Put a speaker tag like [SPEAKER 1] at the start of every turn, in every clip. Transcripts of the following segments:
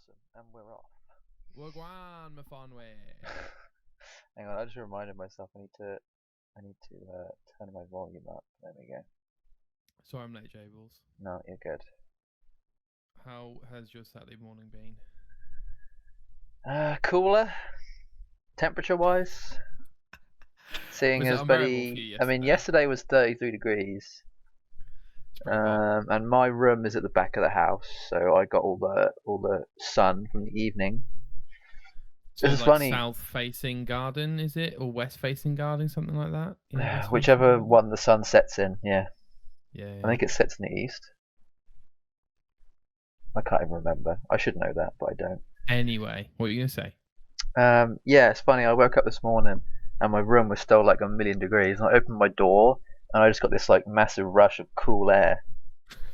[SPEAKER 1] awesome, and we're off.
[SPEAKER 2] Wagwan, Mafanwe.
[SPEAKER 1] Hang on, I just reminded myself I need to turn my volume up. There we go.
[SPEAKER 2] Sorry I'm late, Jables.
[SPEAKER 1] No, you're good.
[SPEAKER 2] How has your Saturday morning been?
[SPEAKER 1] Cooler, temperature-wise. Seeing
[SPEAKER 2] Was it
[SPEAKER 1] as
[SPEAKER 2] unbearable for you
[SPEAKER 1] yesterday was 33 degrees.
[SPEAKER 2] It's pretty hot.
[SPEAKER 1] And my room is at the back of the house, so I got all the sun from the evening.
[SPEAKER 2] So
[SPEAKER 1] This is
[SPEAKER 2] like
[SPEAKER 1] funny.
[SPEAKER 2] south-facing garden, is it, or west-facing garden, something like that? Yeah,
[SPEAKER 1] whichever one the sun sets in. Yeah.
[SPEAKER 2] Yeah.
[SPEAKER 1] I think it sets in the east. I can't even remember. I should know that, but I don't.
[SPEAKER 2] Anyway, what are you gonna say?
[SPEAKER 1] Yeah, it's funny. I woke up this morning and my room was still like a million degrees, and I opened my door and I just got this like massive rush of cool air.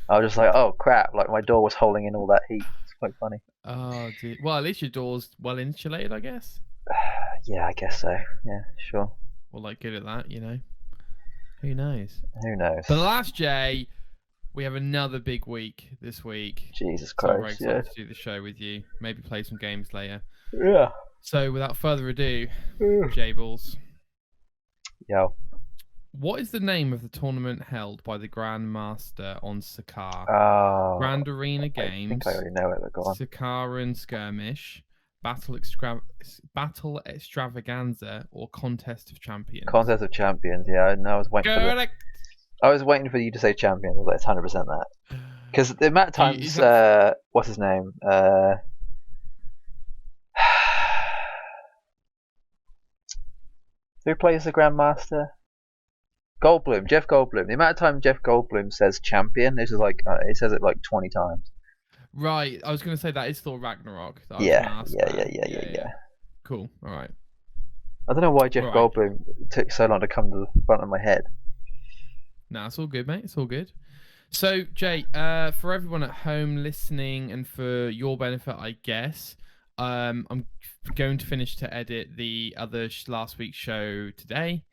[SPEAKER 1] I was just like, oh crap! Like my door was holding in all that heat. It's quite funny.
[SPEAKER 2] Oh, dear. Well, at least your door's well insulated, I guess.
[SPEAKER 1] Yeah, I guess so. Yeah, sure.
[SPEAKER 2] Or like good at that, you know. Who knows?
[SPEAKER 1] Who knows?
[SPEAKER 2] But last Jay, we have another big week this week.
[SPEAKER 1] Jesus
[SPEAKER 2] So I'm very
[SPEAKER 1] Christ!
[SPEAKER 2] excited to do the show with you. Maybe play some games later.
[SPEAKER 1] Yeah.
[SPEAKER 2] So without further ado, Jables.
[SPEAKER 1] Yo.
[SPEAKER 2] What is the name of the tournament held by the Grandmaster on Sakar?
[SPEAKER 1] Oh.
[SPEAKER 2] Grand Arena Games.
[SPEAKER 1] I think I already know it, but go on.
[SPEAKER 2] Sakaran Skirmish, Battle Extravaganza, or Contest of Champions?
[SPEAKER 1] Contest of Champions. Yeah, I know. I was waiting for you to say champions. I was like, it's 100% that. Because the amount of times, what's his name? Who plays the Grandmaster? Goldblum, Jeff Goldblum. The amount of time Jeff Goldblum says champion, this is like he says it like 20 times.
[SPEAKER 2] Right, I was going to say that is Thor Ragnarok.
[SPEAKER 1] Yeah.
[SPEAKER 2] Cool. All right.
[SPEAKER 1] I don't know why Jeff Goldblum took so long to come to the front of my head.
[SPEAKER 2] Nah, it's all good, mate. It's all good. So, Jay, for everyone at home listening and for your benefit, I guess, I'm going to finish to edit the other last week's show today,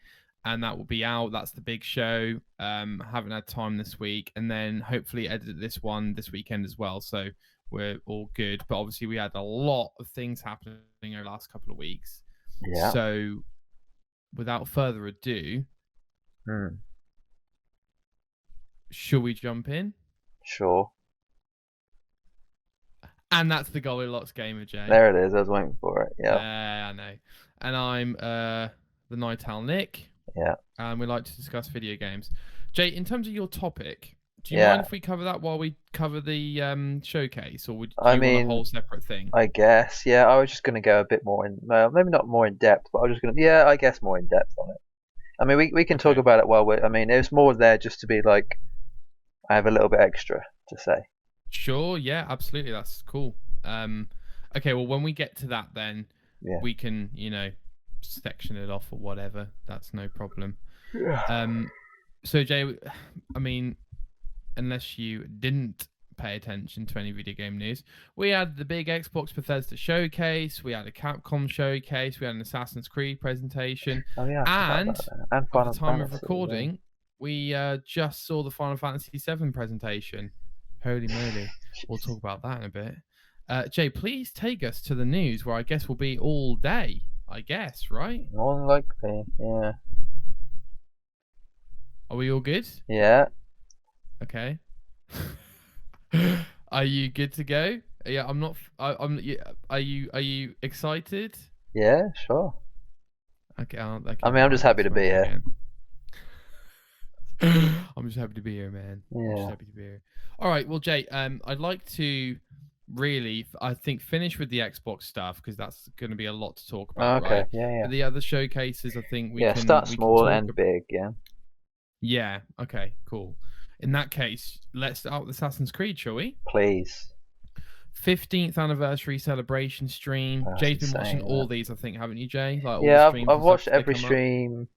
[SPEAKER 2] and that will be out. That's the big show. Haven't had time this week, and then hopefully edit this one this weekend as well. So we're all good. But obviously, we had a lot of things happening over the last couple of weeks.
[SPEAKER 1] Yeah.
[SPEAKER 2] So, without further ado, shall we jump in?
[SPEAKER 1] Sure.
[SPEAKER 2] And that's the Goldilocks Gamer, Jay.
[SPEAKER 1] There it is. I was waiting for it. Yeah.
[SPEAKER 2] I know. And I'm the Night Owl Nick.
[SPEAKER 1] Yeah.
[SPEAKER 2] And we like to discuss video games. Jay, in terms of your topic, do you mind if we cover that while we cover the showcase, or would you want a whole separate thing?
[SPEAKER 1] I guess. Yeah. I was just going to go a bit more in, maybe not more in depth, but I was just going to. Yeah, I guess more in depth on it. I mean, we can talk about it while we're. I mean, it's more there just to be like, I have a little bit extra to say.
[SPEAKER 2] Sure, yeah, absolutely. That's cool. Okay, well, when we get to that, then we can, section it off or whatever. That's no problem. So, Jay, I mean, unless you didn't pay attention to any video game news, we had the big Xbox Bethesda showcase, we had a Capcom showcase, we had an Assassin's Creed presentation, and at the time of recording, we just saw the Final Fantasy VII presentation. Holy moly. We'll talk about that in a bit. Jay, please take us to the news, where I guess we'll be all day, I guess, right?
[SPEAKER 1] More than likely, yeah.
[SPEAKER 2] Are we all good?
[SPEAKER 1] Yeah.
[SPEAKER 2] Okay. Are you good to go? Yeah, I'm not. Are you excited?
[SPEAKER 1] Yeah, sure.
[SPEAKER 2] Okay.
[SPEAKER 1] I mean, I'm just happy to be here.
[SPEAKER 2] I'm just happy to be here, man.
[SPEAKER 1] Yeah.
[SPEAKER 2] I'm just happy to be here. All right. Well, Jay, I'd like to really, I think, finish with the Xbox stuff, because that's going to be a lot to talk about.
[SPEAKER 1] Okay.
[SPEAKER 2] Right?
[SPEAKER 1] Yeah.
[SPEAKER 2] But the other showcases, I think we can
[SPEAKER 1] start small and big. Yeah.
[SPEAKER 2] Yeah. Okay. Cool. In that case, let's start with Assassin's Creed, shall we?
[SPEAKER 1] Please.
[SPEAKER 2] 15th anniversary celebration stream. Jay's been watching all these, I think, haven't you, Jay? Like,
[SPEAKER 1] yeah, I've watched every stream.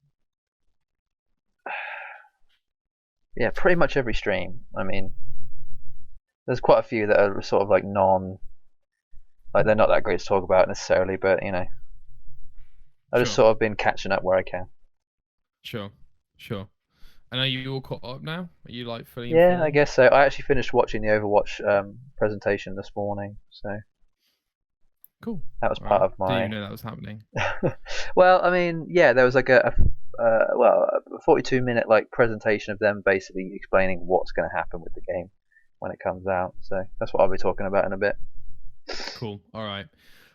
[SPEAKER 1] Yeah, pretty much every stream. I mean, there's quite a few that are sort of like they're not that great to talk about necessarily, but I've just sort of been catching up where I can.
[SPEAKER 2] Sure. And are you all caught up now? Are you like fully
[SPEAKER 1] informed?
[SPEAKER 2] Yeah,
[SPEAKER 1] I guess so. I actually finished watching the Overwatch presentation this morning, so.
[SPEAKER 2] Cool.
[SPEAKER 1] That was part of
[SPEAKER 2] Didn't
[SPEAKER 1] my.
[SPEAKER 2] even know that was happening.
[SPEAKER 1] Well, I mean, yeah, there was like a 42-minute like presentation of them basically explaining what's going to happen with the game when it comes out. So that's what I'll be talking about in a bit.
[SPEAKER 2] Cool. All right.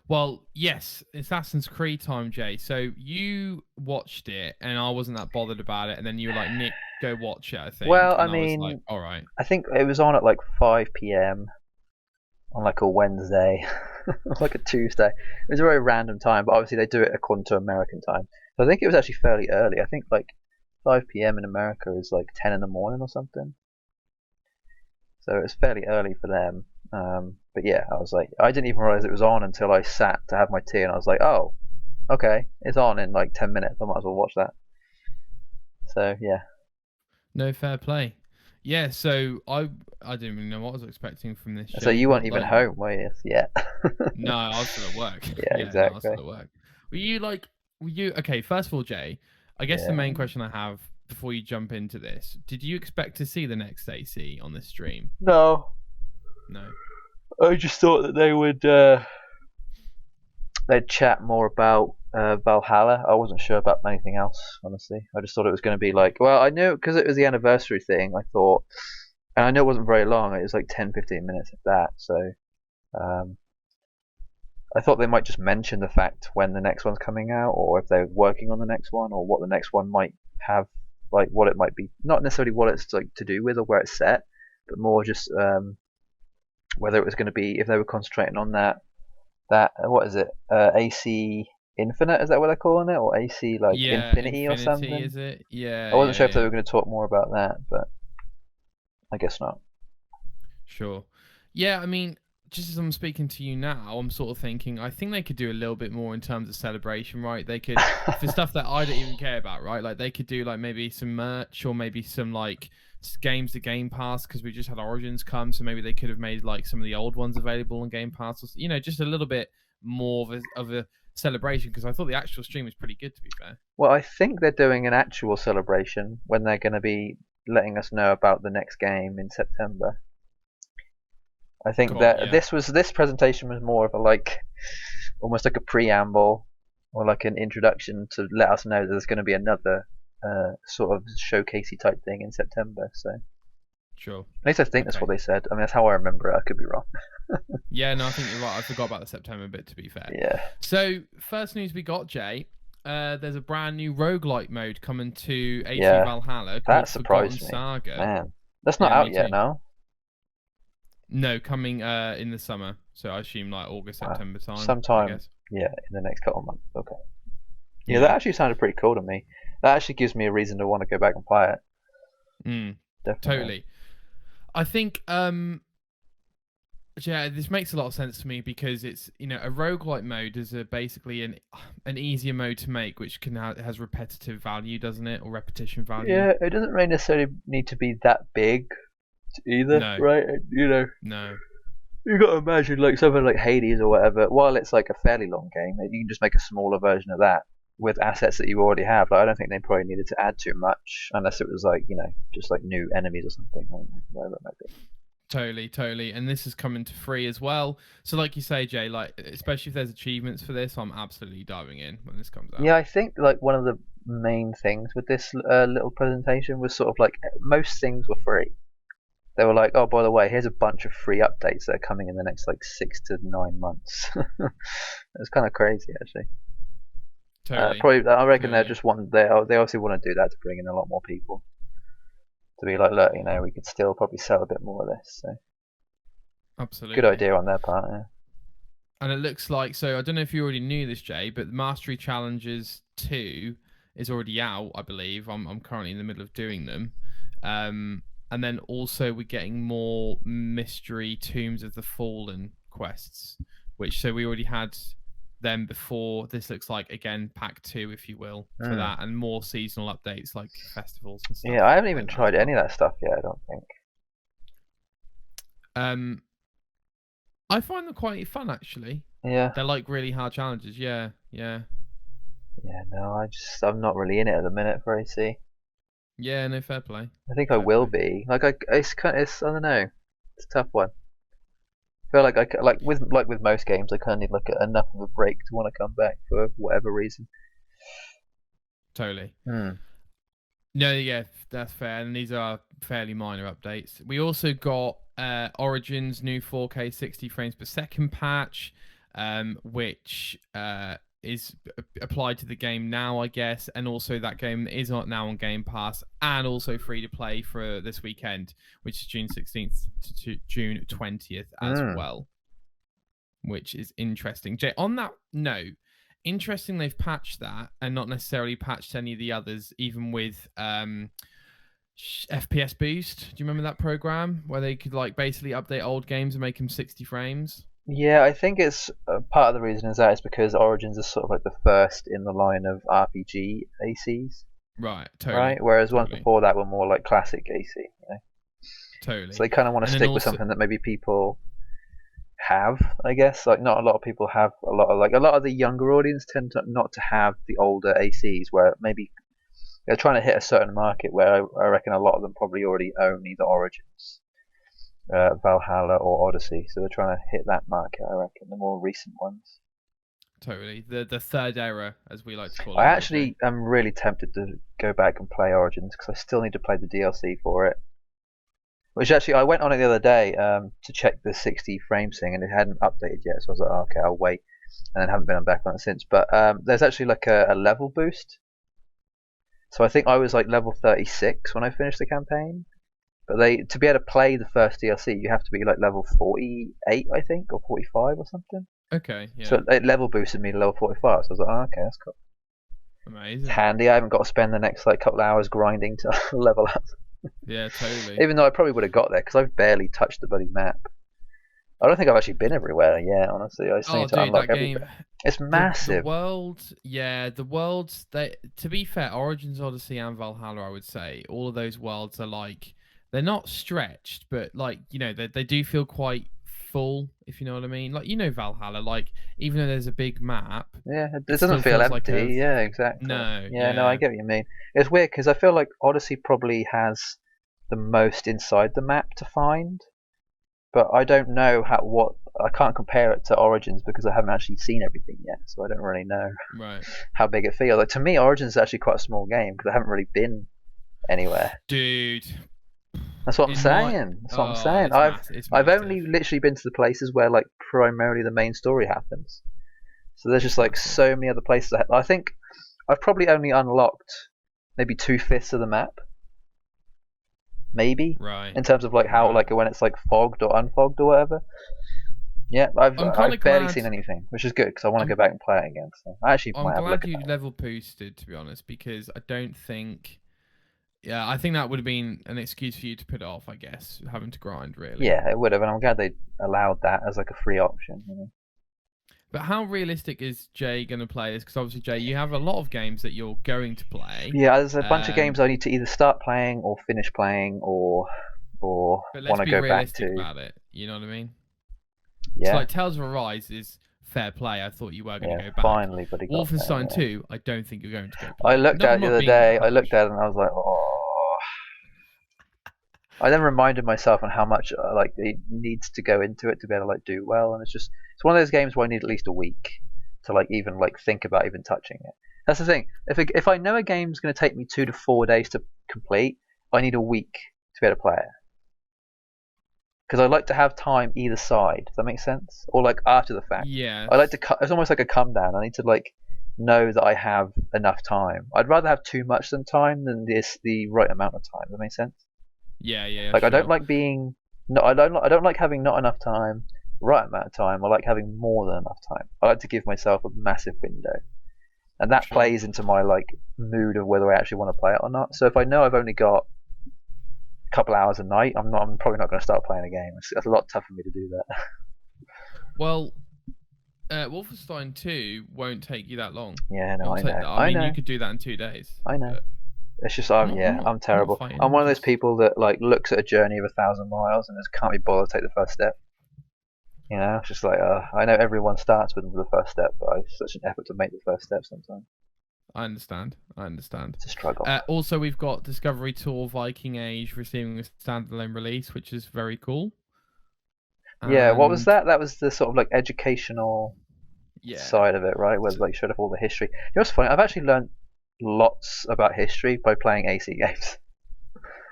[SPEAKER 2] Well, yes, Assassin's Creed time, Jay. So you watched it, and I wasn't that bothered about it, and then you were like, Nick, go watch it, I think.
[SPEAKER 1] Well, I
[SPEAKER 2] And I was like,
[SPEAKER 1] mean,
[SPEAKER 2] all right.
[SPEAKER 1] I think it was on at like 5 p.m. on like a Wednesday, like a Tuesday. It was a very random time, but obviously they do it according to American time. So I think it was actually fairly early. I think like 5 p.m. in America is like 10 in the morning or something. So it was fairly early for them. But yeah, I was like, I didn't even realize it was on until I sat to have my tea, and I was like, oh, okay, it's on in like 10 minutes. I might as well watch that. So yeah.
[SPEAKER 2] No, fair play. Yeah, so I didn't even know what I was expecting from this show.
[SPEAKER 1] So you weren't
[SPEAKER 2] but,
[SPEAKER 1] even
[SPEAKER 2] like,
[SPEAKER 1] home, were you? Yeah.
[SPEAKER 2] No, I was still at work.
[SPEAKER 1] Yeah,
[SPEAKER 2] No, I was
[SPEAKER 1] exactly.
[SPEAKER 2] still at work. Were you okay? First of all, Jay, I guess the main question I have before you jump into this: did you expect to see the next AC on this stream?
[SPEAKER 1] No.
[SPEAKER 2] No.
[SPEAKER 1] I just thought that they would they'd chat more about Valhalla. I wasn't sure about anything else, honestly. I just thought it was going to be like, well, I knew because it was the anniversary thing. I thought, and I know it wasn't very long. It was like 10-15 minutes of that. So I thought they might just mention the fact when the next one's coming out, or if they're working on the next one, or what the next one might have, like what it might be. Not necessarily what it's like to do with or where it's set, but more just whether it was going to be if they were concentrating on that what is it? AC Infinite, is that what they're calling it, or AC like Infinity or something?
[SPEAKER 2] Is it? Yeah.
[SPEAKER 1] I wasn't sure if they were going to talk more about that, but I guess not.
[SPEAKER 2] Sure. Yeah, I mean, just as I'm speaking to you now, I'm sort of thinking I think they could do a little bit more in terms of celebration, right? They could for stuff that I don't even care about, right? Like they could do like maybe some merch or maybe some like games to Game Pass because we just had Origins come, so maybe they could have made like some of the old ones available on Game Pass, or, just a little bit more of a celebration because I thought the actual stream was pretty good, to be fair.
[SPEAKER 1] Well, I think they're doing an actual celebration when they're going to be letting us know about the next game in September. I think this presentation was more of a like almost like a preamble or like an introduction to let us know that there's going to be another sort of showcasey type thing in September. So
[SPEAKER 2] sure.
[SPEAKER 1] At least I think that's what they said. I mean, that's how I remember it. I could be wrong.
[SPEAKER 2] Yeah, no, I think you're right. I forgot about the September bit, to be fair.
[SPEAKER 1] Yeah.
[SPEAKER 2] So first news we got, Jay. There's a brand new roguelite mode coming to AC Valhalla.
[SPEAKER 1] That surprised me.
[SPEAKER 2] Saga.
[SPEAKER 1] Man, that's not out yet, no?
[SPEAKER 2] No, coming in the summer. So I assume like August, September time.
[SPEAKER 1] Sometime, in the next couple of months. Okay. Yeah, that actually sounded pretty cool to me. That actually gives me a reason to want to go back and play it.
[SPEAKER 2] Definitely. Totally. I think this makes a lot of sense to me because it's a roguelite mode is basically an easier mode to make, which has repetitive value, doesn't it, or repetition value?
[SPEAKER 1] Yeah, it doesn't really necessarily need to be that big either, right?
[SPEAKER 2] No.
[SPEAKER 1] You got to imagine like something like Hades or whatever. While it's like a fairly long game, you can just make a smaller version of that with assets that you already have. Like, I don't think they probably needed to add too much unless it was like just like new enemies or something. I don't know, whatever it might be.
[SPEAKER 2] Totally. And this is coming to free as well. So like you say, Jay, like especially if there's achievements for this, I'm absolutely diving in when this comes out.
[SPEAKER 1] Yeah, I think like one of the main things with this little presentation was sort of like most things were free. They were like, oh, by the way, here's a bunch of free updates that are coming in the next like 6 to 9 months. It's kind of crazy, actually.
[SPEAKER 2] Totally.
[SPEAKER 1] I reckon they obviously want to do that to bring in a lot more people. To be like, look, we could still probably sell a bit more of this. So.
[SPEAKER 2] Absolutely.
[SPEAKER 1] Good idea on their part, yeah.
[SPEAKER 2] And it looks like, so I don't know if you already knew this, Jay, but Mastery Challenges 2 is already out, I believe. I'm currently in the middle of doing them. And then also we're getting more Mystery Tombs of the Fallen quests, so we already had them before. This looks like, again, pack 2, if you will, for that, and more seasonal updates like festivals and stuff.
[SPEAKER 1] Yeah, I haven't even tried any of that stuff yet, I don't think.
[SPEAKER 2] I find them quite fun, actually.
[SPEAKER 1] Yeah.
[SPEAKER 2] They're like really hard challenges, yeah.
[SPEAKER 1] Yeah, no, I'm not really in it at the minute for AC.
[SPEAKER 2] Yeah, no, fair play.
[SPEAKER 1] I think I will be. Like, it's I don't know. It's a tough one. I feel like with most games, I kind of need like enough of a break to want to come back for whatever reason.
[SPEAKER 2] Totally.
[SPEAKER 1] Hmm.
[SPEAKER 2] No, yeah, that's fair. And these are fairly minor updates. We also got Origin's new 4K 60 frames per second patch, which is applied to the game now, I guess. And also that game is not now on Game Pass and also free to play for this weekend, which is June 16th to June 20th as well, which is interesting. Jay, on that note, interesting they've patched that and not necessarily patched any of the others, even with FPS Boost. Do you remember that program where they could like basically update old games and make them 60 frames?
[SPEAKER 1] Yeah, I think it's part of the reason is that it's because Origins is sort of like the first in the line of RPG ACs.
[SPEAKER 2] Right, totally.
[SPEAKER 1] Right, whereas ones before that were more like classic AC. You know?
[SPEAKER 2] Totally.
[SPEAKER 1] So they kind of want to stick with something that maybe people have, I guess. Like not a lot of people have a lot of the younger audience tend to not to have the older ACs, where maybe they're trying to hit a certain market where I reckon a lot of them probably already own either Origins, Valhalla, or Odyssey. So they're trying to hit that market, I reckon, the more recent ones.
[SPEAKER 2] Totally. The third era, as we like to call it.
[SPEAKER 1] I actually am really tempted to go back and play Origins because I still need to play the DLC for it. Which actually, I went on it the other day to check the 60 frames thing, and it hadn't updated yet. So I was like, oh, okay, I'll wait, and then haven't been back on it since. But there's actually like a level boost. So I think I was like level 36 when I finished the campaign. But to be able to play the first DLC, you have to be like level 48, I think, or 45 or something.
[SPEAKER 2] Okay, yeah.
[SPEAKER 1] So it level boosted me to level 45. So I was like, oh, okay, that's cool.
[SPEAKER 2] Amazing.
[SPEAKER 1] It's handy. I haven't got to spend the next like couple of hours grinding to level up.
[SPEAKER 2] Yeah, totally.
[SPEAKER 1] Even though I probably would have got there because I've barely touched the bloody map. I don't think I've actually been everywhere yet, honestly. I just need to unlock everything. It's massive.
[SPEAKER 2] The world, yeah, the worlds. To be fair, Origins, Odyssey, and Valhalla, I would say all of those worlds are like they're not stretched, but like they do feel quite full, if you know what I mean. Like Valhalla, like even though there's a big map,
[SPEAKER 1] yeah, it doesn't feel empty. Yeah, exactly.
[SPEAKER 2] No,
[SPEAKER 1] no, I get what you mean. It's weird because I feel like Odyssey probably has the most inside the map to find, but I don't know I can't compare it to Origins because I haven't actually seen everything yet, so I don't really know how big it feels. Like to me, Origins is actually quite a small game because I haven't really been anywhere.
[SPEAKER 2] Dude,
[SPEAKER 1] that's what I'm saying. That's what I'm saying. I've only literally been to the places where like primarily the main story happens. So there's just like so many other places. I think I've probably only unlocked maybe 2/5 of the map. Maybe, in terms of like how like when it's like fogged or unfogged or whatever. Yeah, I've barely seen anything, which is good because I want to go back and play it again. So I actually might have a look at that.
[SPEAKER 2] I'm glad you level boosted, to be honest, because I don't think. Yeah, I think that would have been an excuse for you to put it off, I guess, having to grind, really.
[SPEAKER 1] Yeah, it would have, and I'm glad they allowed that as like a free option.
[SPEAKER 2] But how realistic is Jay going to play this? Because obviously, Jay, you have a lot of games that you're going to play.
[SPEAKER 1] Yeah, there's a bunch of games I need to either start playing or finish playing or want to go back to. But let's be realistic
[SPEAKER 2] about it. You know what I mean?
[SPEAKER 1] Yeah.
[SPEAKER 2] So like Tales of Arise is fair play. I thought you were going to go back.
[SPEAKER 1] Finally, but
[SPEAKER 2] Wolfenstein 2, I don't think you're going to go back.
[SPEAKER 1] I looked at it the other day. I looked at it and I was like, oh. I then reminded myself on how much like it needs to go into it to be able to like do well, and it's one of those games where I need at least a week to like even like think about even touching it. That's the thing. If I know a game's going to take me 2 to 4 days to complete, I need a week to be able to play it. Because I like to have time either side. Does that make sense? Or like after the fact.
[SPEAKER 2] Yeah.
[SPEAKER 1] I like to cut. It's almost like a come down. I need to like know that I have enough time. I'd rather have too much time than the right amount of time. Does that make sense?
[SPEAKER 2] Yeah.
[SPEAKER 1] Like sure. I don't like being. No, I don't like having not enough time, right amount of time. I like having more than enough time. I like to give myself a massive window, and that plays into my like mood of whether I actually want to play it or not. So if I know I've only got a couple hours a night, I'm probably not going to start playing a game. It's a lot tougher for me to do that.
[SPEAKER 2] Well, Wolfenstein 2 won't take you that long.
[SPEAKER 1] Yeah, no, I know.
[SPEAKER 2] I mean, you could do that in 2 days.
[SPEAKER 1] I know. It's just I'm terrible. I'm one of those people that like looks at a journey of 1,000 miles and just can't be bothered to take the first step. You know, it's just like I know everyone starts with the first step, but it's such an effort to make the first step sometimes.
[SPEAKER 2] I understand.
[SPEAKER 1] It's a struggle.
[SPEAKER 2] Also, we've got Discovery Tour Viking Age receiving a standalone release, which is very cool.
[SPEAKER 1] Yeah, what was
[SPEAKER 2] And
[SPEAKER 1] that? That was the sort of like educational
[SPEAKER 2] yeah,
[SPEAKER 1] side of it, right? Where
[SPEAKER 2] so,
[SPEAKER 1] like showed off all the history. You know what's funny? I've actually learned lots about history by playing AC games.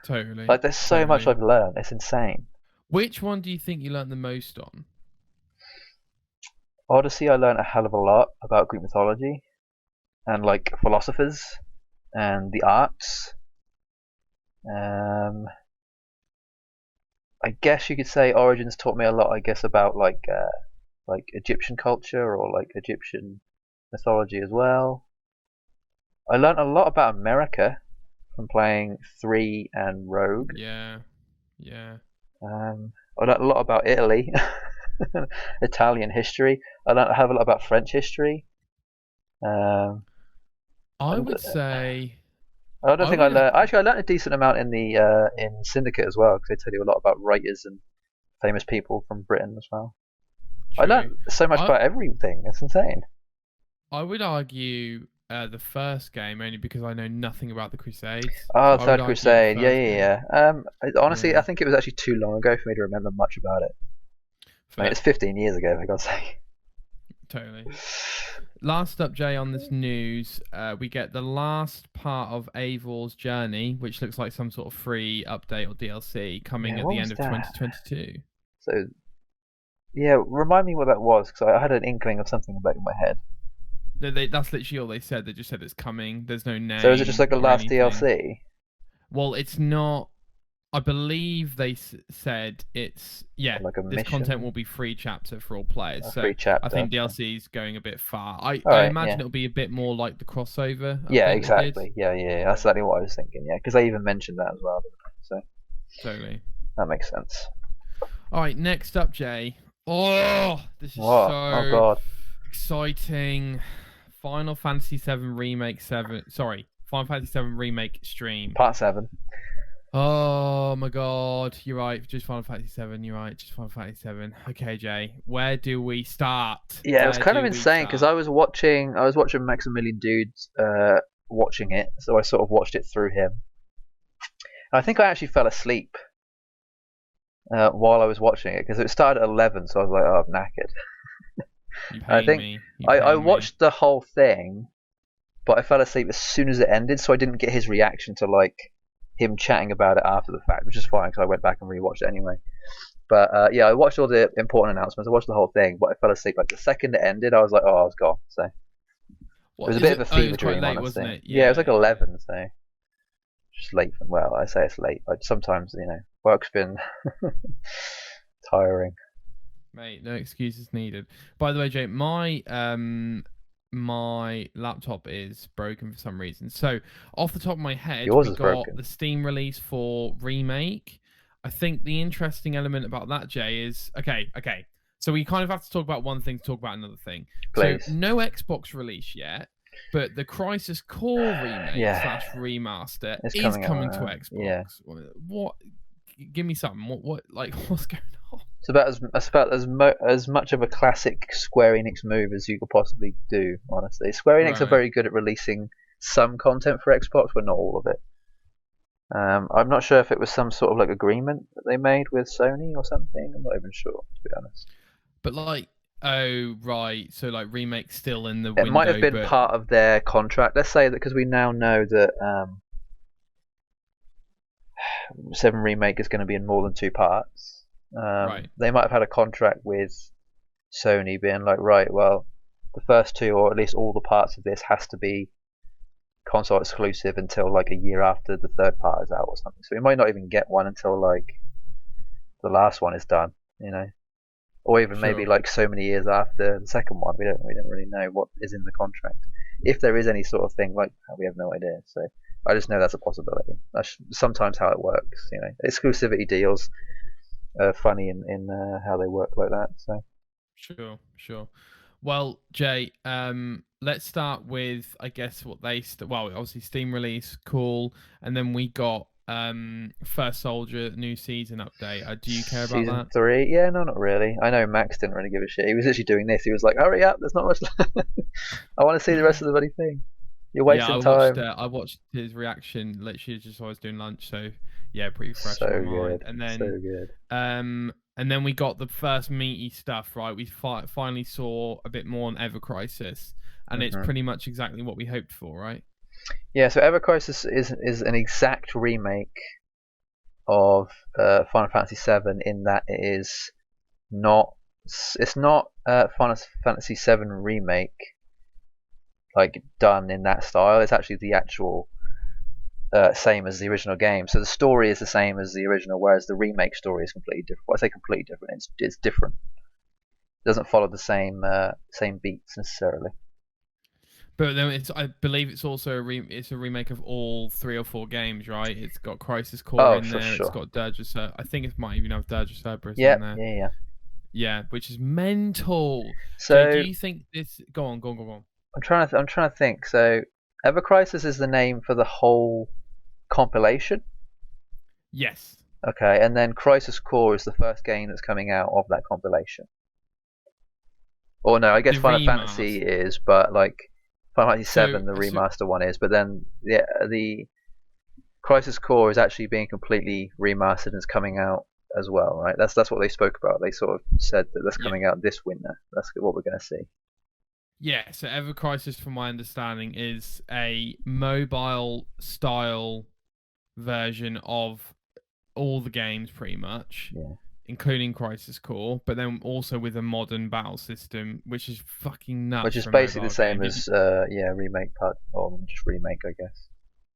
[SPEAKER 2] totally,
[SPEAKER 1] Like, there's so much
[SPEAKER 2] totally.
[SPEAKER 1] I've learned. It's insane.
[SPEAKER 2] Which one do you think you learned the most on?
[SPEAKER 1] Odyssey, I learned a hell of a lot about Greek mythology and like philosophers and the arts. Um, I guess you could say Origins taught me a lot. I guess about like Egyptian culture or like Egyptian mythology as well. I learned a lot about America from playing 3 and Rogue.
[SPEAKER 2] Yeah, yeah.
[SPEAKER 1] I learned a lot about Italy, Italian history. I learned a hell of a lot about French history. Um,
[SPEAKER 2] I
[SPEAKER 1] and
[SPEAKER 2] would say
[SPEAKER 1] I don't
[SPEAKER 2] I
[SPEAKER 1] think I
[SPEAKER 2] would
[SPEAKER 1] learned. Actually, I learned a decent amount in the in Syndicate as well, because they tell you a lot about writers and famous people from Britain as well. I
[SPEAKER 2] true.
[SPEAKER 1] learned so much
[SPEAKER 2] I
[SPEAKER 1] about everything. It's insane.
[SPEAKER 2] I would argue the first game only because I know nothing about the Crusades. So
[SPEAKER 1] Oh,
[SPEAKER 2] I would
[SPEAKER 1] Third
[SPEAKER 2] argue the
[SPEAKER 1] Crusade. Yeah,
[SPEAKER 2] first
[SPEAKER 1] yeah,
[SPEAKER 2] game.
[SPEAKER 1] yeah. Honestly, I
[SPEAKER 2] Yeah,
[SPEAKER 1] think it was actually too long ago for me to remember much about it. I mean,
[SPEAKER 2] fair,
[SPEAKER 1] it's 15 years ago, for God's sake.
[SPEAKER 2] totally. Last up, Jay, on this news, we get the last part of Eivor's journey, which looks like some sort of free update or DLC coming
[SPEAKER 1] Yeah,
[SPEAKER 2] at
[SPEAKER 1] what
[SPEAKER 2] the
[SPEAKER 1] was
[SPEAKER 2] end of
[SPEAKER 1] that?
[SPEAKER 2] 2022.
[SPEAKER 1] So, yeah, remind me what that was, because I had an inkling of something in the back of my head.
[SPEAKER 2] That's literally all they said. They just said it's coming. There's no
[SPEAKER 1] So is it just
[SPEAKER 2] name
[SPEAKER 1] like a
[SPEAKER 2] or
[SPEAKER 1] last
[SPEAKER 2] anything.
[SPEAKER 1] DLC?
[SPEAKER 2] Well, it's not. I believe they said it's
[SPEAKER 1] Or
[SPEAKER 2] yeah.
[SPEAKER 1] like a
[SPEAKER 2] This content
[SPEAKER 1] mission?
[SPEAKER 2] will be free chapter for all players.
[SPEAKER 1] A
[SPEAKER 2] So
[SPEAKER 1] free
[SPEAKER 2] I
[SPEAKER 1] chapter?
[SPEAKER 2] think
[SPEAKER 1] Okay.
[SPEAKER 2] DLC is going a bit far. I
[SPEAKER 1] Alright,
[SPEAKER 2] imagine
[SPEAKER 1] yeah.
[SPEAKER 2] it'll be a bit more like the crossover
[SPEAKER 1] Yeah,
[SPEAKER 2] update they did.
[SPEAKER 1] exactly. Yeah, yeah, yeah. That's exactly what I was thinking, yeah. Because they even mentioned that as well, didn't they? So,
[SPEAKER 2] Totally.
[SPEAKER 1] that makes sense.
[SPEAKER 2] All right, next up, Jay. Oh, this is
[SPEAKER 1] What? Oh,
[SPEAKER 2] so
[SPEAKER 1] God.
[SPEAKER 2] exciting. Final Fantasy 7 Remake 7. Sorry, Final Fantasy 7 Remake stream.
[SPEAKER 1] Part 7.
[SPEAKER 2] Oh my god, you're right. Just Final Fantasy 7. You're right. Just Final Fantasy 7. Okay, Jay. Where do we start?
[SPEAKER 1] Yeah, it was
[SPEAKER 2] Where
[SPEAKER 1] kind of
[SPEAKER 2] do we
[SPEAKER 1] insane, because
[SPEAKER 2] start?
[SPEAKER 1] I was watching Maximilian Dudes watching it, so I sort of watched it through him. And I think I actually fell asleep while I was watching it, because it started at 11, so I was like, oh, I'm knackered.
[SPEAKER 2] You
[SPEAKER 1] And I
[SPEAKER 2] pain
[SPEAKER 1] think
[SPEAKER 2] me. You
[SPEAKER 1] I
[SPEAKER 2] pain me.
[SPEAKER 1] watched the whole thing, but I fell asleep as soon as it ended, so I didn't get his reaction to like him chatting about it after the fact, which is fine because I went back and rewatched it anyway. But yeah, I watched all the important announcements. I watched the whole thing, but I fell asleep like the second it ended. I was like, oh, I was gone. So it
[SPEAKER 2] What
[SPEAKER 1] was a
[SPEAKER 2] is
[SPEAKER 1] bit of
[SPEAKER 2] it?
[SPEAKER 1] a
[SPEAKER 2] Oh, it
[SPEAKER 1] fever
[SPEAKER 2] was quite
[SPEAKER 1] dream,
[SPEAKER 2] late, wasn't
[SPEAKER 1] honestly.
[SPEAKER 2] it?
[SPEAKER 1] Yeah, it was
[SPEAKER 2] Yeah,
[SPEAKER 1] like
[SPEAKER 2] yeah.
[SPEAKER 1] 11, so just late. Well, I say it's late. Like sometimes work's been tiring.
[SPEAKER 2] Mate, no excuses needed. By the way, Jay, my laptop is broken for some reason. So, off the top of my head,
[SPEAKER 1] Yours
[SPEAKER 2] we
[SPEAKER 1] is
[SPEAKER 2] got
[SPEAKER 1] broken.
[SPEAKER 2] the Steam release for Remake. I think the interesting element about that, Jay, is okay. So we kind of have to talk about one thing to talk about another thing. So
[SPEAKER 1] Please.
[SPEAKER 2] no Xbox release yet, but the Crisis Core remake
[SPEAKER 1] Yeah,
[SPEAKER 2] slash remaster
[SPEAKER 1] it's
[SPEAKER 2] is
[SPEAKER 1] coming
[SPEAKER 2] coming to
[SPEAKER 1] out.
[SPEAKER 2] Xbox.
[SPEAKER 1] Yeah.
[SPEAKER 2] What? Give me something. What? Like, what's going on?
[SPEAKER 1] It's about as much of a classic Square Enix move as you could possibly do. Honestly, Square Enix are
[SPEAKER 2] Right.
[SPEAKER 1] very good at releasing some content for Xbox, but not all of it. I'm not sure if it was some sort of like agreement that they made with Sony or something. I'm not even sure, to be honest.
[SPEAKER 2] But like, oh right, so like remake still in the
[SPEAKER 1] It might have
[SPEAKER 2] window,
[SPEAKER 1] been
[SPEAKER 2] but
[SPEAKER 1] part of their contract. Let's say that because we now know that 7 Remake is going to be in more than 2 parts.
[SPEAKER 2] right,
[SPEAKER 1] They might have had a contract with Sony being like, right, well, the first 2 or at least all the parts of this has to be console exclusive until like a year after the third part is out or something. So we might not even get one until like the last one is done, or even maybe
[SPEAKER 2] sure,
[SPEAKER 1] like so many years after the second one. We don't really know what is in the contract, if there is any sort of thing like that. We have no idea. So I just know that's a possibility. That's sometimes how it works. Exclusivity deals are funny in how they work like that. So
[SPEAKER 2] sure. Well, Jay, let's start with I guess what they well, obviously Steam release, cool, and then we got First Soldier new season update. Do you care about
[SPEAKER 1] season
[SPEAKER 2] that?
[SPEAKER 1] 3, yeah, no, not really. I know Max didn't really give a shit. He was actually doing this. He was like, "Hurry up! There's not much. I want to see the rest of the bloody thing. You're
[SPEAKER 2] Yeah,
[SPEAKER 1] wasting time."
[SPEAKER 2] I watched his reaction literally just while I was doing lunch, so yeah, pretty fresh
[SPEAKER 1] So
[SPEAKER 2] in my mind.
[SPEAKER 1] good,
[SPEAKER 2] And
[SPEAKER 1] so
[SPEAKER 2] then
[SPEAKER 1] good.
[SPEAKER 2] and then we got the first meaty stuff, right? We finally saw a bit more on Ever Crisis, and it's pretty much exactly what we hoped for, right?
[SPEAKER 1] Yeah, so Ever Crisis is an exact remake of Final Fantasy VII in that it's not Final Fantasy VII remake like done in that style. It's actually the actual same as the original game. So the story is the same as the original, whereas the remake story is completely different. Well, I say completely different. It's different. It doesn't follow the same beats necessarily.
[SPEAKER 2] But then I believe it's also it's a remake of all 3 or 4 games, right? It's got Crisis Core in there. Sure. It's got Dirge of Cerberus. I think it might even have Dirge of Cerberus in there. Yeah, which is mental. So do you think this? Go on.
[SPEAKER 1] I'm trying to think. So Ever Crisis is the name for the whole compilation?
[SPEAKER 2] Yes.
[SPEAKER 1] Okay, and then Crisis Core is the first game that's coming out of that compilation. Or no, I guess Final Fantasy is, but like Final Fantasy VII, the remaster one is, but then the Crisis Core is actually being completely remastered and is coming out as well, right? That's what they spoke about. They sort of said that that's coming out this winter. That's what we're going to see.
[SPEAKER 2] Yeah, so Ever Crisis, from my understanding, is a mobile style version of all the games pretty much, including Crisis Core, but then also with a modern battle system, which is fucking nuts.
[SPEAKER 1] Which is basically the same as remake part, or just remake, I guess.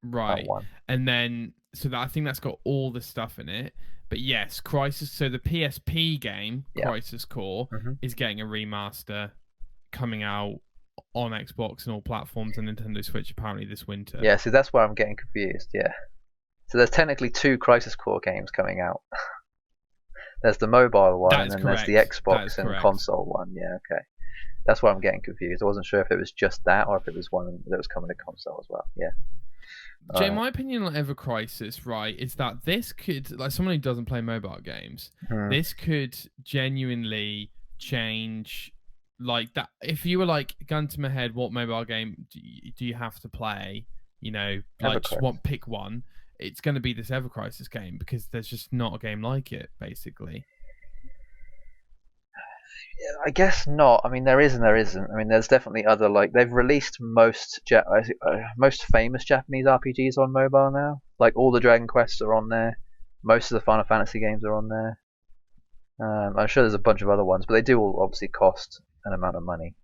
[SPEAKER 2] Right, and then I think that's got all the stuff in it. But yes, Crisis. So the PSP game, Crisis Core, is getting a remaster coming out on Xbox and all platforms and Nintendo Switch apparently this winter.
[SPEAKER 1] Yeah, so that's where I'm getting confused. Yeah, so there's technically 2 Crisis Core games coming out. There's the mobile one, and then there's the Xbox and console one. Yeah, okay. That's why I'm getting confused. I wasn't sure if it was just that or if it was one that was coming to console as well. Yeah.
[SPEAKER 2] Jay, my opinion on Ever Crisis, right, is that this could, like someone who doesn't play mobile games, this could genuinely change, like that. If you were like, gun to my head, what mobile game do you have to play? You know, like just pick one. It's going to be this Ever Crisis game because there's just not a game like it, basically.
[SPEAKER 1] I guess not. I mean, there is and there isn't. I mean, there's definitely other, like, they've released most famous Japanese RPGs on mobile now. Like, all the Dragon Quests are on there. Most of the Final Fantasy games are on there. I'm sure there's a bunch of other ones, but they do all obviously cost an amount of money.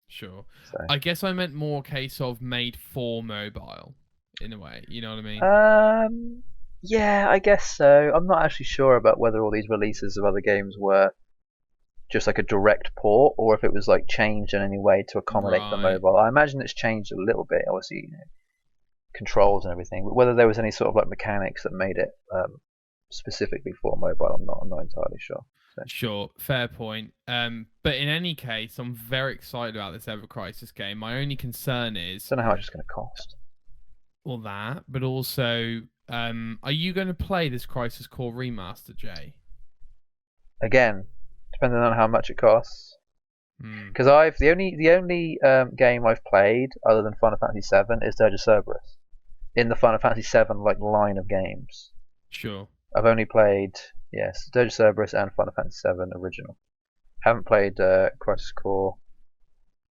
[SPEAKER 2] Sure. So. I guess I meant more case of made for mobile, in a way. You know what I
[SPEAKER 1] mean? Yeah, I guess so. I'm not actually sure about whether all these releases of other games were just like a direct port, or if it was like changed in any way to accommodate the mobile. I imagine it's changed a little bit, obviously, you know, controls and everything. But whether there was any sort of like mechanics that made it specifically for mobile, I'm not entirely sure. So.
[SPEAKER 2] Sure, fair point. But in any case, I'm very excited about this Ever Crisis game. My only concern is
[SPEAKER 1] I don't know how much it's going to cost.
[SPEAKER 2] Well, that, but also, are you going to play this Crisis Core remaster, Jay?
[SPEAKER 1] Again, depending on how much it costs. Because the only game I've played other than Final Fantasy VII is Dirge of Cerberus in the Final Fantasy VII like line of games.
[SPEAKER 2] Sure.
[SPEAKER 1] I've only played Dirge of Cerberus and Final Fantasy VII original. Haven't played Crisis Core,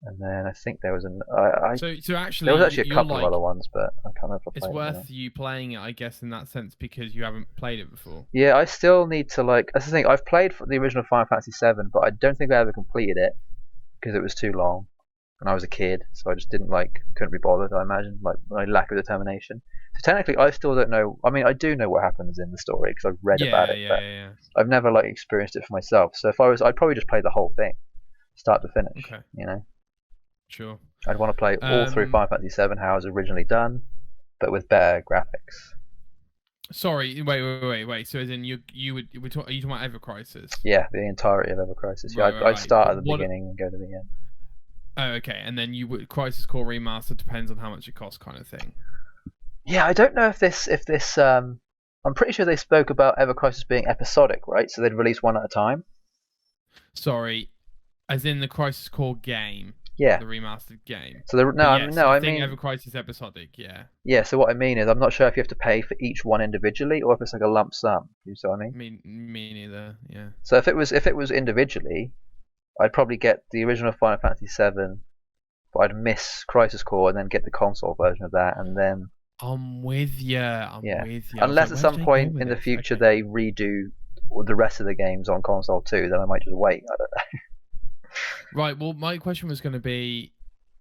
[SPEAKER 1] and then I think there was
[SPEAKER 2] So actually,
[SPEAKER 1] there was actually a couple of other ones, but I can't remember.
[SPEAKER 2] It's worth you playing it, I guess, in that sense because you haven't played it before.
[SPEAKER 1] Yeah, I still need to That's the thing. I've played the original Final Fantasy VII, but I don't think I ever completed it because it was too long, and I was a kid, so I just couldn't be bothered. I imagine my lack of determination. So technically, I still don't know. I mean, I do know what happens in the story because I've read about it, but I've never experienced it for myself. So if I'd probably just play the whole thing, start to finish.
[SPEAKER 2] Okay.
[SPEAKER 1] You know.
[SPEAKER 2] Sure.
[SPEAKER 1] I'd want to play all through Final Fantasy VII how it was originally done, but with better graphics.
[SPEAKER 2] Sorry, wait. So as in are you talking about Ever Crisis?
[SPEAKER 1] Yeah, the entirety of Ever Crisis. Yeah, I'd start at the beginning and go to the end.
[SPEAKER 2] Oh, okay. And then Crisis Core remaster depends on how much it costs, kind of thing.
[SPEAKER 1] Yeah, I don't know if this. I'm pretty sure they spoke about Ever Crisis being episodic, right? So they'd release one at a time.
[SPEAKER 2] Sorry, as in the Crisis Core game.
[SPEAKER 1] Yeah.
[SPEAKER 2] The remastered game.
[SPEAKER 1] So I
[SPEAKER 2] think
[SPEAKER 1] mean
[SPEAKER 2] Ever Crisis episodic. Yeah.
[SPEAKER 1] Yeah. So what I mean is, I'm not sure if you have to pay for each one individually or if it's like a lump sum. You see what I mean?
[SPEAKER 2] Me neither. Yeah.
[SPEAKER 1] So if it was individually, I'd probably get the original Final Fantasy VII, but I'd miss Crisis Core and then get the console version of that, and then
[SPEAKER 2] I'm with you.
[SPEAKER 1] yeah.
[SPEAKER 2] With you.
[SPEAKER 1] Unless at some point in the future they redo the rest of the games on console too, then I might just wait. I don't know.
[SPEAKER 2] Right. Well, my question was going to be,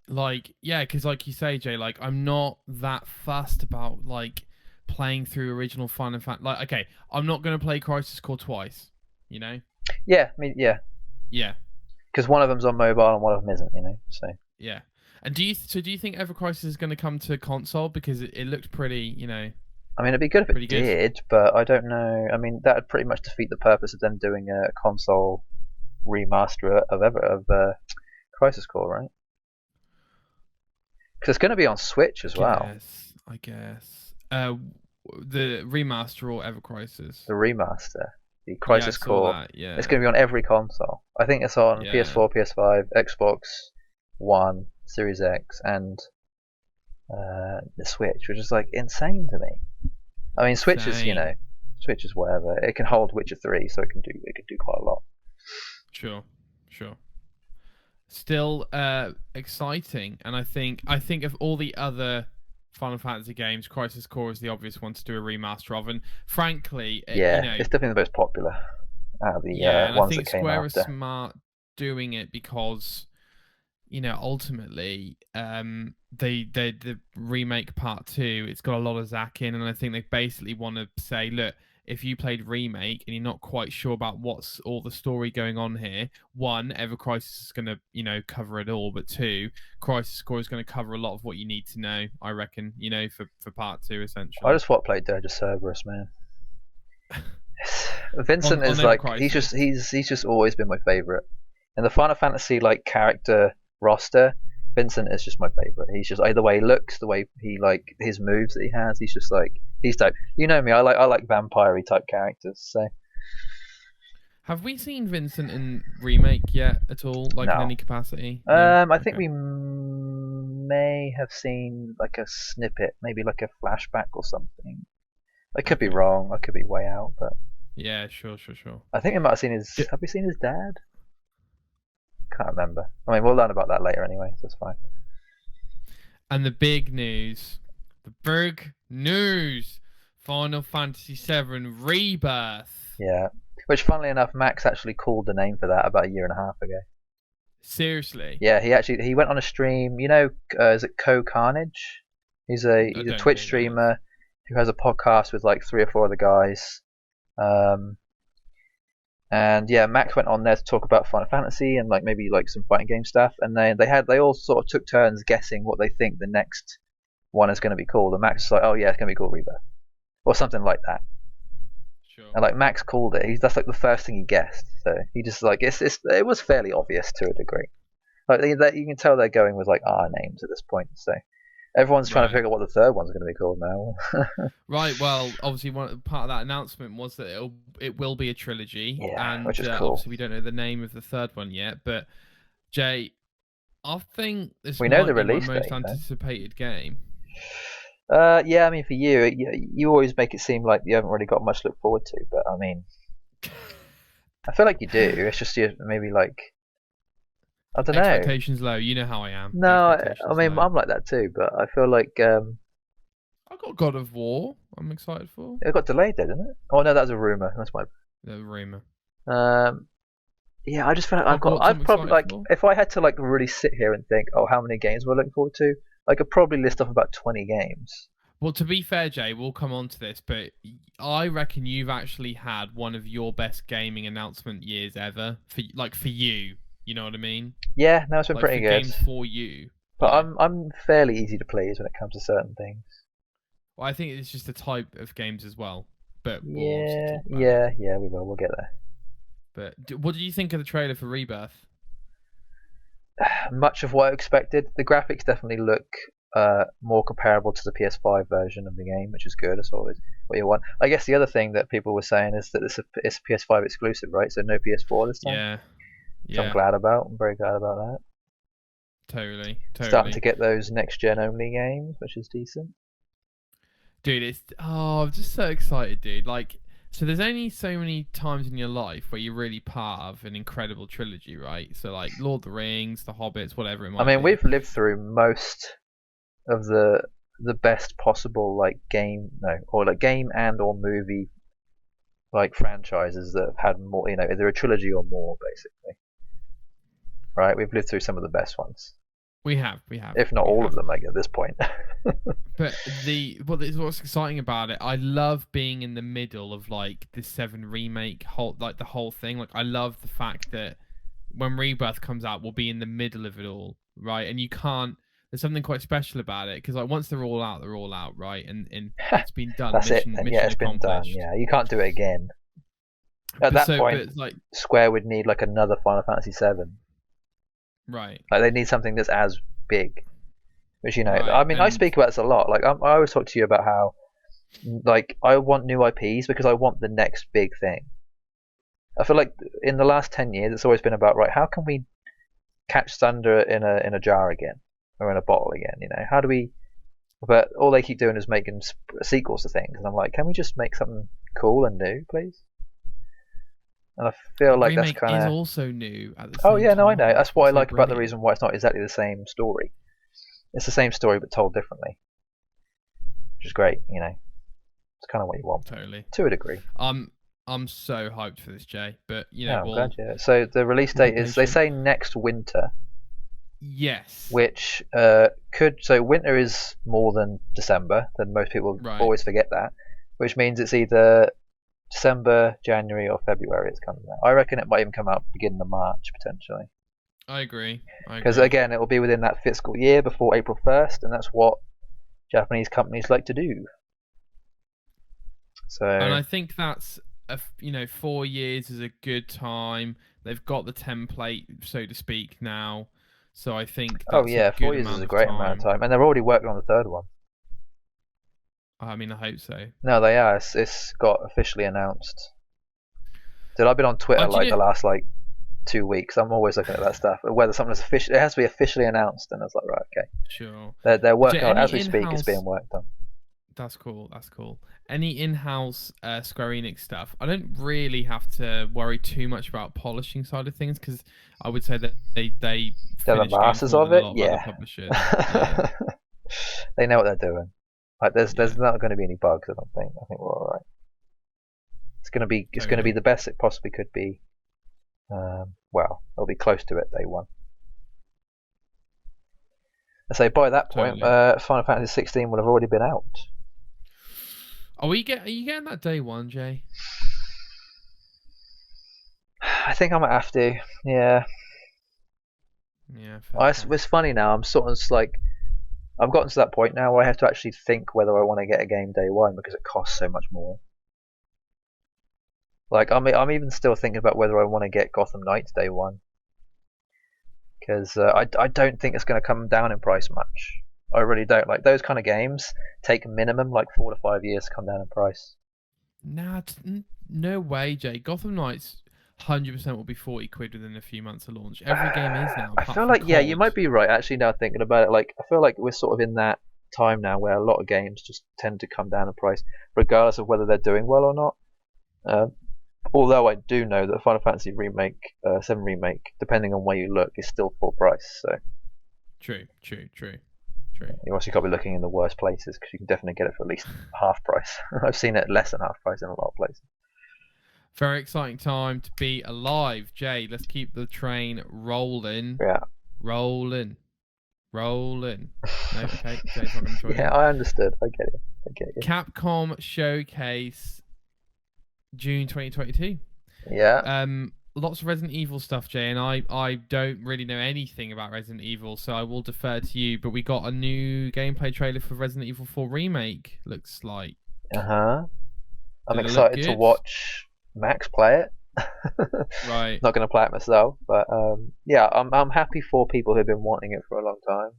[SPEAKER 2] like, yeah, because like you say, Jay, like I'm not that fussed about like playing through original Final Fantasy. Like, okay, I'm not going to play Crisis Core twice. You know?
[SPEAKER 1] Yeah. I mean, yeah.
[SPEAKER 2] Yeah.
[SPEAKER 1] Because one of them's on mobile and one of them isn't. You know. So.
[SPEAKER 2] Yeah. And do you think Ever Crisis is going to come to console, because it looked pretty, you know?
[SPEAKER 1] I mean, it'd be good if it did, but I don't know. I mean, that would pretty much defeat the purpose of them doing a console remaster of Crisis Core, right? Because it's going to be on Switch as well.
[SPEAKER 2] I guess. The remaster or Ever Crisis?
[SPEAKER 1] The remaster. The Crisis Core.
[SPEAKER 2] That, yeah.
[SPEAKER 1] It's going to be on every console. I think it's on PS4, PS5, Xbox One, Series X, and the Switch, which is like insane to me. I mean, Switch is whatever. It can hold Witcher 3, so it can do quite a lot.
[SPEAKER 2] Sure. Still exciting, and I think of all the other Final Fantasy games, Crisis Core is the obvious one to do a remaster of, and frankly,
[SPEAKER 1] it's definitely the most popular out of the ones that came
[SPEAKER 2] Square
[SPEAKER 1] after.
[SPEAKER 2] Are smart doing it because, ultimately, the remake part 2, it's got a lot of Zack in, and I think they basically want to say, look, if you played remake and you're not quite sure about what's all the story going on here, one, Ever Crisis is going to, cover it all, but two, Crisis Core is going to cover a lot of what you need to know, I reckon, for part 2, essentially.
[SPEAKER 1] I just want to play Dirge of Cerberus, man. Vincent is like, he's just always been my favorite. In the Final Fantasy like character roster, Vincent is just my favorite. He's just the way he looks, the way he his moves that he has. He's just like, he's dope. You know me, I like vampire-y type characters. So,
[SPEAKER 2] have we seen Vincent in remake yet at all? Like, in any capacity?
[SPEAKER 1] No? I think we may have seen like a snippet, maybe like a flashback or something. I could be wrong. I could be way out, but
[SPEAKER 2] yeah, sure.
[SPEAKER 1] I think we might have seen his. Have we seen his dad? Can't remember. I mean, we'll learn about that later anyway, so it's fine.
[SPEAKER 2] And the big news, Final Fantasy VII Rebirth.
[SPEAKER 1] Yeah, which funnily enough, Max actually called the name for that about 1.5 years ago.
[SPEAKER 2] Seriously?
[SPEAKER 1] Yeah, he went on a stream. Is it Co Carnage? He's a Twitch streamer who has a podcast with like 3 or 4 other guys. And yeah, Max went on there to talk about Final Fantasy and maybe some fighting game stuff, and they all sort of took turns guessing what they think the next one is going to be called. And Max was like, "Oh yeah, it's going to be called Rebirth," or something like that.
[SPEAKER 2] Sure.
[SPEAKER 1] And Max called it. That's the first thing he guessed. So he just it was fairly obvious to a degree. You can tell they're going with our names at this point. So everyone's trying to figure out what the third one's going to be called now.
[SPEAKER 2] Right. Well, obviously, part of that announcement was that it will be a trilogy, and
[SPEAKER 1] which is cool.
[SPEAKER 2] Obviously, we don't know the name of the third one yet. But Jay, I think
[SPEAKER 1] we know the release
[SPEAKER 2] date, most anticipated game.
[SPEAKER 1] Yeah. I mean, for you always make it seem like you haven't really got much to look forward to. But I mean, I feel like you do. It's just maybe I don't know.
[SPEAKER 2] Expectations low. You know how I am.
[SPEAKER 1] No, I mean I'm like that too, but I feel like
[SPEAKER 2] I got God of War. I'm excited for.
[SPEAKER 1] It got delayed, didn't it? Oh no, that was a rumor. That's my.
[SPEAKER 2] The rumor.
[SPEAKER 1] Yeah, I just feel like I've probably if I had to really sit here and think, oh, how many games we're looking forward to, I could probably list off about 20 games.
[SPEAKER 2] Well, to be fair, Jay, we'll come on to this, but I reckon you've actually had one of your best gaming announcement years ever for you. You know what I mean?
[SPEAKER 1] Yeah, no, it's been pretty good.
[SPEAKER 2] Games for you.
[SPEAKER 1] But I'm fairly easy to please when it comes to certain things.
[SPEAKER 2] Well, I think it's just the type of games as well. But
[SPEAKER 1] we will. We'll get there.
[SPEAKER 2] But what do you think of the trailer for Rebirth?
[SPEAKER 1] Much of what I expected. The graphics definitely look more comparable to the PS5 version of the game, which is good. That's always what you want. I guess the other thing that people were saying is that it's a PS5 exclusive, right? So no PS4 this time.
[SPEAKER 2] Yeah.
[SPEAKER 1] Which I'm glad about. I'm very glad about that.
[SPEAKER 2] Totally.
[SPEAKER 1] Starting to get those next-gen only games, which is decent.
[SPEAKER 2] Dude, I'm just so excited, dude. Like, so there's only so many times in your life where you're really part of an incredible trilogy, right? So like Lord of the Rings, The Hobbits, whatever it might be.
[SPEAKER 1] We've lived through most of the best possible game and or movie franchises that have had more, either a trilogy or more, basically. Right? We've lived through some of the best ones.
[SPEAKER 2] We have.
[SPEAKER 1] If not all of them, at this point.
[SPEAKER 2] But what's exciting about it, I love being in the middle of the 7 remake the whole thing. Like, I love the fact that when Rebirth comes out, we'll be in the middle of it all, right? And there's something quite special about it, because once they're all out, right? And it's been done.
[SPEAKER 1] That's mission it's been done. Yeah, you can't do it again. At that point, Square would need another Final Fantasy VII.
[SPEAKER 2] Right.
[SPEAKER 1] They need something that's as big. Which,
[SPEAKER 2] right.
[SPEAKER 1] I speak about this a lot. I always talk to you about how, I want new IPs because I want the next big thing. I feel like in the last 10 years, it's always been about, right, how can we catch thunder in a jar again, or in a bottle again? How do we? But all they keep doing is making sequels to things, and I'm like, can we just make something cool and new, please? And I feel like
[SPEAKER 2] that's
[SPEAKER 1] kind of
[SPEAKER 2] is also new at the same
[SPEAKER 1] time.
[SPEAKER 2] No,
[SPEAKER 1] I know. That's what I like about the reason why it's not exactly the same story. It's the same story but told differently, which is great. It's kind of what you want.
[SPEAKER 2] Totally.
[SPEAKER 1] To a degree.
[SPEAKER 2] I'm so hyped for this, Jay. But
[SPEAKER 1] I'm glad. Yeah. So the release date is, they say, next winter.
[SPEAKER 2] Yes.
[SPEAKER 1] Which so winter is more than December. Then most people always forget that. Which means it's either December, January, or February. It's coming out. I reckon it might even come out beginning of March potentially.
[SPEAKER 2] I agree.
[SPEAKER 1] Because again, it will be within that fiscal year before April 1st, and that's what Japanese companies like to do. So.
[SPEAKER 2] And I think that's 4 years is a good time. They've got the template, so to speak, now. So I think. That's
[SPEAKER 1] 4 years is a great amount of time, and they're already working on the third one.
[SPEAKER 2] I hope so.
[SPEAKER 1] No, they are. It's got officially announced. Dude, I've been on Twitter the last 2 weeks. I'm always looking at that stuff. Whether something is official, it has to be officially announced, and I was like, right, okay.
[SPEAKER 2] Sure.
[SPEAKER 1] They're working on it as we speak. It's being worked on.
[SPEAKER 2] That's cool. Any in-house Square Enix stuff, I don't really have to worry too much about polishing side of things, because I would say that they're
[SPEAKER 1] the masters of it. Yeah.
[SPEAKER 2] Yeah.
[SPEAKER 1] They know what they're doing. There's not going to be any bugs. I don't think. I think we're all right. It's going to be the best it possibly could be. It'll be close to it day one. I say by that point, Final Fantasy 16 will have already been out.
[SPEAKER 2] Are you getting that day one, Jay?
[SPEAKER 1] I think I might have to. Yeah.
[SPEAKER 2] Yeah.
[SPEAKER 1] It's funny now. I'm sort of I've gotten to that point now where I have to actually think whether I want to get a game day one, because it costs so much more. I'm even still thinking about whether I want to get Gotham Knights day one, because I don't think it's going to come down in price much. I really don't. Those kind of games take minimum 4 to 5 years to come down in price.
[SPEAKER 2] Nah, no way, Jay. Gotham Knights 100% will be 40 quid within a few months of launch. Every game is now.
[SPEAKER 1] I feel you might be right. Actually, now thinking about it, I feel like we're sort of in that time now where a lot of games just tend to come down in price, regardless of whether they're doing well or not. Although I do know that Final Fantasy Remake, 7 Remake, depending on where you look, is still full price. So.
[SPEAKER 2] True.
[SPEAKER 1] You also got to be looking in the worst places, because you can definitely get it for at least half price. I've seen it less than half price in a lot of places.
[SPEAKER 2] Very exciting time to be alive, Jay. Let's keep the train rolling.
[SPEAKER 1] Yeah.
[SPEAKER 2] Rolling. No, okay. Jay's not going to join.
[SPEAKER 1] Yeah, I understood. I get it.
[SPEAKER 2] Capcom Showcase, June 2022.
[SPEAKER 1] Yeah.
[SPEAKER 2] Lots of Resident Evil stuff, Jay, and I don't really know anything about Resident Evil, so I will defer to you. But we got a new gameplay trailer for Resident Evil 4 Remake, looks like.
[SPEAKER 1] I'm excited to watch Max play it.
[SPEAKER 2] Right.
[SPEAKER 1] Not going to play it myself, but I'm happy for people who've been wanting it for a long time.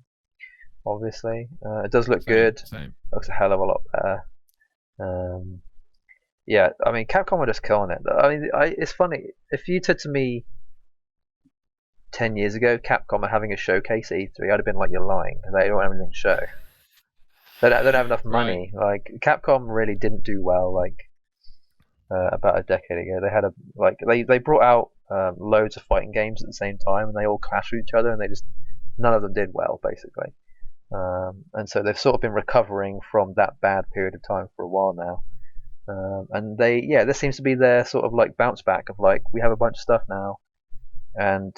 [SPEAKER 1] Obviously, it does look good.
[SPEAKER 2] Same.
[SPEAKER 1] Looks a hell of a lot better. Yeah, Capcom are just killing it. It's funny. If you said to me 10 years ago, Capcom are having a showcase at E3, I'd have been like, you're lying, because they don't have anything to show. They don't have enough money.
[SPEAKER 2] Right.
[SPEAKER 1] Like, Capcom really didn't do well, like, about a decade ago. They had they brought out loads of fighting games at the same time, and they all clashed with each other, and none of them did well, basically. And so they've sort of been recovering from that bad period of time for a while now. And this seems to be their sort of like bounce back of like, we have a bunch of stuff now, and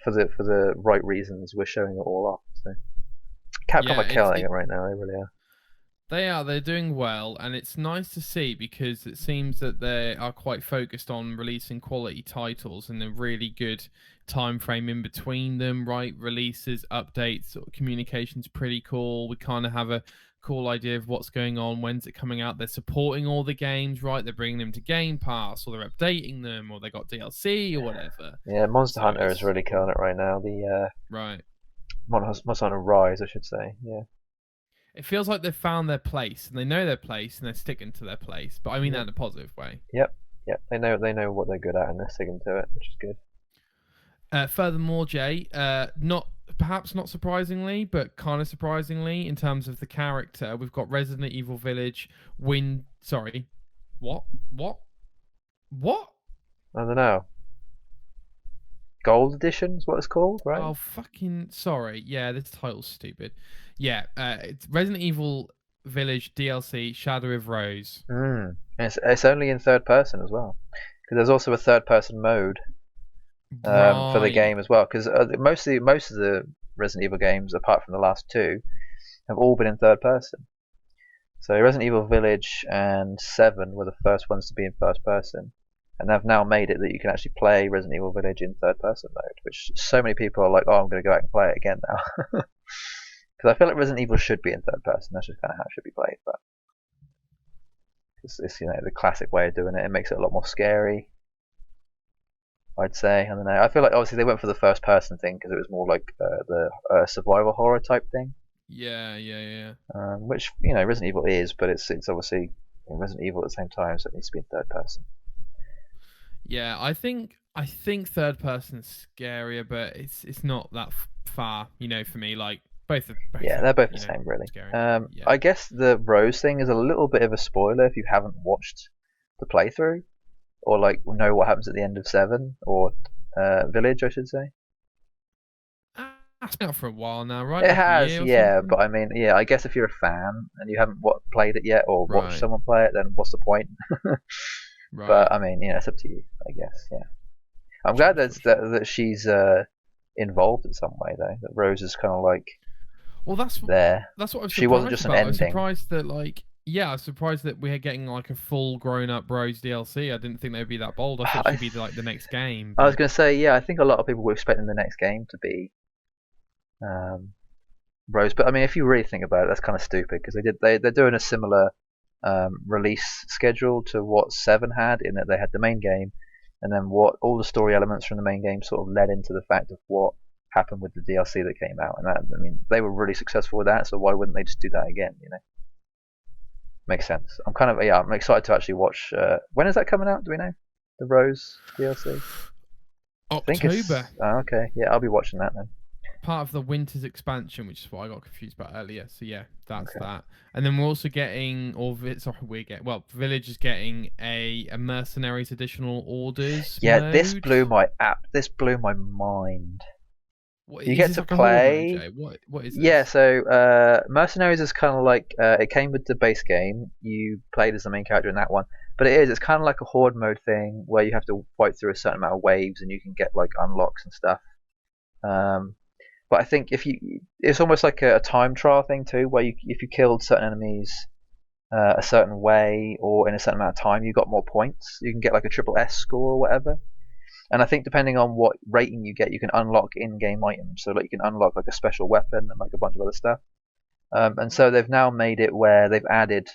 [SPEAKER 1] for the right reasons, we're showing it all off. So Capcom are killing it right now. They really are.
[SPEAKER 2] They are. They're doing well, and it's nice to see because it seems that they are quite focused on releasing quality titles and a really good time frame in between them. Right, releases, updates, sort of communication's pretty cool. We kind of have a cool idea of what's going on. When's it coming out? They're supporting all the games, right? They're bringing them to Game Pass, or they're updating them, or they got DLC or whatever.
[SPEAKER 1] Yeah, Monster Hunter is really killing it right now. The
[SPEAKER 2] right,
[SPEAKER 1] Monster Hunter Rise, I should say. Yeah.
[SPEAKER 2] It feels like they've found their place, and they know their place, and they're sticking to their place. But I mean that in a positive way.
[SPEAKER 1] Yep. They know what they're good at, and they're sticking to it, which is good.
[SPEAKER 2] Furthermore, Jay, perhaps not surprisingly, but kind of surprisingly in terms of the character, we've got Resident Evil Village. What?
[SPEAKER 1] I don't know. Gold Edition is what it's called, right?
[SPEAKER 2] Oh, fucking sorry. Yeah, this title's stupid. Yeah, it's Resident Evil Village DLC Shadow of Rose.
[SPEAKER 1] It's only in third person as well, because there's also a third person mode for the game as well. Because most of the Resident Evil games, apart from the last two, have all been in third person. So Resident Evil Village and 7 were the first ones to be in first person. And they've now made it that you can actually play Resident Evil Village in third-person mode, which so many people are like, oh, I'm going to go back and play it again now. Because I feel like Resident Evil should be in third-person. That's just kind of how it should be played. But it's the classic way of doing it. It makes it a lot more scary, I'd say. I don't know. I feel like obviously they went for the first-person thing because it was more like the survival horror type thing.
[SPEAKER 2] Yeah.
[SPEAKER 1] Which Resident Evil is, but it's obviously Resident Evil at the same time, so it needs to be in third-person.
[SPEAKER 2] Yeah, I think third person's scarier, but it's not that far, for me. Like both
[SPEAKER 1] they're both the same, really. I guess the Rose thing is a little bit of a spoiler if you haven't watched the playthrough, or like know what happens at the end of 7 or Village, I should say.
[SPEAKER 2] That's been out for a while now, right?
[SPEAKER 1] It has, yeah, but I mean, yeah, I guess if you're a fan and you haven't played it yet or watched someone play it, then what's the point? Right. But I mean, it's up to you, I guess. Yeah, I'm glad that she's involved in some way, though. That Rose is kind of like,
[SPEAKER 2] well, that's
[SPEAKER 1] there.
[SPEAKER 2] That's what I was.
[SPEAKER 1] She wasn't just an ending.
[SPEAKER 2] I was surprised that I was surprised that we're getting like a full grown-up Rose DLC. I didn't think they'd be that bold. I thought she'd be like the next game.
[SPEAKER 1] But I was gonna say, yeah, I think a lot of people were expecting the next game to be Rose, but I mean, if you really think about it, that's kind of stupid because they're doing a similar release schedule to what 7 had, in that they had the main game, and then what all the story elements from the main game sort of led into the fact of what happened with the DLC that came out, and that, I mean, they were really successful with that, so why wouldn't they just do that again? Makes sense. I'm excited to actually watch. When is that coming out? Do we know? The Rose DLC.
[SPEAKER 2] October.
[SPEAKER 1] Okay, yeah, I'll be watching that then.
[SPEAKER 2] Part of the Winter's expansion, which is what I got confused about earlier. So yeah, that's that. And then we're also getting, Village is getting a Mercenaries additional orders.
[SPEAKER 1] Yeah,
[SPEAKER 2] mode.
[SPEAKER 1] This blew my mind. You get to
[SPEAKER 2] like
[SPEAKER 1] play.
[SPEAKER 2] What is this?
[SPEAKER 1] Yeah, so Mercenaries is kind of like it came with the base game. You played as the main character in that one, but it's kind of like a horde mode thing where you have to fight through a certain amount of waves and you can get like unlocks and stuff. But I think it's almost like a time trial thing too, where if you killed certain enemies a certain way or in a certain amount of time, you got more points. You can get like a triple S score or whatever. And I think depending on what rating you get, you can unlock in-game items. So like you can unlock like a special weapon and like a bunch of other stuff. And so they've now made it where they've added,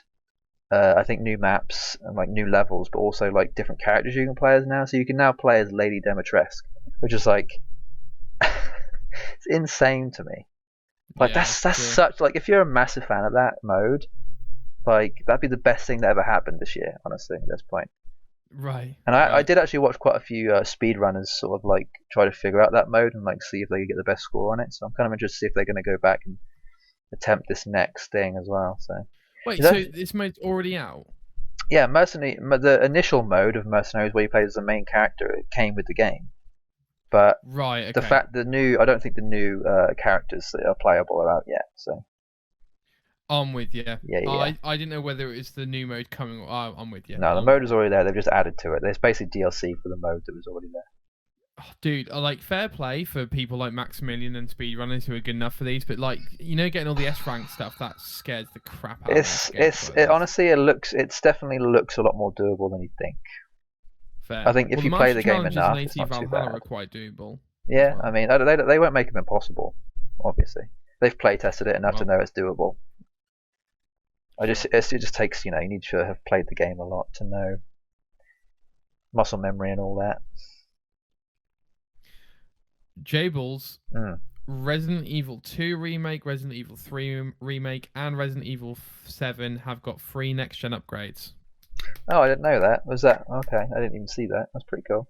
[SPEAKER 1] I think, new maps and like new levels, but also like different characters you can play as now. So you can now play as Lady Dimitrescu, which is like. It's insane to me. Like that's such like if you're a massive fan of that mode, like that'd be the best thing that ever happened this year. Honestly, at this point,
[SPEAKER 2] Right.
[SPEAKER 1] And I
[SPEAKER 2] Right.
[SPEAKER 1] did actually watch quite a few speedrunners sort of like try to figure out that mode and like see if they could get the best score on it. So I'm kind of interested to see if they're going to go back and attempt this next thing as well. So
[SPEAKER 2] Wait,
[SPEAKER 1] is
[SPEAKER 2] so
[SPEAKER 1] that,
[SPEAKER 2] this mode's already out?
[SPEAKER 1] yeah, the initial mode of Mercenaries where you play as the main character, it came with the game. But
[SPEAKER 2] Right.
[SPEAKER 1] the
[SPEAKER 2] Okay.
[SPEAKER 1] fact I don't think the new characters that are playable are out yet. So
[SPEAKER 2] I'm with you.
[SPEAKER 1] yeah.
[SPEAKER 2] I didn't know whether it was the new mode coming. I'm with you.
[SPEAKER 1] No, the
[SPEAKER 2] I'm with
[SPEAKER 1] mode was
[SPEAKER 2] you.
[SPEAKER 1] already there. They've just added to it. There's basically DLC for the mode that was already there.
[SPEAKER 2] Oh, dude, I like fair play for people like Maximilian and speedrunners who are good enough for these, but like getting all the S rank stuff that scares the crap out of me to get to those.
[SPEAKER 1] Honestly it definitely looks a lot more doable than you think. I
[SPEAKER 2] Fair.
[SPEAKER 1] think if
[SPEAKER 2] Well, the
[SPEAKER 1] you play
[SPEAKER 2] master
[SPEAKER 1] the game
[SPEAKER 2] challenges in
[SPEAKER 1] enough, it's
[SPEAKER 2] AC
[SPEAKER 1] not too
[SPEAKER 2] Valhalla
[SPEAKER 1] bad.
[SPEAKER 2] are quite doable as
[SPEAKER 1] Yeah, I
[SPEAKER 2] well.
[SPEAKER 1] mean they won't make them impossible. Obviously, they've play tested it enough to
[SPEAKER 2] Well,
[SPEAKER 1] know it's doable.
[SPEAKER 2] sure.
[SPEAKER 1] It just takes you need to have played the game a lot to know muscle memory and all that.
[SPEAKER 2] Jables,
[SPEAKER 1] Mm.
[SPEAKER 2] Resident Evil 2 remake, Resident Evil 3 remake, and Resident Evil 7 have got free next gen upgrades.
[SPEAKER 1] Oh, I didn't know that. Was that okay? I didn't even see that. That's pretty cool.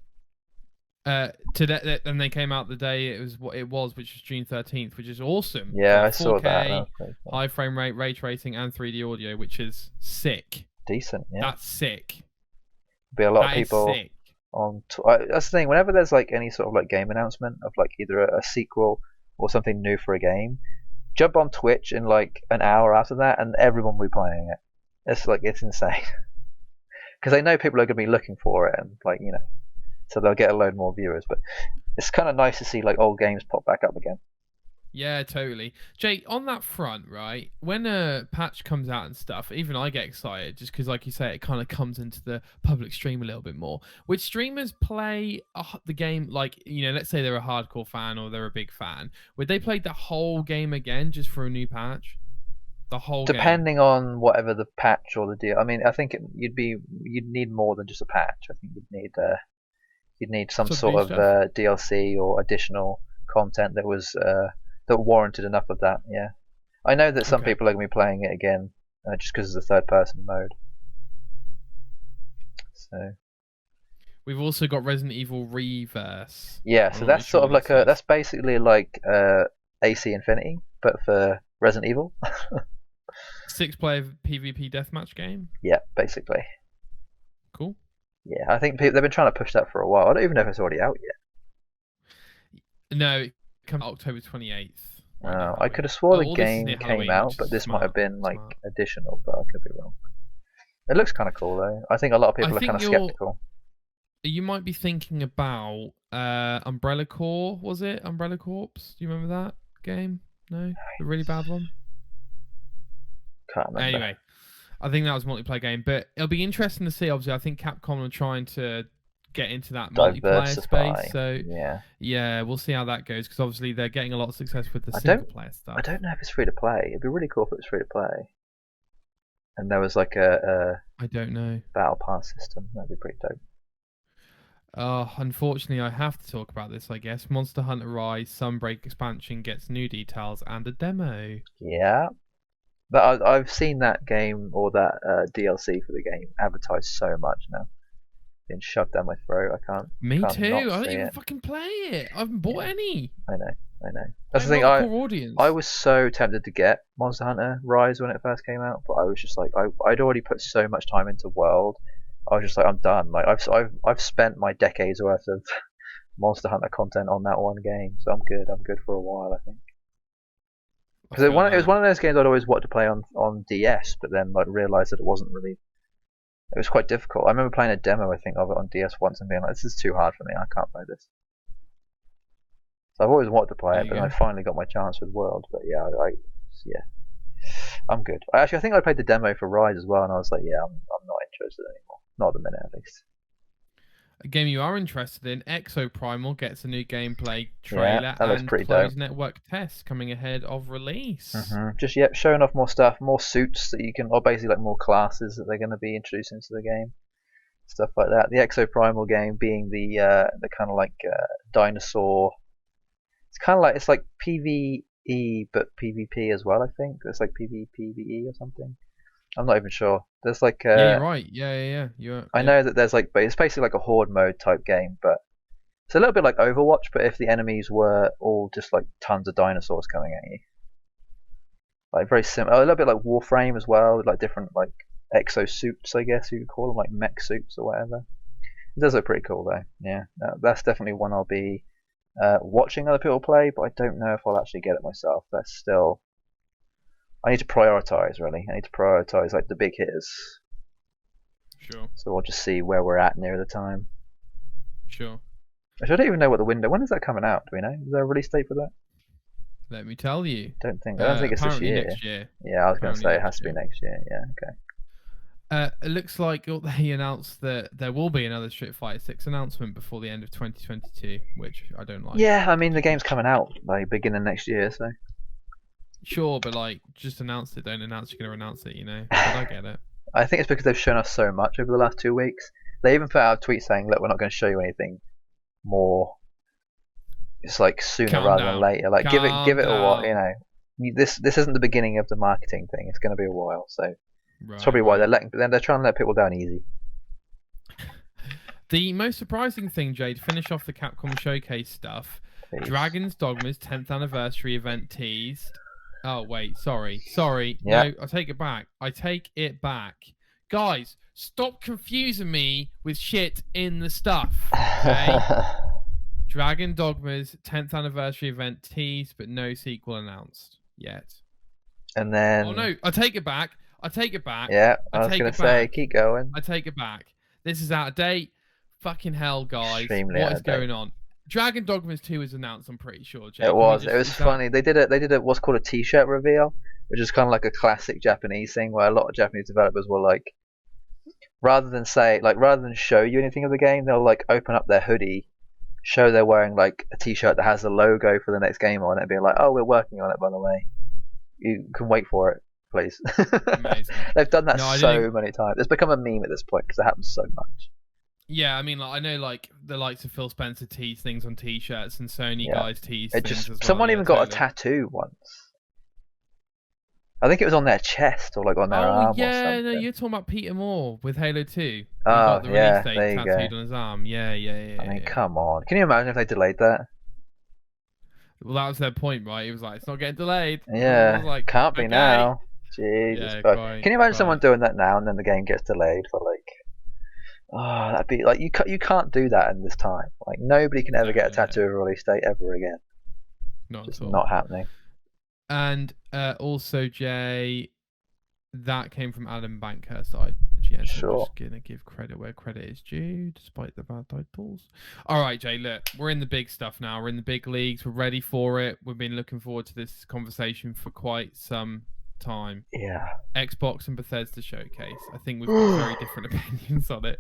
[SPEAKER 2] Today, and they came out the day it was what it was, which was June 13th, which is awesome.
[SPEAKER 1] Yeah, I
[SPEAKER 2] Got
[SPEAKER 1] saw that. That
[SPEAKER 2] 4K,
[SPEAKER 1] was pretty cool.
[SPEAKER 2] high frame rate, ray tracing, and 3D audio, which is sick.
[SPEAKER 1] Decent, yeah.
[SPEAKER 2] That's sick.
[SPEAKER 1] Be a lot
[SPEAKER 2] That
[SPEAKER 1] of
[SPEAKER 2] is
[SPEAKER 1] people
[SPEAKER 2] sick.
[SPEAKER 1] that's the thing. Whenever there's like any sort of like game announcement of like either a sequel or something new for a game, jump on Twitch in like an hour after that, and everyone will be playing it. It's insane because they know people are going to be looking for it, and like so they'll get a load more viewers. But it's kind of nice to see like old games pop back up again.
[SPEAKER 2] Yeah, totally. Jay, on that front, right? When a patch comes out and stuff, even I get excited just because, like you say, it kind of comes into the public stream a little bit more. Would streamers play the game like, let's say they're a hardcore fan or they're a big fan? Would they play the whole game again just for a new patch? The whole game?
[SPEAKER 1] Depending on whatever the patch or the deal. I mean, I think you'd need more than just a patch. I think you'd need some
[SPEAKER 2] Some
[SPEAKER 1] sort
[SPEAKER 2] new
[SPEAKER 1] of
[SPEAKER 2] stuff?
[SPEAKER 1] DLC or additional content that was that warranted enough of that. Yeah, I know that some
[SPEAKER 2] Okay.
[SPEAKER 1] people are going to be playing it again just because it's the third person mode. So
[SPEAKER 2] We've also got Resident Evil Reverse.
[SPEAKER 1] yeah,
[SPEAKER 2] I'm
[SPEAKER 1] so
[SPEAKER 2] not really
[SPEAKER 1] that's
[SPEAKER 2] sure
[SPEAKER 1] sort of
[SPEAKER 2] what
[SPEAKER 1] like
[SPEAKER 2] this is.
[SPEAKER 1] that's basically like AC Infinity, but for Resident Evil.
[SPEAKER 2] 6-player PvP deathmatch game.
[SPEAKER 1] Yeah, basically.
[SPEAKER 2] Cool.
[SPEAKER 1] Yeah, I think they've been trying to push that for a while. I don't even know if it's already out yet.
[SPEAKER 2] No, it comes out October 28th. Right near
[SPEAKER 1] I
[SPEAKER 2] Halloween.
[SPEAKER 1] could have swore the
[SPEAKER 2] All this is
[SPEAKER 1] game
[SPEAKER 2] near
[SPEAKER 1] came
[SPEAKER 2] Halloween,
[SPEAKER 1] out,
[SPEAKER 2] which
[SPEAKER 1] but
[SPEAKER 2] is
[SPEAKER 1] this might have
[SPEAKER 2] smart.
[SPEAKER 1] been like
[SPEAKER 2] Smart.
[SPEAKER 1] additional, but I could be wrong. It looks kind of cool though. I think a lot of people
[SPEAKER 2] I
[SPEAKER 1] are kind
[SPEAKER 2] think
[SPEAKER 1] of skeptical.
[SPEAKER 2] you might be thinking about Umbrella Corps. Was it Umbrella Corps? Do you remember that game? No, the really bad one.
[SPEAKER 1] Can't remember.
[SPEAKER 2] Anyway, I think that was a multiplayer game, but it'll be interesting to see. Obviously, I think Capcom are trying to get into that multiplayer
[SPEAKER 1] Diversify.
[SPEAKER 2] space. So yeah, we'll see how that goes because obviously they're getting a lot of success with the single player stuff.
[SPEAKER 1] I don't know if it's free to play. It'd be really cool if it was free to play. And there was like a
[SPEAKER 2] I don't know.
[SPEAKER 1] battle pass system. That'd be pretty dope.
[SPEAKER 2] Unfortunately, I have to talk about this, I guess. Monster Hunter Rise Sunbreak expansion gets new details and a demo.
[SPEAKER 1] Yeah. But I've seen that game or that DLC for the game advertised so much now. Being shoved down my throat. I can't.
[SPEAKER 2] Me
[SPEAKER 1] can't
[SPEAKER 2] too.
[SPEAKER 1] not
[SPEAKER 2] I don't
[SPEAKER 1] see
[SPEAKER 2] even
[SPEAKER 1] it.
[SPEAKER 2] fucking play it. I haven't bought any.
[SPEAKER 1] I know. That's
[SPEAKER 2] I'm
[SPEAKER 1] the thing.
[SPEAKER 2] not a core audience.
[SPEAKER 1] I was so tempted to get Monster Hunter Rise when it first came out, but I was just like, I'd already put so much time into World. I was just like, I'm done. Like I've spent my decades worth of Monster Hunter content on that one game, so I'm good. I'm good for a while, I think. Because it was one of those games I'd always wanted to play on DS, but then like realised that it wasn't really. It was quite difficult. I remember playing a demo, I think, of it on DS once and being like, this is too hard for me. I can't play this. So I've always wanted to play it, but I finally got my chance with World. But yeah, I'm good. I think I played the demo for Rise as well, and I was like, yeah, I'm not interested anymore. Not at the minute, at least.
[SPEAKER 2] A game you are interested in, Exo Primal gets a new gameplay trailer and
[SPEAKER 1] pretty
[SPEAKER 2] closed
[SPEAKER 1] dope.
[SPEAKER 2] network tests coming ahead of release.
[SPEAKER 1] Just showing off more stuff, more suits that you can, or basically like more classes that they're going to be introducing to the game, stuff like that. The Exo Primal game being the kind of like dinosaur. It's like PvE but PvP as well. I think it's like PvPvE or something. I'm not even sure. There's like
[SPEAKER 2] Yeah, you're right. Yeah.
[SPEAKER 1] I know that there's like, but it's basically like a horde mode type game, but it's a little bit like Overwatch, but if the enemies were all just like tons of dinosaurs coming at you, like very similar, a little bit like Warframe as well, with like different like exosuits, I guess you could call them, like mech suits or whatever. It does look pretty cool though. Yeah, that's definitely one I'll be watching other people play, but I don't know if I'll actually get it myself. That's still, I need to prioritize really. I need to prioritize like the big hitters.
[SPEAKER 2] Sure.
[SPEAKER 1] So we'll just see where we're at near the time.
[SPEAKER 2] Sure.
[SPEAKER 1] Actually, I don't even know what the window. When is that coming out? Do we know? Is there a release date for that?
[SPEAKER 2] Let me tell you.
[SPEAKER 1] I don't think it's this year.
[SPEAKER 2] Next year.
[SPEAKER 1] Yeah, I was going to say it has to be next year. Yeah, okay.
[SPEAKER 2] It looks like they announced that there will be another Street Fighter 6 announcement before the end of 2022, which I don't like.
[SPEAKER 1] Yeah, I mean the game's coming out like beginning next year, so.
[SPEAKER 2] Sure, but like just announce it. Don't announce you're going to announce it. You know. But I get it.
[SPEAKER 1] I think it's because they've shown us so much over the last 2 weeks. They even put out a tweet saying, "Look, we're not going to show you anything more. It's like sooner rather than later. Like give it a while. You know, this isn't the beginning of the marketing thing. It's going to be a while. So that's probably why they're letting. But then they're trying to let people down easy."
[SPEAKER 2] The most surprising thing, Jay, to finish off the Capcom showcase stuff, Dragon's Dogma's 10th anniversary event teased. Oh wait, sorry.
[SPEAKER 1] Yeah.
[SPEAKER 2] No, I take it back. Guys, stop confusing me with shit in the stuff. Okay. Dragon Dogma's 10th anniversary event teased, but no sequel announced yet.
[SPEAKER 1] And then.
[SPEAKER 2] Oh no, I take it back.
[SPEAKER 1] Yeah, I was going to say, keep going.
[SPEAKER 2] I take it back. This is out of date. Fucking hell, guys.
[SPEAKER 1] Extremely
[SPEAKER 2] what is going on? Dragon Dogmas 2 was announced, I'm pretty sure. Jay.
[SPEAKER 1] It was funny. They did a what's called a t-shirt reveal, which is kind of like a classic Japanese thing where a lot of Japanese developers will like, rather than show you anything of the game, they'll like open up their hoodie, show they're wearing like a t-shirt that has the logo for the next game on it, and be like, "Oh, we're working on it, by the way. You can wait for it, please."
[SPEAKER 2] Amazing.
[SPEAKER 1] They've done that so many times. It's become a meme at this point because it happens so much.
[SPEAKER 2] Yeah, I mean, like, I know like the likes of Phil Spencer tease things on t-shirts, and Sony guys tease things as well.
[SPEAKER 1] Someone even got a tattoo once. I think it was on their chest or like on their arm.
[SPEAKER 2] Oh yeah,
[SPEAKER 1] or something.
[SPEAKER 2] no, you're talking about Peter Moore with Halo 2.
[SPEAKER 1] Oh
[SPEAKER 2] got the
[SPEAKER 1] yeah,
[SPEAKER 2] release date
[SPEAKER 1] there you
[SPEAKER 2] tattooed
[SPEAKER 1] go.
[SPEAKER 2] on his arm. Yeah.
[SPEAKER 1] I mean, come on. Can you imagine if they delayed that?
[SPEAKER 2] Well, that was their point, right? It was like, it's not getting delayed.
[SPEAKER 1] Yeah,
[SPEAKER 2] like,
[SPEAKER 1] can't be now. Jesus Christ. Can you imagine someone doing that now and then the game gets delayed for like... Oh, that'd be like you can't do that in this time. Like nobody can ever get a tattoo of a release date ever again. Just not happening.
[SPEAKER 2] And also, Jay, that came from Adam Bankhurst. IGN.
[SPEAKER 1] Sure.
[SPEAKER 2] I'm just gonna give credit where credit is due, despite the bad titles. All right, Jay. Look, we're in the big stuff now. We're in the big leagues. We're ready for it. We've been looking forward to this conversation for quite some time.
[SPEAKER 1] Yeah.
[SPEAKER 2] Xbox and Bethesda showcase. I think we've got very different opinions on it.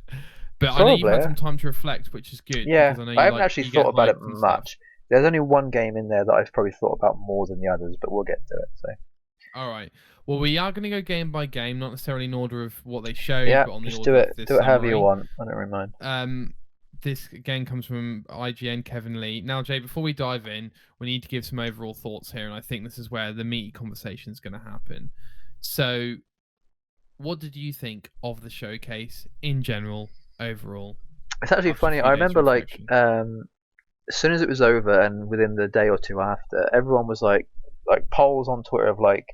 [SPEAKER 2] But I know you've had some time to reflect, which is good.
[SPEAKER 1] Yeah, I haven't actually thought about it much. There's only one game in there that I've probably thought about more than the others, but we'll get to it. So.
[SPEAKER 2] All right. Well, we are going to go game by game, not necessarily in order of what they showed,
[SPEAKER 1] yeah,
[SPEAKER 2] but on the
[SPEAKER 1] just
[SPEAKER 2] order of this
[SPEAKER 1] do it however you want. I don't really mind.
[SPEAKER 2] This again comes from IGN Kevin Lee. Now, Jay, before we dive in, we need to give some overall thoughts here, and I think this is where the meaty conversation is going to happen. So, what did you think of the showcase in general, overall?
[SPEAKER 1] It's actually funny. I remember, like, as soon as it was over, and within the day or two after, everyone was like polls on Twitter of like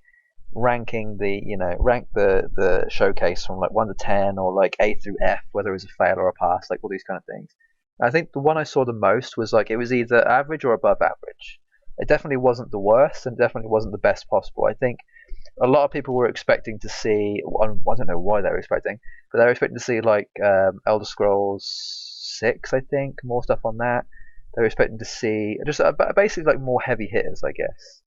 [SPEAKER 1] ranking the showcase from like 1 to 10 or like A through F, whether it was a fail or a pass, like all these kind of things. And I think the one I saw the most was like it was either average or above average. It definitely wasn't the worst, and definitely wasn't the best possible. I think a lot of people were expecting to see. I don't know why they were expecting, but they were expecting to see like Elder Scrolls 6. I think more stuff on that. They were expecting to see just basically like more heavy hitters, I guess.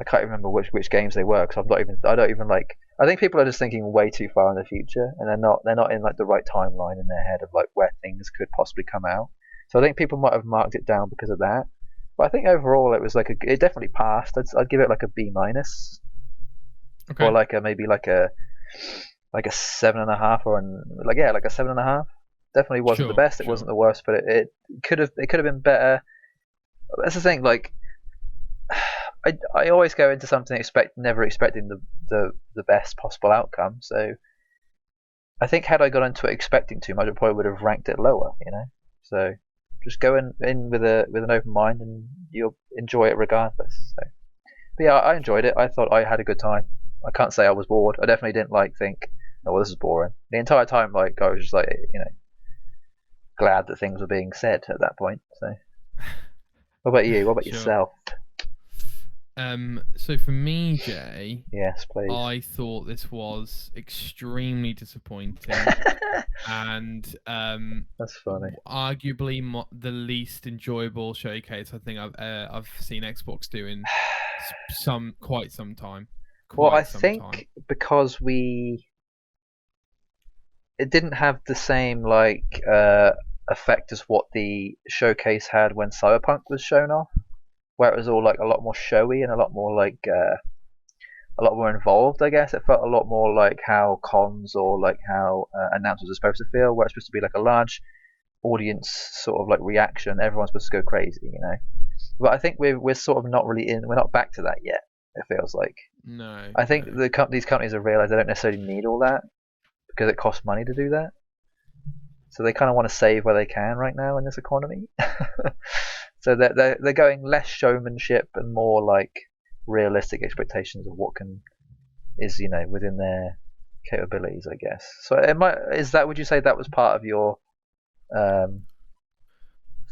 [SPEAKER 1] I can't remember which games they were because I don't even like. I think people are just thinking way too far in the future, and they're not in like the right timeline in their head of like where things could possibly come out. So I think people might have marked it down because of that. But I think overall it was like it definitely passed. I'd give it like a B minus, or like maybe like a 7.5 or like a 7.5. Definitely wasn't the best. It wasn't the worst, but it could have been better. That's the thing. Like I always go into something never expecting the best possible outcome. So I think had I gone into it expecting too much, I probably would have ranked it lower. So just go in with an open mind, and you'll enjoy it regardless. So, but yeah, I enjoyed it. I thought I had a good time. I can't say I was bored. I definitely didn't think, oh, well, this is boring. The entire time, I was just glad that things were being said at that point. So, what about you? What about yourself?
[SPEAKER 2] So for me, Jay,
[SPEAKER 1] yes, please.
[SPEAKER 2] I thought this was extremely disappointing, and
[SPEAKER 1] that's funny.
[SPEAKER 2] Arguably the least enjoyable showcase I think I've seen Xbox do in quite some time.
[SPEAKER 1] I think because it didn't have the same effect as what the showcase had when Cyberpunk was shown off, where it was all a lot more showy and a lot more a lot more involved. I guess it felt a lot more like how cons or how announcers are supposed to feel, where it's supposed to be a large audience sort of reaction. Everyone's supposed to go crazy, But I think we're sort of not really we're not back to that yet. It feels like.
[SPEAKER 2] No.
[SPEAKER 1] I think these companies have realised they don't necessarily need all that because it costs money to do that. So they kind of want to save where they can right now in this economy. So they're going less showmanship and more realistic expectations of what is within their capabilities, I guess. So would you say that was part of your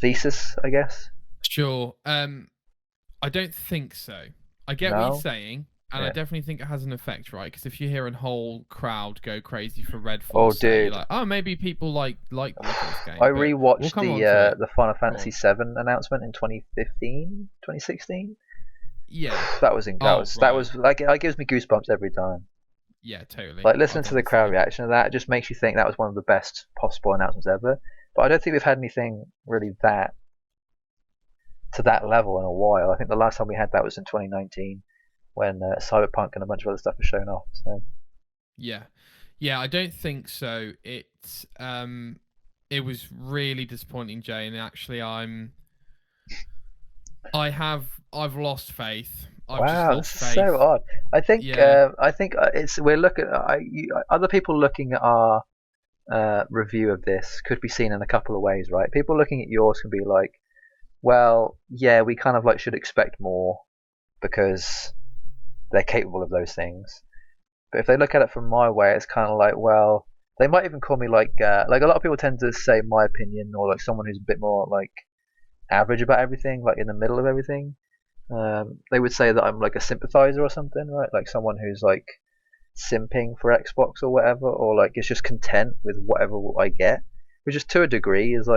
[SPEAKER 1] thesis, I guess?
[SPEAKER 2] Sure. I don't think so. I get what you're saying, and I definitely think it has an effect, right? Because if you hear a whole crowd go crazy for Redfall, you're like, oh, maybe people like this game.
[SPEAKER 1] I rewatched the Final Fantasy VII announcement in 2015, 2016.
[SPEAKER 2] Yeah,
[SPEAKER 1] that was that gives me goosebumps every time.
[SPEAKER 2] Yeah, totally.
[SPEAKER 1] Listening to the crowd reaction to that, it just makes you think that was one of the best possible announcements ever. But I don't think we've had anything really to that level in a while. I think the last time we had that was in 2019 when Cyberpunk and a bunch of other stuff was shown off. So
[SPEAKER 2] yeah, I don't think so. It was really disappointing, Jay, and actually I've lost faith.
[SPEAKER 1] Wow, that's so odd. I think we're looking. Other people looking at our review of this could be seen in a couple of ways, right? People looking at yours can be like, well, yeah, we kind of should expect more because they're capable of those things. But if they look at it from my way, it's kind of well, they might even call me a lot of people tend to say my opinion or someone who's a bit more average about everything, in the middle of everything. They would say that I'm a sympathizer or something, right? Someone who's simping for Xbox or whatever, or is just content with whatever I get, which is to a degree is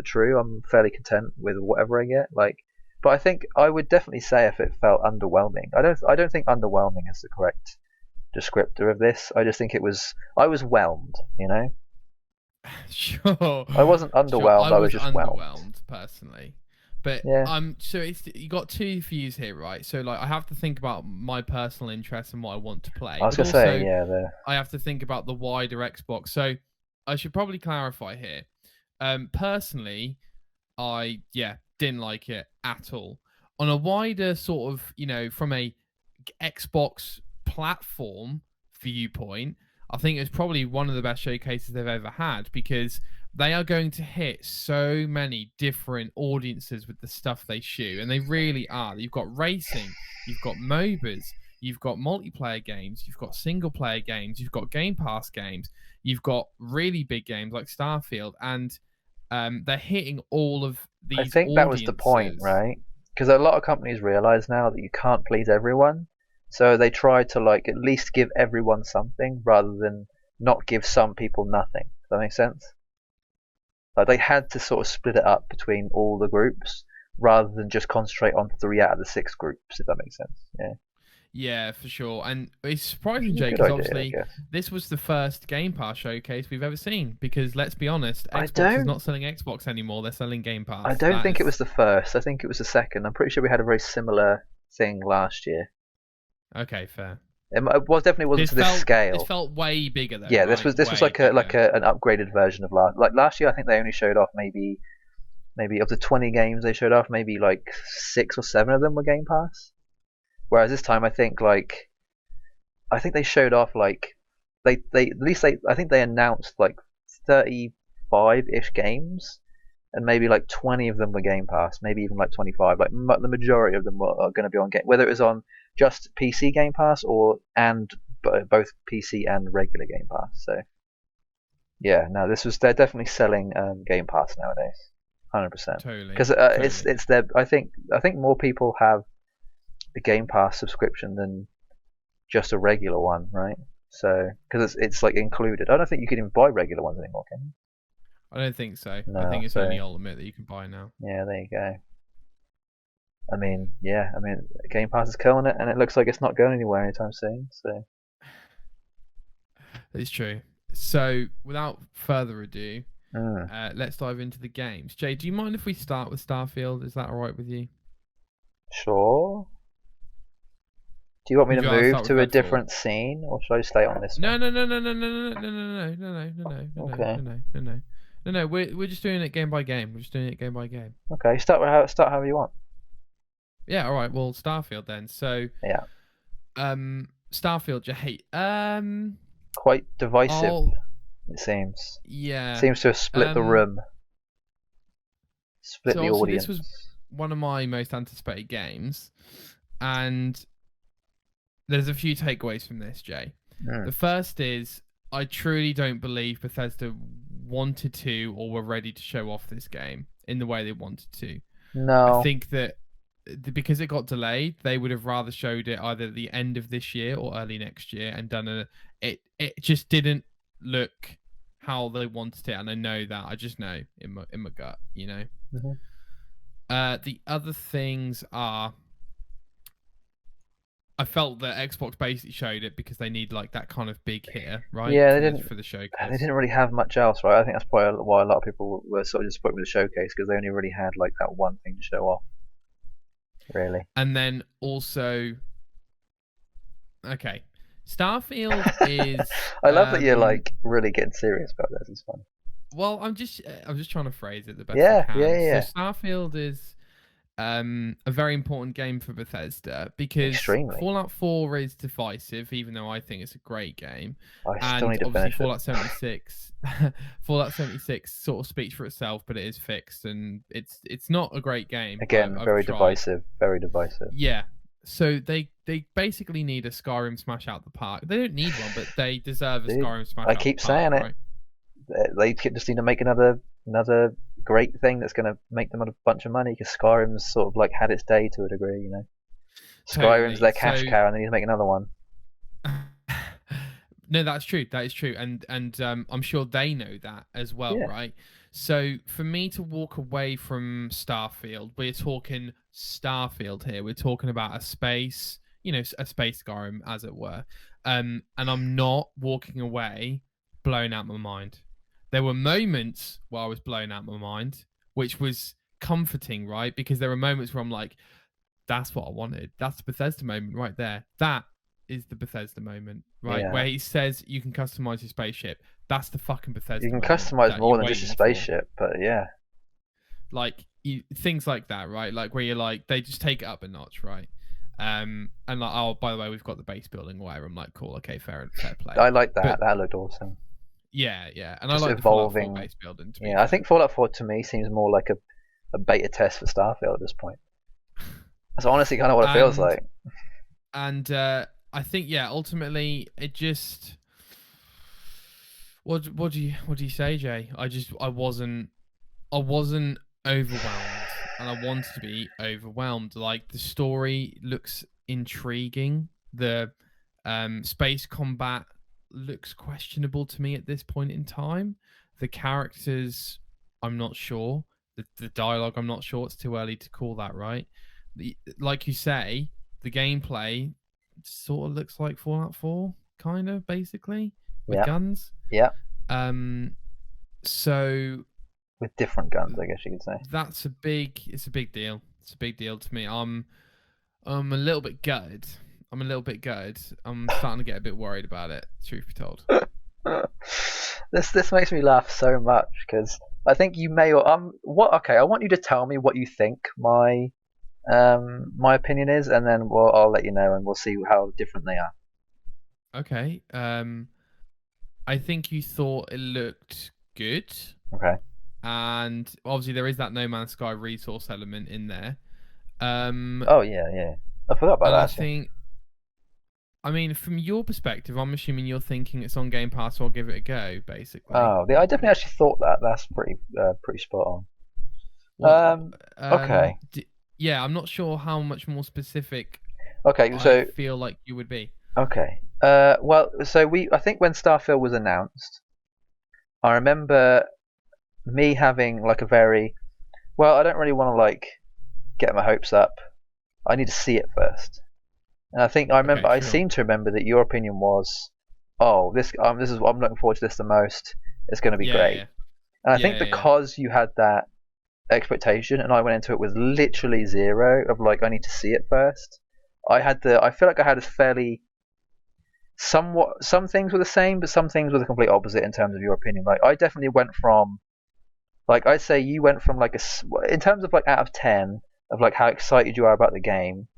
[SPEAKER 1] true. I'm fairly content with whatever I get. But I think I would definitely say if it felt underwhelming. I don't think underwhelming is the correct descriptor of this. I just think I was whelmed,
[SPEAKER 2] Sure.
[SPEAKER 1] I wasn't underwhelmed.
[SPEAKER 2] Sure.
[SPEAKER 1] I was just
[SPEAKER 2] underwhelmed personally. But
[SPEAKER 1] yeah.
[SPEAKER 2] So you got two views here, right? So I have to think about my personal interests and what I want to play.
[SPEAKER 1] I was gonna say,
[SPEAKER 2] I have to think about the wider Xbox. So I should probably clarify here. Personally, I didn't like it at all. On a wider sort of, from a Xbox platform viewpoint, I think it's probably one of the best showcases they've ever had because they are going to hit so many different audiences with the stuff they shoot, and they really are. You've got racing, you've got MOBAs, you've got multiplayer games, you've got single player games, you've got Game Pass games, you've got really big games like Starfield, and they're hitting all of these.
[SPEAKER 1] I think that was the point, right? Because a lot of companies realize now that you can't please everyone, so they try to at least give everyone something rather than not give some people nothing. Does that make sense? They had to sort of split it up between all the groups rather than just concentrate on 3 out of the 6 groups, if that makes sense. Yeah.
[SPEAKER 2] Yeah, for sure. And it's surprising, Jay, because obviously this was the first Game Pass showcase we've ever seen. Because let's be honest, Xbox is not selling Xbox anymore; they're selling Game Pass.
[SPEAKER 1] I don't think it was the first. I think it was the second. I'm pretty sure we had a very similar thing last year.
[SPEAKER 2] Okay, fair.
[SPEAKER 1] It definitely wasn't to this scale.
[SPEAKER 2] This felt way bigger though.
[SPEAKER 1] Yeah, this was an upgraded version of last year. I think they only showed off maybe of the 20 games they showed off, maybe 6 or 7 of them were Game Pass. Whereas this time, I think they showed off I think they announced 35-ish games, and maybe 20 of them were Game Pass, maybe even 25. The majority of them are going to be on Game, whether it was on just PC Game Pass and both PC and regular Game Pass. So yeah, no, they're definitely selling Game Pass nowadays, 100%.
[SPEAKER 2] Totally.
[SPEAKER 1] Because it's their. I think more people have a Game Pass subscription than just a regular one, right? So because it's included. I don't think you can even buy regular ones anymore, can you?
[SPEAKER 2] I don't think so.
[SPEAKER 1] No,
[SPEAKER 2] I think it's only Ultimate that you can buy now.
[SPEAKER 1] Yeah, there you go. I mean, Game Pass is killing it, and it looks like it's not going anywhere anytime soon. So
[SPEAKER 2] it's true. So without further ado, let's dive into the games. Jay, do you mind if we start with Starfield? Is that all right with you?
[SPEAKER 1] Sure. Do you want me to move to a different scene, or should I stay on this one?
[SPEAKER 2] No. We're just doing it game by game.
[SPEAKER 1] Okay, start however you want.
[SPEAKER 2] Yeah, all right. Well, Starfield then. So
[SPEAKER 1] yeah.
[SPEAKER 2] Starfield, Jay.
[SPEAKER 1] Quite divisive. It seems.
[SPEAKER 2] Yeah.
[SPEAKER 1] Seems to have split the room. Split the audience.
[SPEAKER 2] This was one of my most anticipated games, and there's a few takeaways from this, Jay. The first is I truly don't believe Bethesda wanted to or were ready to show off this game in the way they wanted to.
[SPEAKER 1] No.
[SPEAKER 2] I think that because it got delayed, they would have rather showed it either at the end of this year or early next year and done it just didn't look how they wanted it, and I know that. I just know in my gut, you know. The other things are, I felt that Xbox basically showed it because they need that kind of big hitter, right?
[SPEAKER 1] Yeah, they didn't
[SPEAKER 2] for the showcase.
[SPEAKER 1] They didn't really have much else, right? I think that's probably why a lot of people were sort of disappointed with the showcase, because they only really had that one thing to show off. Really.
[SPEAKER 2] And then also, okay, Starfield is.
[SPEAKER 1] I love that you're really getting serious about this. It's fun.
[SPEAKER 2] Well, I'm just trying to phrase it the best
[SPEAKER 1] I
[SPEAKER 2] can.
[SPEAKER 1] Yeah.
[SPEAKER 2] So Starfield is a very important game for Bethesda because Fallout 4 is divisive, even though I think it's a great game.
[SPEAKER 1] I still need to finish
[SPEAKER 2] Fallout 76, Fallout 76 sort of speaks for itself, but it is fixed and it's not a great game.
[SPEAKER 1] Again, very divisive.
[SPEAKER 2] Yeah. So they basically need a Skyrim smash out the park. They don't need one, but they deserve a Skyrim smash out the park.
[SPEAKER 1] I keep saying it. Right? They just need to make another great thing that's going to make them a bunch of money, because Skyrim's sort of had its day to a degree, you know. Skyrim's their cash cow, and they need to make another one.
[SPEAKER 2] No, that's true. That is true, and I'm sure they know that as well, right? So for me to walk away from Starfield, we're talking Starfield here. We're talking about a space, a space Skyrim, as it were. And I'm not walking away blown out my mind. There were moments where I was blown out my mind, which was comforting, right? Because there were moments where I'm like, that's what I wanted. That's the Bethesda moment right there. That is the Bethesda moment, right? Yeah. Where he says you can customize your spaceship. That's the fucking Bethesda moment.
[SPEAKER 1] You can customize more than just a spaceship, but yeah.
[SPEAKER 2] Things like that, right? Where you're they just take it up a notch, right? And oh, by the way, we've got the base building where I'm cool, okay, fair play.
[SPEAKER 1] I like that. That looked awesome.
[SPEAKER 2] Yeah, and just I like evolving the Fallout 4 base building.
[SPEAKER 1] I think Fallout 4 to me seems more like a beta test for Starfield at this point. That's honestly kind of what it feels like.
[SPEAKER 2] And I think ultimately it just. What do you say, Jay? I wasn't overwhelmed, and I wanted to be overwhelmed. The story looks intriguing. The space combat looks questionable to me at this point in time. The characters, I'm not sure. The dialogue, I'm not sure. It's too early to call that, right? Like you say, the gameplay sort of looks like Fallout 4, kind of, basically, with guns.
[SPEAKER 1] Yeah.
[SPEAKER 2] So
[SPEAKER 1] with different guns, I guess you could say.
[SPEAKER 2] It's a big deal. It's a big deal to me. I'm a little bit gutted. I'm starting to get a bit worried about it, truth be told.
[SPEAKER 1] This makes me laugh so much, because I think you may or I want you to tell me what you think my my opinion is, and then I'll let you know, and we'll see how different they are.
[SPEAKER 2] Okay. I think you thought it looked good.
[SPEAKER 1] Okay.
[SPEAKER 2] And obviously there is that No Man's Sky resource element in there.
[SPEAKER 1] Oh yeah. I forgot about that.
[SPEAKER 2] I think, I mean, from your perspective, I'm assuming you're thinking it's on Game Pass, so I'll give it a go, basically.
[SPEAKER 1] Oh, I definitely actually thought that. That's pretty spot on. Okay.
[SPEAKER 2] Yeah, I'm not sure how much more specific.
[SPEAKER 1] Okay, so
[SPEAKER 2] I feel like you would be.
[SPEAKER 1] Okay. Well, so I think when Starfail was announced, I remember me having like a very, well, I don't really want to like get my hopes up. I need to see it first. And I think
[SPEAKER 2] Okay,
[SPEAKER 1] I
[SPEAKER 2] sure.
[SPEAKER 1] seem to remember that your opinion was, oh, this is what I'm looking forward to this the most. It's going to be great.
[SPEAKER 2] Yeah.
[SPEAKER 1] And I think because you had that expectation, and I went into it with literally zero of like I need to see it first. I feel like I had a fairly somewhat, some things were the same, but some things were the complete opposite in terms of your opinion. Like I definitely went from, like I'd say you went from like in terms of like out of 10 of like how excited you are about the game.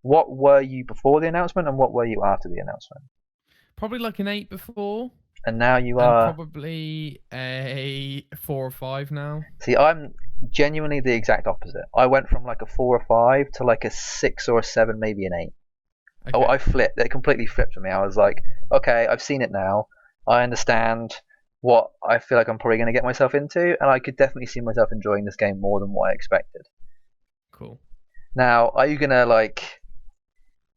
[SPEAKER 1] What were you before the announcement, and what were you after the announcement?
[SPEAKER 2] Probably like an 8 before.
[SPEAKER 1] And now you are
[SPEAKER 2] probably a 4 or 5 now.
[SPEAKER 1] See, I'm genuinely the exact opposite. I went from like a 4 or 5 to like a 6 or a 7, maybe an 8. Okay. Oh, I flipped. It completely flipped for me. I was like, okay, I've seen it now. I understand what I feel like I'm probably going to get myself into, and I could definitely see myself enjoying this game more than what I expected.
[SPEAKER 2] Cool.
[SPEAKER 1] Now, are you going to like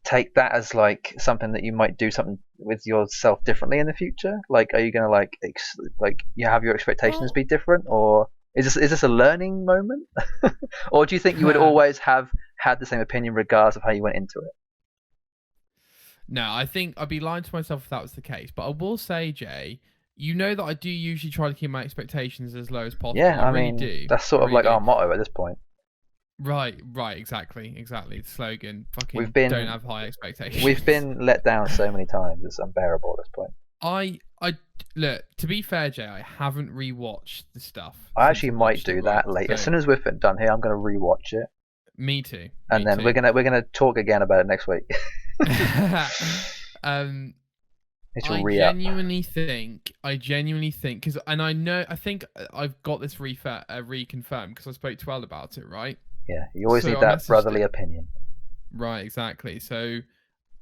[SPEAKER 1] take that as like something that you might do something with yourself differently in the future? Like, are you going to like you have your expectations be different, or is this a learning moment, or do you think you would always have had the same opinion regardless of how you went into it?
[SPEAKER 2] No, I think I'd be lying to myself if that was the case. But I will say, Jay, you know that I do usually try to keep my expectations as low as possible.
[SPEAKER 1] Yeah,
[SPEAKER 2] I really do.
[SPEAKER 1] That's sort of like our motto at this point.
[SPEAKER 2] Right, exactly. The slogan, fucking don't have high expectations.
[SPEAKER 1] We've been let down so many times, it's unbearable at this point.
[SPEAKER 2] I look, to be fair, Jay, I haven't rewatched the stuff.
[SPEAKER 1] I actually might do that later. As soon as we're done here, I'm going to rewatch it.
[SPEAKER 2] Me too.
[SPEAKER 1] And then we're gonna talk again about it next week.
[SPEAKER 2] I genuinely think, because, and I think I've got this reconfirmed because I spoke to Elle about it, right?
[SPEAKER 1] Yeah, you always need that brotherly opinion.
[SPEAKER 2] Right, exactly. So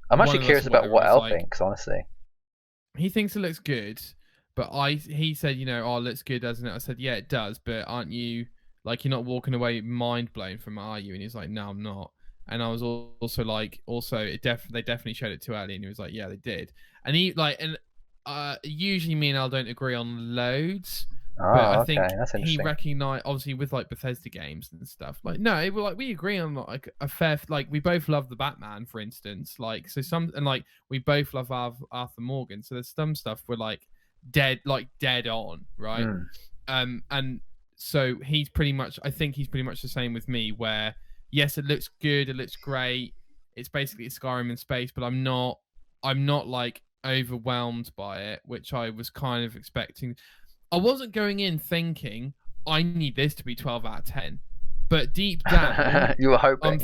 [SPEAKER 1] I'm actually curious about what Elle thinks, honestly.
[SPEAKER 2] He thinks it looks good, but he said, it looks good, doesn't it? I said, yeah, it does, but aren't you, like, you're not walking away mind blown from it, are you? And he's like, no, I'm not. And I was also like, they definitely showed it too early, and he was like, yeah, they did. And usually me and Elle don't agree on loads.
[SPEAKER 1] Oh, but I think
[SPEAKER 2] he recognized, obviously, with like Bethesda games and stuff. Like, no, we agree on like a fair, like we both love the Batman, for instance. Like, so we both love Arthur Morgan. So there's some stuff we're like dead on, right? And so I think he's pretty much the same with me. Where yes, it looks good, it looks great. It's basically Skyrim in space, but I'm not like overwhelmed by it, which I was kind of expecting. I wasn't going in thinking I need this to be 12 out of 10, but deep down,
[SPEAKER 1] you were hoping.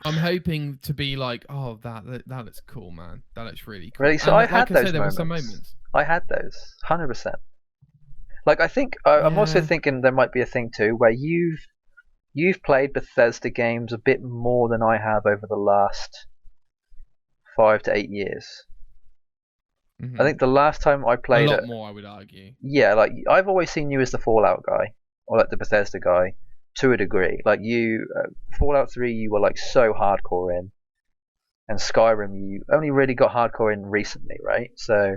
[SPEAKER 2] I'm hoping to be like, oh, that looks cool, man. That looks really cool.
[SPEAKER 1] Really? So I had those moments. There were some moments. I had those, 100%. Like, I think I'm also thinking there might be a thing too where you've played Bethesda games a bit more than I have over the last 5 to 8 years. I think the last time I played
[SPEAKER 2] a lot more, I would argue.
[SPEAKER 1] Yeah, like I've always seen you as the Fallout guy, or like the Bethesda guy, to a degree. Like you, Fallout 3, you were like so hardcore in, and Skyrim, you only really got hardcore in recently, right? So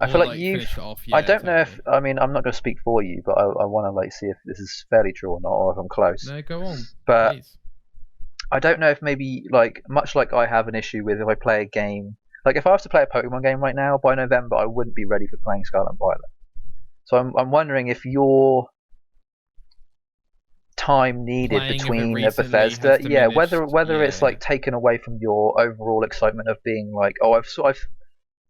[SPEAKER 1] I feel like you've. I don't know if I'm not going to speak for you, but I want to like see if this is fairly true or not, or if I'm close.
[SPEAKER 2] No, go on.
[SPEAKER 1] But
[SPEAKER 2] please.
[SPEAKER 1] I don't know if maybe like much like I have an issue with if I play a game. Like, if I was to play a Pokemon game right now, by November, I wouldn't be ready for playing Scarlet and Violet. So I'm wondering if your time needed between a Bethesda, whether it's like taken away from your overall excitement of being like, oh,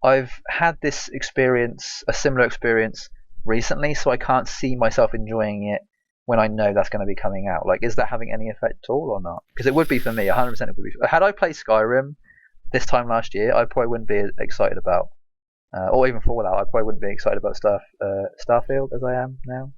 [SPEAKER 1] I've had this experience, a similar experience recently, so I can't see myself enjoying it when I know that's going to be coming out? Like, is that having any effect at all or not? Because it would be for me, 100%. It would be. Had I played Skyrim this time last year, I probably wouldn't be excited about, or even Fallout. I probably wouldn't be excited about Starfield as I am now.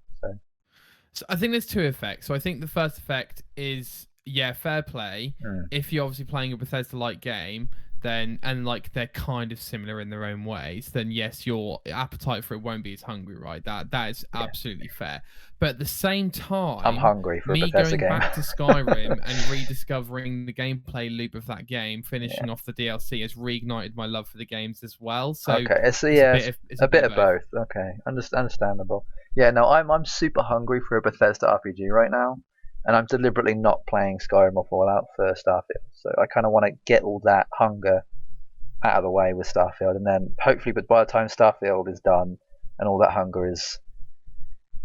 [SPEAKER 2] So I think there's two effects. So I think the first effect is, yeah, fair play. If you're obviously playing a Bethesda-like game, then, and like they're kind of similar in their own ways, then yes, your appetite for it won't be as hungry, right? That is absolutely fair. But at the same time,
[SPEAKER 1] I'm hungry for a Bethesda game.
[SPEAKER 2] Me going back to Skyrim and rediscovering the gameplay loop of that game, finishing off the DLC, has reignited my love for the games as well. So
[SPEAKER 1] okay, it's a bit of both. Okay, understandable. Yeah, no, I'm super hungry for a Bethesda RPG right now, and I'm deliberately not playing Skyrim or Fallout for Starfield. So I kind of want to get all that hunger out of the way with Starfield, and then hopefully, but by the time Starfield is done and all that hunger is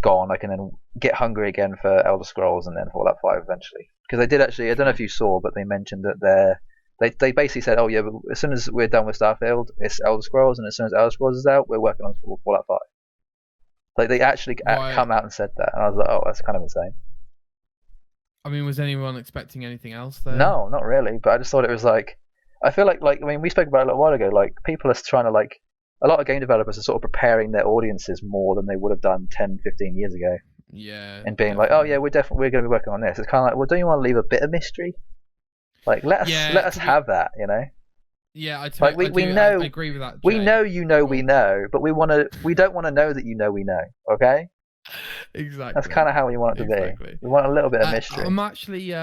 [SPEAKER 1] gone, I can then get hungry again for Elder Scrolls and then Fallout 5 eventually. Because they did actually, I don't know if you saw, but they mentioned that they basically said, oh yeah, but as soon as we're done with Starfield, it's Elder Scrolls, and as soon as Elder Scrolls is out, we're working on Fallout 5. Like they actually come out and said that, and I was like, oh, that's kind of insane.
[SPEAKER 2] I mean, was anyone expecting anything else there?
[SPEAKER 1] No, not really. But I just thought it was like, I feel like I mean, we spoke about it a little while ago. Like people are trying to a lot of game developers are sort of preparing their audiences more than they would have done 10, 15 years ago.
[SPEAKER 2] Yeah.
[SPEAKER 1] And being like, oh yeah, we're going to be working on this. It's kind of like, well, don't you want to leave a bit of mystery? Like let us have that, you know.
[SPEAKER 2] Yeah, I agree with that. Jay.
[SPEAKER 1] We know we know, but we don't want to know that we know. Okay.
[SPEAKER 2] Exactly.
[SPEAKER 1] That's kind of how we want it to be. We want a little bit of mystery.
[SPEAKER 2] I'm actually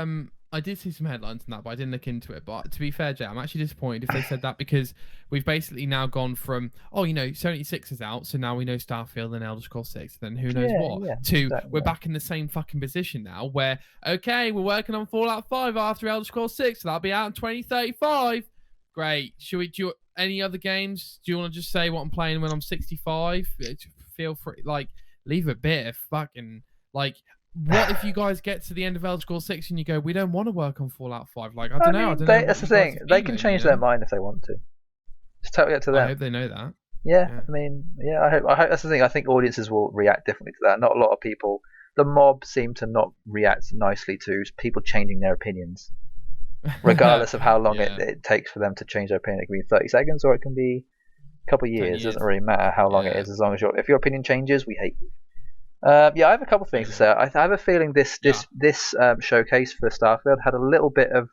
[SPEAKER 2] I did see some headlines on that, but I didn't look into it. But to be fair, Jay, I'm actually disappointed if they said that, because we've basically now gone from, 76 is out, so now we know Starfield and Elder Scrolls 6, then who knows what, to
[SPEAKER 1] exactly.
[SPEAKER 2] We're back in the same fucking position now, where, okay, we're working on Fallout 5 after Elder Scrolls 6, so that'll be out in 2035. Great. Do any other games? Do you want to just say what I'm playing when I'm 65? Feel free, leave a bit of fucking, what if you guys get to the end of Elder Scrolls 6 and you go, we don't want to work on Fallout 5? I don't know.
[SPEAKER 1] That's the thing. They can change their mind if they want to. It's totally up to them.
[SPEAKER 2] I hope they know that.
[SPEAKER 1] Yeah. I mean, yeah, I hope that's the thing. I think audiences will react differently to that. Not a lot of people. The mob seem to not react nicely to people changing their opinions, regardless of how long it takes for them to change their opinion. It can be 30 seconds or it can be a couple of years. It doesn't really matter how long it is, as long as if your opinion changes, we hate you. I have a couple of things to say. I have a feeling this showcase for Starfield had a little bit of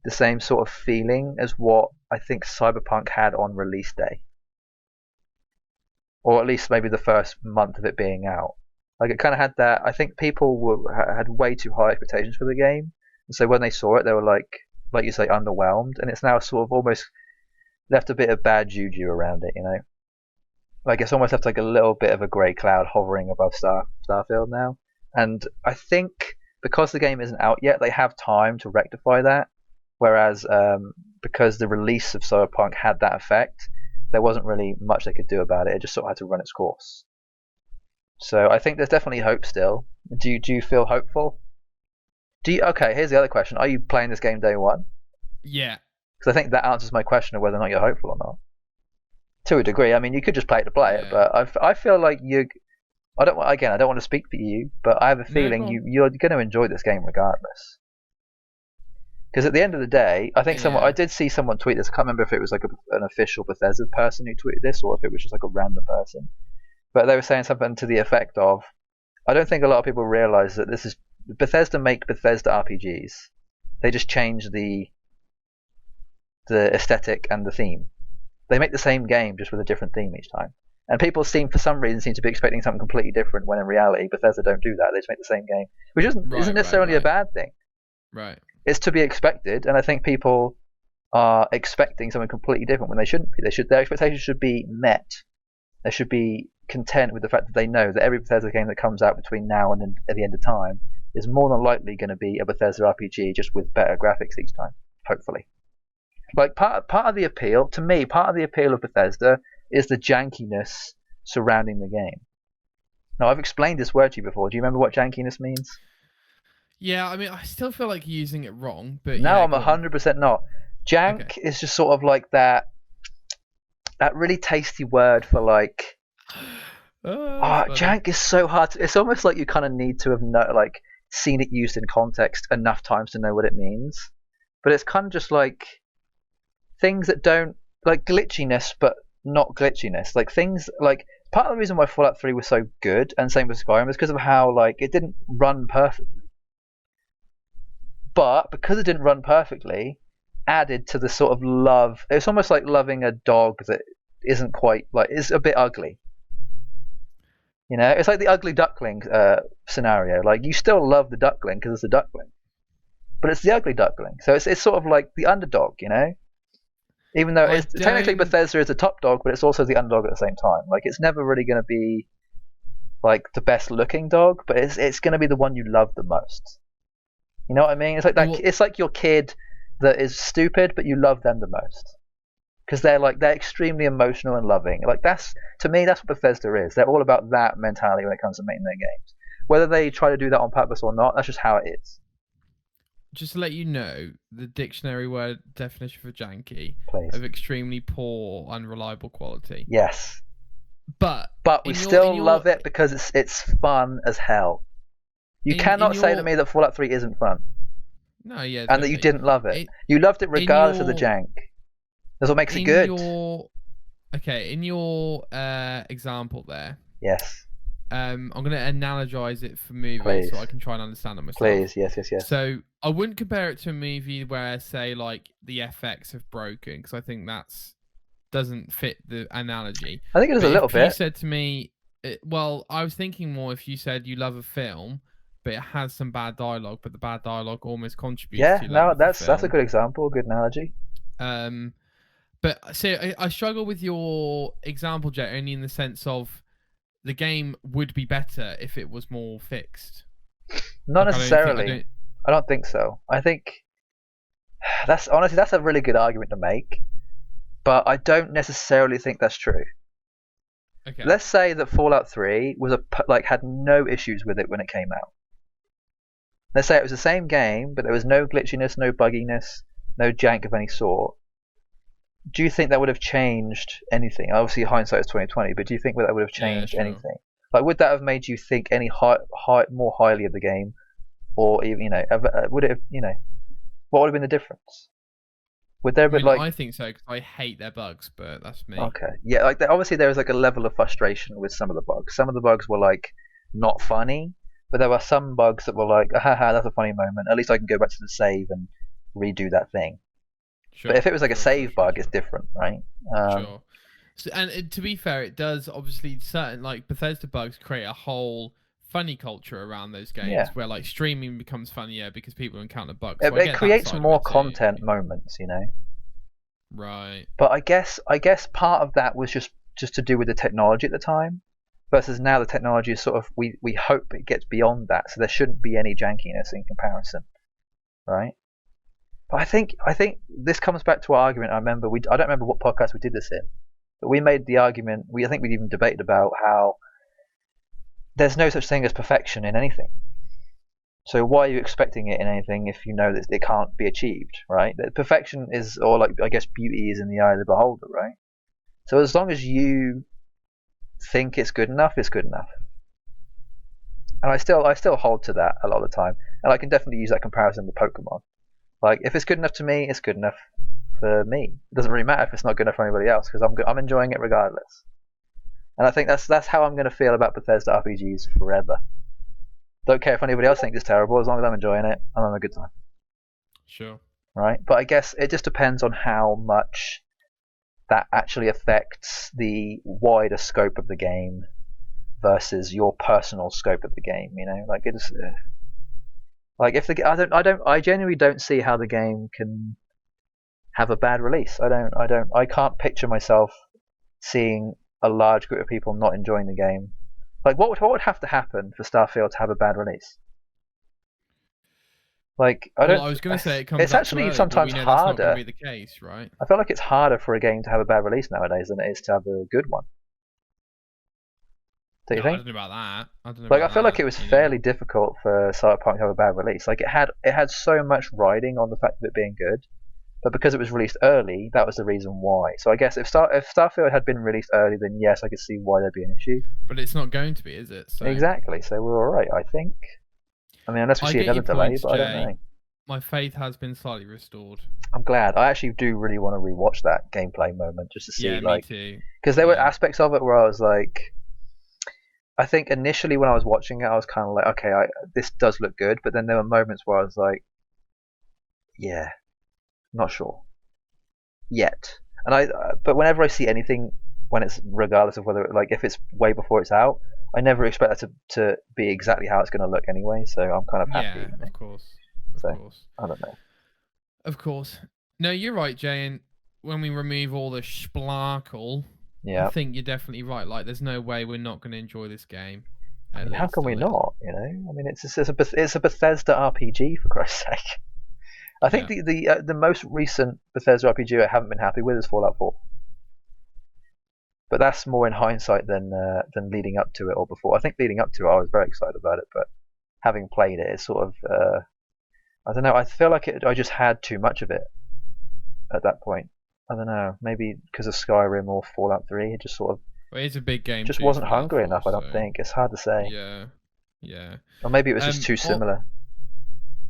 [SPEAKER 1] the same sort of feeling as what I think Cyberpunk had on release day, or at least maybe the first month of it being out. Like it kind of had that. I think people had way too high expectations for the game, and so when they saw it, they were like you say, underwhelmed, and it's now sort of almost left a bit of bad juju around it, you know. Like it's almost left like a little bit of a grey cloud hovering above Starfield now. And I think because the game isn't out yet, they have time to rectify that. Whereas because the release of Cyberpunk had that effect, there wasn't really much they could do about it. It just sort of had to run its course. So I think there's definitely hope still. Do you feel hopeful? Okay, here's the other question. Are you playing this game day one?
[SPEAKER 2] Yeah.
[SPEAKER 1] Because I think that answers my question of whether or not you're hopeful or not. To a degree, I mean, you could just play it to play it, but I feel like I don't want to speak for you, but I have a feeling you're going to enjoy this game regardless. Because at the end of the day, I think I did see someone tweet this. I can't remember if it was like an official Bethesda person who tweeted this, or if it was just like a random person. But they were saying something to the effect of, I don't think a lot of people realize that this is Bethesda make Bethesda RPGs. They just change the aesthetic and the theme. They make the same game just with a different theme each time. And people for some reason, to be expecting something completely different when in reality, Bethesda don't do that. They just make the same game, which isn't necessarily a bad thing.
[SPEAKER 2] Right.
[SPEAKER 1] It's to be expected, and I think people are expecting something completely different when they shouldn't be. Their expectations should be met. They should be content with the fact that they know that every Bethesda game that comes out between now and at the end of time is more than likely going to be a Bethesda RPG, just with better graphics each time, hopefully. Like part of the appeal to me, part of the appeal of Bethesda is the jankiness surrounding the game. Now I've explained this word to you before. Do you remember what jankiness means?
[SPEAKER 2] Yeah, I mean, I still feel like you're using it wrong, but
[SPEAKER 1] no, I'm 100% not. Jank is just sort of like that really tasty word for like Jank is so hard. It's almost like you kind of need to have seen it used in context enough times to know what it means. But it's kind of just like things that don't like glitchiness, but not glitchiness. Like things like part of the reason why Fallout 3 was so good, and same with Skyrim, is because of how like it didn't run perfectly. But because it didn't run perfectly, added to the sort of love. It's almost like loving a dog that isn't quite like is a bit ugly. You know, it's like the ugly duckling scenario. Like you still love the duckling because it's a duckling, but it's the ugly duckling. So it's sort of like the underdog. You know, even though it's technically Bethesda is the top dog, but it's also the underdog at the same time. Like it's never really going to be like the best looking dog, but it's going to be the one you love the most. You know what I mean? It's like that. It's like your kid that is stupid, but you love them the most because they're extremely emotional and loving. Like to me, that's what Bethesda is. They're all about that mentality when it comes to making their games. Whether they try to do that on purpose or not, that's just how it is.
[SPEAKER 2] Just to let you know, the dictionary word definition for janky
[SPEAKER 1] Please.
[SPEAKER 2] Of extremely poor, unreliable quality.
[SPEAKER 1] Yes.
[SPEAKER 2] But
[SPEAKER 1] we still love it because it's fun as hell. You cannot say to me that Fallout 3 isn't fun.
[SPEAKER 2] No, yeah.
[SPEAKER 1] And that you didn't love it. You loved it regardless of the jank. That's what makes it good.
[SPEAKER 2] In your example there.
[SPEAKER 1] Yes.
[SPEAKER 2] I'm going to analogize it for movies.
[SPEAKER 1] Please.
[SPEAKER 2] So I can try and understand it myself.
[SPEAKER 1] Please, yes.
[SPEAKER 2] So I wouldn't compare it to a movie where, say, like the FX have broken, because I think doesn't fit the analogy.
[SPEAKER 1] I think it is a little bit.
[SPEAKER 2] You said to me, I was thinking more if you said you love a film, but it has some bad dialogue, but the bad dialogue almost contributes.
[SPEAKER 1] Yeah, no, that's a good example, a good analogy.
[SPEAKER 2] But so I struggle with your example, Jet, only in the sense of the game would be better if it was more fixed.
[SPEAKER 1] Not necessarily. I don't think so. I think that's a really good argument to make, but I don't necessarily think that's true.
[SPEAKER 2] Okay.
[SPEAKER 1] Let's say that Fallout 3 was had no issues with it when it came out. Let's say it was the same game, but there was no glitchiness, no bugginess, no jank of any sort. Do you think that would have changed anything? Obviously, hindsight is 2020, but do you think that would have changed anything? Like, would that have made you think any more highly of the game, or even would it have what would have been the difference? Would there have been
[SPEAKER 2] I think so because I hate their bugs, but that's me.
[SPEAKER 1] Okay, yeah, obviously there was a level of frustration with some of the bugs. Some of the bugs were not funny, but there were some bugs that were like, haha, that's a funny moment. At least I can go back to the save and redo that thing. Sure, but if it was a save bug, it's different, right?
[SPEAKER 2] Sure. So, and to be fair, it does obviously certain Bethesda bugs create a whole funny culture around those games where streaming becomes funnier because people encounter bugs. So
[SPEAKER 1] it creates more content moments,
[SPEAKER 2] Right.
[SPEAKER 1] But I guess part of that was just to do with the technology at the time, versus now the technology is sort of we hope it gets beyond that, so there shouldn't be any jankiness in comparison, right? But I think this comes back to our argument. I don't remember what podcast we did this in, but we made the argument. I think we'd even debated about how there's no such thing as perfection in anything. So why are you expecting it in anything if you know that it can't be achieved, right? That perfection is, or I guess beauty is in the eye of the beholder, right? So as long as you think it's good enough, it's good enough. And I still hold to that a lot of the time, and I can definitely use that comparison with Pokemon. Like, if it's good enough to me, it's good enough for me. It doesn't really matter if it's not good enough for anybody else, because I'm enjoying it regardless. And I think that's how I'm going to feel about Bethesda RPGs forever. Don't care if anybody else thinks it's terrible, as long as I'm enjoying it, I'm having a good time.
[SPEAKER 2] Sure.
[SPEAKER 1] Right? But I guess it just depends on how much that actually affects the wider scope of the game versus your personal scope of the game, it's if I genuinely don't see how the game can have a bad release. I can't picture myself seeing a large group of people not enjoying the game. Like, what would have to happen for Starfail to have a bad release? I
[SPEAKER 2] was going to say it's
[SPEAKER 1] actually sometimes harder.
[SPEAKER 2] That's not going to be the case, right?
[SPEAKER 1] I feel like it's harder for a game to have a bad release nowadays than it is to have a good one. Do you think?
[SPEAKER 2] I don't know about that.
[SPEAKER 1] I feel like it was fairly difficult for Cyberpunk to have a bad release. Like, it had so much riding on the fact of it being good, but because it was released early, that was the reason why. So I guess if Starfield had been released early, then yes, I could see why there'd be an issue.
[SPEAKER 2] But it's not going to be, is it? So...
[SPEAKER 1] Exactly. So we're all right, I think. I mean, unless we see another delay, but I don't know.
[SPEAKER 2] My faith has been slightly restored.
[SPEAKER 1] I'm glad. I actually do really want to rewatch that gameplay moment just to see,
[SPEAKER 2] me too.
[SPEAKER 1] Because there were aspects of it where I was like, I think initially when I was watching it, I was kind of like, okay, this does look good, but then there were moments where I was like, yeah, not sure yet. And but whenever I see anything, when it's regardless of whether if it's way before it's out, I never expect that to be exactly how it's going to look anyway. So I'm kind of happy.
[SPEAKER 2] Yeah, of course. Of course.
[SPEAKER 1] I don't know.
[SPEAKER 2] Of course. No, you're right, Jay. And when we remove all the sparkle, I think you're definitely right. Like, there's no way we're not going to enjoy this game.
[SPEAKER 1] I mean, how can we not? You know, I mean, it's a Bethesda RPG, for Christ's sake. I think the most recent Bethesda RPG I haven't been happy with is Fallout 4. But that's more in hindsight than leading up to it or before. I think leading up to it, I was very excited about it, but having played it, it's sort of I don't know. I feel like I just had too much of it at that point. I don't know. Maybe because of Skyrim or Fallout 3, it just sort of.
[SPEAKER 2] Well, it's a big game.
[SPEAKER 1] Just wasn't hungry enough. I don't think. It's hard to say.
[SPEAKER 2] Yeah.
[SPEAKER 1] Or maybe it was just too similar.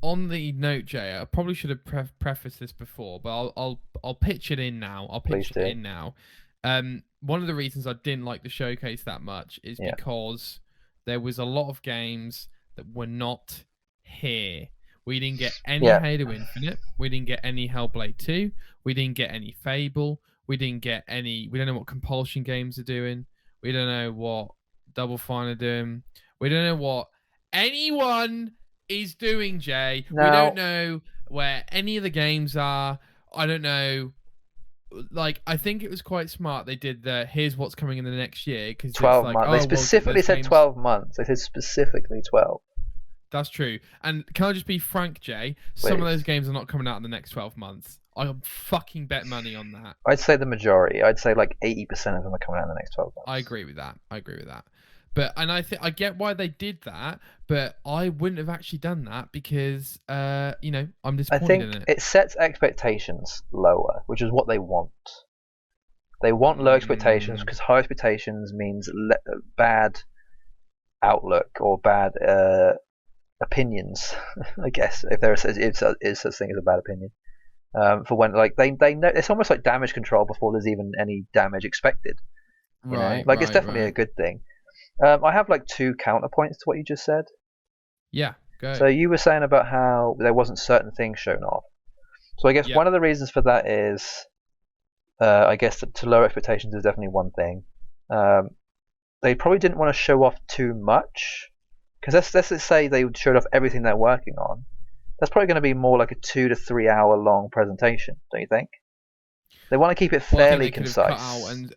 [SPEAKER 2] On the note, Jay, I probably should have prefaced this before, but I'll pitch it in now. One of the reasons I didn't like the showcase that much is because there was a lot of games that were not here. We didn't get any Halo Infinite. We didn't get any Hellblade 2. We didn't get any Fable. We didn't get any... We don't know what Compulsion games are doing. We don't know what Double Fine are doing. We don't know what anyone is doing, Jay. No. We don't know where any of the games are. I don't know. Like, I think it was quite smart. They did the here's what's coming in the next year.
[SPEAKER 1] 12 months. They specifically said 12 months. They said specifically 12.
[SPEAKER 2] That's true. And can I just be frank, Jay? Some of those games are not coming out in the next 12 months. I fucking bet money on that.
[SPEAKER 1] I'd say the majority. I'd say like 80% of them are coming out in the next 12 months.
[SPEAKER 2] I agree with that. But I get why they did that, but I wouldn't have actually done that because I'm disappointed
[SPEAKER 1] I think
[SPEAKER 2] in it.
[SPEAKER 1] It sets expectations lower, which is what they want. They want low expectations because high expectations means bad outlook or bad opinions. I guess if there is such thing as a bad opinion. For when they know it's almost like damage control before there's even any damage expected. It's definitely a good thing. I have like 2 counterpoints to what you just said.
[SPEAKER 2] Yeah, go.
[SPEAKER 1] So you were saying about how there wasn't certain things shown off. So I guess one of the reasons for that is, I guess to lower expectations is definitely one thing. They probably didn't want to show off too much, because let's say they showed off everything they're working on. That's probably going to be more like a 2 to 3 hour long presentation, don't you think? They want to keep it fairly concise.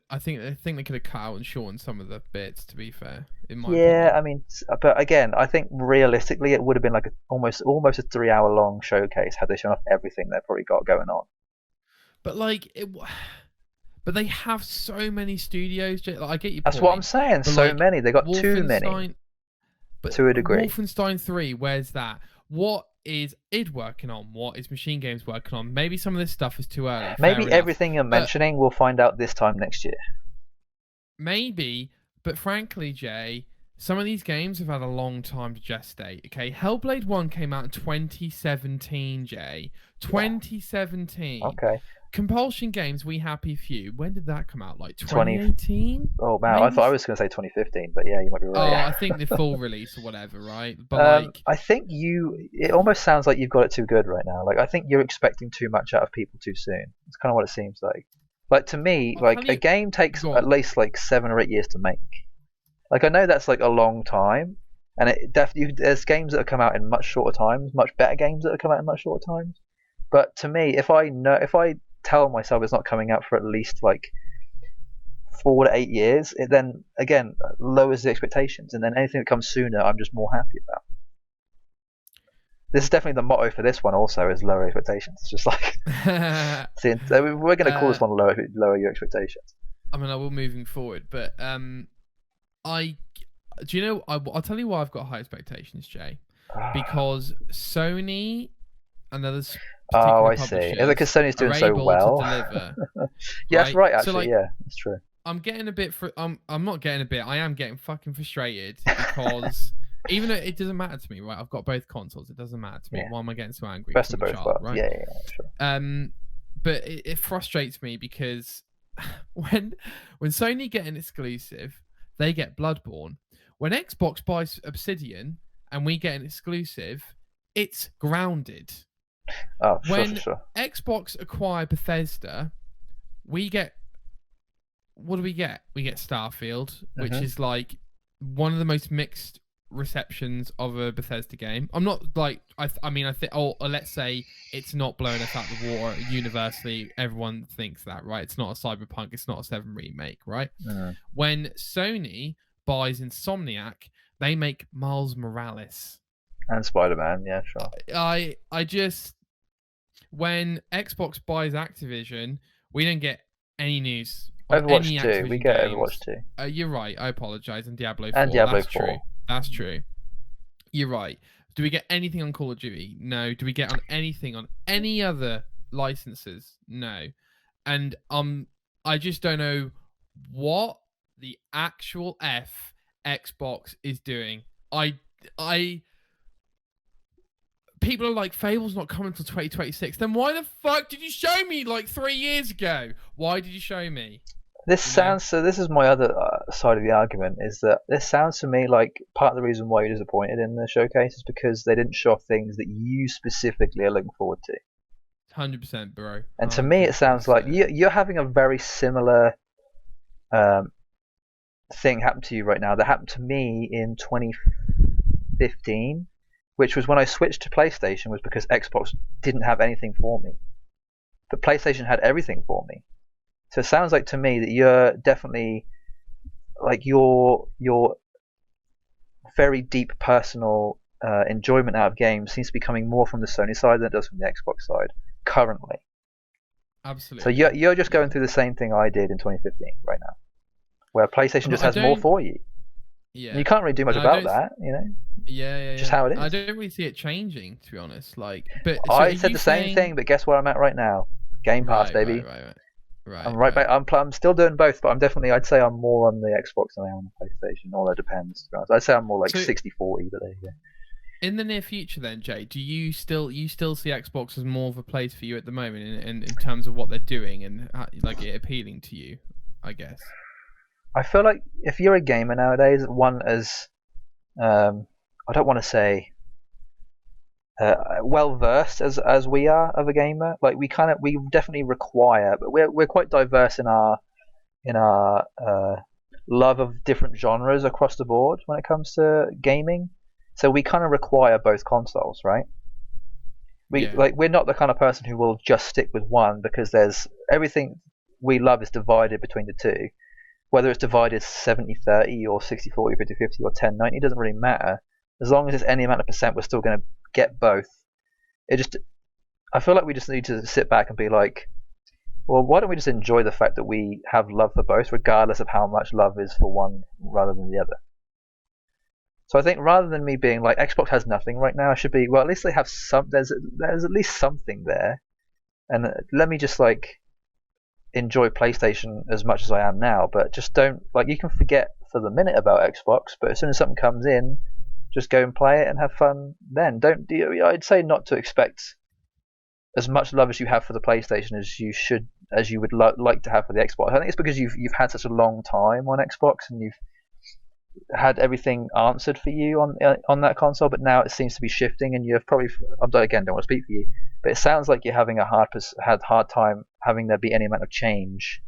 [SPEAKER 2] I think they could have cut out and shortened some of the bits. To be fair, in my opinion.
[SPEAKER 1] I mean, but again, I think realistically, it would have been like almost a 3 hour long showcase had they shown off everything they've probably got going on.
[SPEAKER 2] But but they have so many studios. I get your point.
[SPEAKER 1] That's what I'm saying. So many. They got too many.
[SPEAKER 2] But
[SPEAKER 1] to a degree.
[SPEAKER 2] Wolfenstein 3, where's that? What is id working on? What is Machine Games working on? Maybe some of this stuff is too early.
[SPEAKER 1] Maybe everything you're mentioning we'll find out this time next year.
[SPEAKER 2] Maybe, but frankly, Jay, some of these games have had a long time to gestate. Okay, Hellblade 1 came out in 2017, Jay. 2017.
[SPEAKER 1] Okay.
[SPEAKER 2] Compulsion Games, We Happy Few. When did that come out? Like 2018?
[SPEAKER 1] Oh, man. Maybe? I thought I was going to say 2015, but yeah, you might be right.
[SPEAKER 2] Oh, I think the full release or whatever, right? But
[SPEAKER 1] I think it almost sounds like you've got it too good right now. Like, I think you're expecting too much out of people too soon. It's kind of what it seems like. Like, to me, a game takes at least like 7 or 8 years to make. Like, I know that's like a long time, and there's games that have come out in much shorter times, much better games that have come out in much shorter times. But to me, if I tell myself it's not coming out for at least like 4 to 8 years, it then again lowers the expectations, and then anything that comes sooner, I'm just more happy about. This is definitely the motto for this one. Also, is lower expectations. It's just like, we're going to call this one lower your expectations.
[SPEAKER 2] I mean, I will moving forward, but do you know? I'll tell you why I've got high expectations, Jay. Because Sony and others. particular
[SPEAKER 1] I see. Is it
[SPEAKER 2] publishers
[SPEAKER 1] because Sony's doing
[SPEAKER 2] are
[SPEAKER 1] so
[SPEAKER 2] able
[SPEAKER 1] well?
[SPEAKER 2] to deliver.
[SPEAKER 1] Yeah, that's right. Actually,
[SPEAKER 2] So, like,
[SPEAKER 1] yeah, that's true.
[SPEAKER 2] I'm getting a bit. I'm not getting a bit. I am getting fucking frustrated because even though it doesn't matter to me, right? I've got both consoles. It doesn't matter to me. Why am I getting so angry?
[SPEAKER 1] Best
[SPEAKER 2] I'm
[SPEAKER 1] of
[SPEAKER 2] a
[SPEAKER 1] both
[SPEAKER 2] child,
[SPEAKER 1] worlds.
[SPEAKER 2] right?
[SPEAKER 1] Yeah, sure.
[SPEAKER 2] But it frustrates me because when Sony get an exclusive, they get Bloodborne. When Xbox buys Obsidian and we get an exclusive, it's Grounded.
[SPEAKER 1] Oh,
[SPEAKER 2] when
[SPEAKER 1] sure.
[SPEAKER 2] Xbox acquire Bethesda, we get, what do we get? We get Starfield, which is like one of the most mixed receptions of a Bethesda game. I'm not like I think let's say it's not blowing us out the water universally. Everyone thinks that, right? It's not a Cyberpunk, it's not a 7 remake, right? When Sony buys Insomniac, they make Miles Morales
[SPEAKER 1] and Spider-Man. Yeah, sure.
[SPEAKER 2] I just, when Xbox buys Activision, we don't get any news.
[SPEAKER 1] Overwatch 2, we get games. Overwatch 2.
[SPEAKER 2] You're right, I apologise. And Diablo 4.
[SPEAKER 1] And Diablo
[SPEAKER 2] That's
[SPEAKER 1] 4.
[SPEAKER 2] True. That's true. You're right. Do we get anything on Call of Duty? No. Do we get on anything on any other licenses? No. And I just don't know what the actual F Xbox is doing. People are like, Fable's not coming until 2026. Then why the fuck did you show me like 3 years ago? Why did you show me?
[SPEAKER 1] This sounds so. This is my other side of the argument. Is that this sounds to me like part of the reason why you're disappointed in the showcase is because they didn't show off things that you specifically are looking forward to.
[SPEAKER 2] 100%, bro.
[SPEAKER 1] And to me, it sounds like you're having a very similar thing happen to you right now that happened to me in 2015. Which was when I switched to PlayStation, was because Xbox didn't have anything for me. But PlayStation had everything for me. So it sounds like to me that you're definitely, like, your very deep personal enjoyment out of games seems to be coming more from the Sony side than it does from the Xbox side currently.
[SPEAKER 2] Absolutely.
[SPEAKER 1] So you're just going through the same thing I did in 2015 right now, where PlayStation just has more for you.
[SPEAKER 2] Yeah.
[SPEAKER 1] And you can't really do much about that, you know.
[SPEAKER 2] Yeah.
[SPEAKER 1] Just how it is.
[SPEAKER 2] I don't really see it changing, to be honest. Like, but
[SPEAKER 1] so I said the same thing, but guess where I'm at right now? Game Pass, baby.
[SPEAKER 2] Right.
[SPEAKER 1] I'm right back. I'm still doing both, but I'd say I'm more on the Xbox than I am on the PlayStation. All that depends. To be honest. I'd say I'm more like 60-40, but there you go.
[SPEAKER 2] In the near future, then, Jay, do you still see Xbox as more of a place for you at the moment, in terms of what they're doing and like it appealing to you? I guess.
[SPEAKER 1] I feel like if you're a gamer nowadays, one as I don't want to say well versed as we are of a gamer, like we definitely require, but we're quite diverse in our love of different genres across the board when it comes to gaming. So we kind of require both consoles, right? We're not the kind of person who will just stick with one because there's everything we love is divided between the two. Whether it's divided 70-30 or 60-40, 50-50 or 10-90, doesn't really matter. As long as it's any amount of percent, we're still going to get both. I feel like we just need to sit back and be like, well, why don't we just enjoy the fact that we have love for both, regardless of how much love is for one rather than the other. So I think rather than me being like, Xbox has nothing right now, I should be, well, at least they have there's at least something there. And let me just like enjoy PlayStation as much as I am now, but just don't, like, you can forget for the minute about Xbox, but as soon as something comes in, just go and play it and have fun then. I'd say not to expect as much love as you have for the PlayStation as you would like to have for the Xbox. I think it's because you've had such a long time on Xbox and you've had everything answered for you on that console, but now it seems to be shifting, and you've probably, again, don't want to speak for you, but it sounds like you're having a hard time having there be any amount of change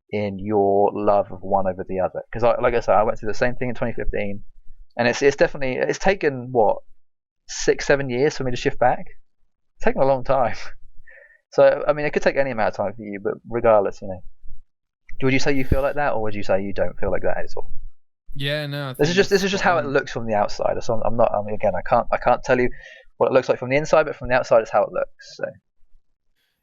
[SPEAKER 1] in your love of one over the other. Because like I said, I went through the same thing in 2015, and it's taken what 6-7 years for me to shift back. It's taken a long time. So I mean, it could take any amount of time for you, but regardless, you know, would you say you feel like that, or would you say you don't feel like that at all?
[SPEAKER 2] Yeah, no.
[SPEAKER 1] This is just how it looks from the outside. So again, I can't tell you what it looks like from the inside, but from the outside, it's how it looks. So.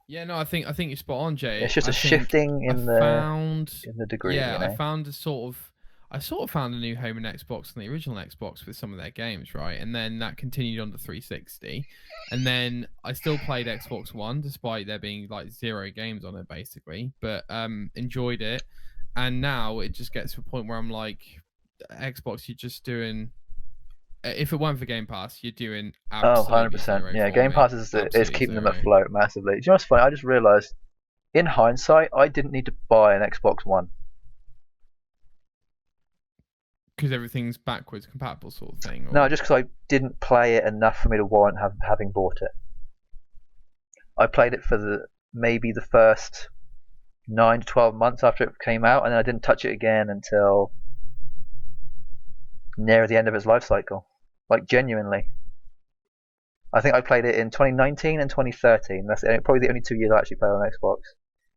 [SPEAKER 2] Yeah, no, I think you're spot on, Jay.
[SPEAKER 1] It's just a shifting in the degree.
[SPEAKER 2] Yeah,
[SPEAKER 1] you know?
[SPEAKER 2] I found a sort of. I sort of found a new home in Xbox and the original Xbox with some of their games, right? And then that continued on to 360. And then I still played Xbox One, despite there being like 0 games on it, basically. But enjoyed it. And now it just gets to a point where I'm like, Xbox, you're just doing... If it weren't for Game Pass, you're doing absolutely
[SPEAKER 1] 100%. Yeah, Game Pass is keeping them afloat massively. Do you know what's funny? I just realised, in hindsight, I didn't need to buy an Xbox One.
[SPEAKER 2] Because everything's backwards compatible sort of thing? Or...
[SPEAKER 1] No, just because I didn't play it enough for me to warrant having bought it. I played it for maybe the first 9 to 12 months after it came out, and then I didn't touch it again until near the end of its life cycle. Like, genuinely. I think I played it in 2019 and 2013. That's probably the only 2 years I actually played on Xbox.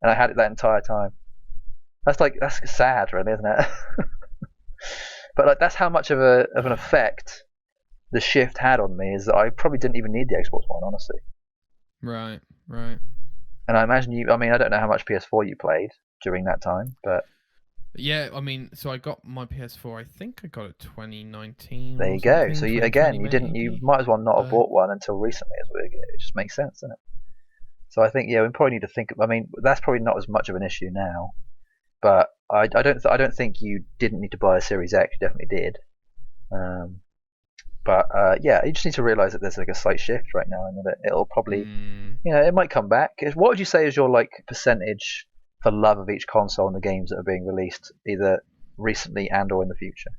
[SPEAKER 1] And I had it that entire time. That's sad, really, isn't it? But like, that's how much of an effect the shift had on me, is that I probably didn't even need the Xbox One, honestly.
[SPEAKER 2] Right.
[SPEAKER 1] And I imagine I don't know how much PS4 you played during that time, but...
[SPEAKER 2] Yeah, I mean, so I got my PS4, I think I got it 2019.
[SPEAKER 1] There you go. So you might as well not have bought one until recently. It just makes sense, doesn't it? So I think, we probably need to think. I mean, that's probably not as much of an issue now, but I don't think you didn't need to buy a Series X. You definitely did. But you just need to realise that there's like a slight shift right now, and that it'll probably, it might come back. What would you say is your like percentage for love of each console and the games that are being released, either recently and or in the future?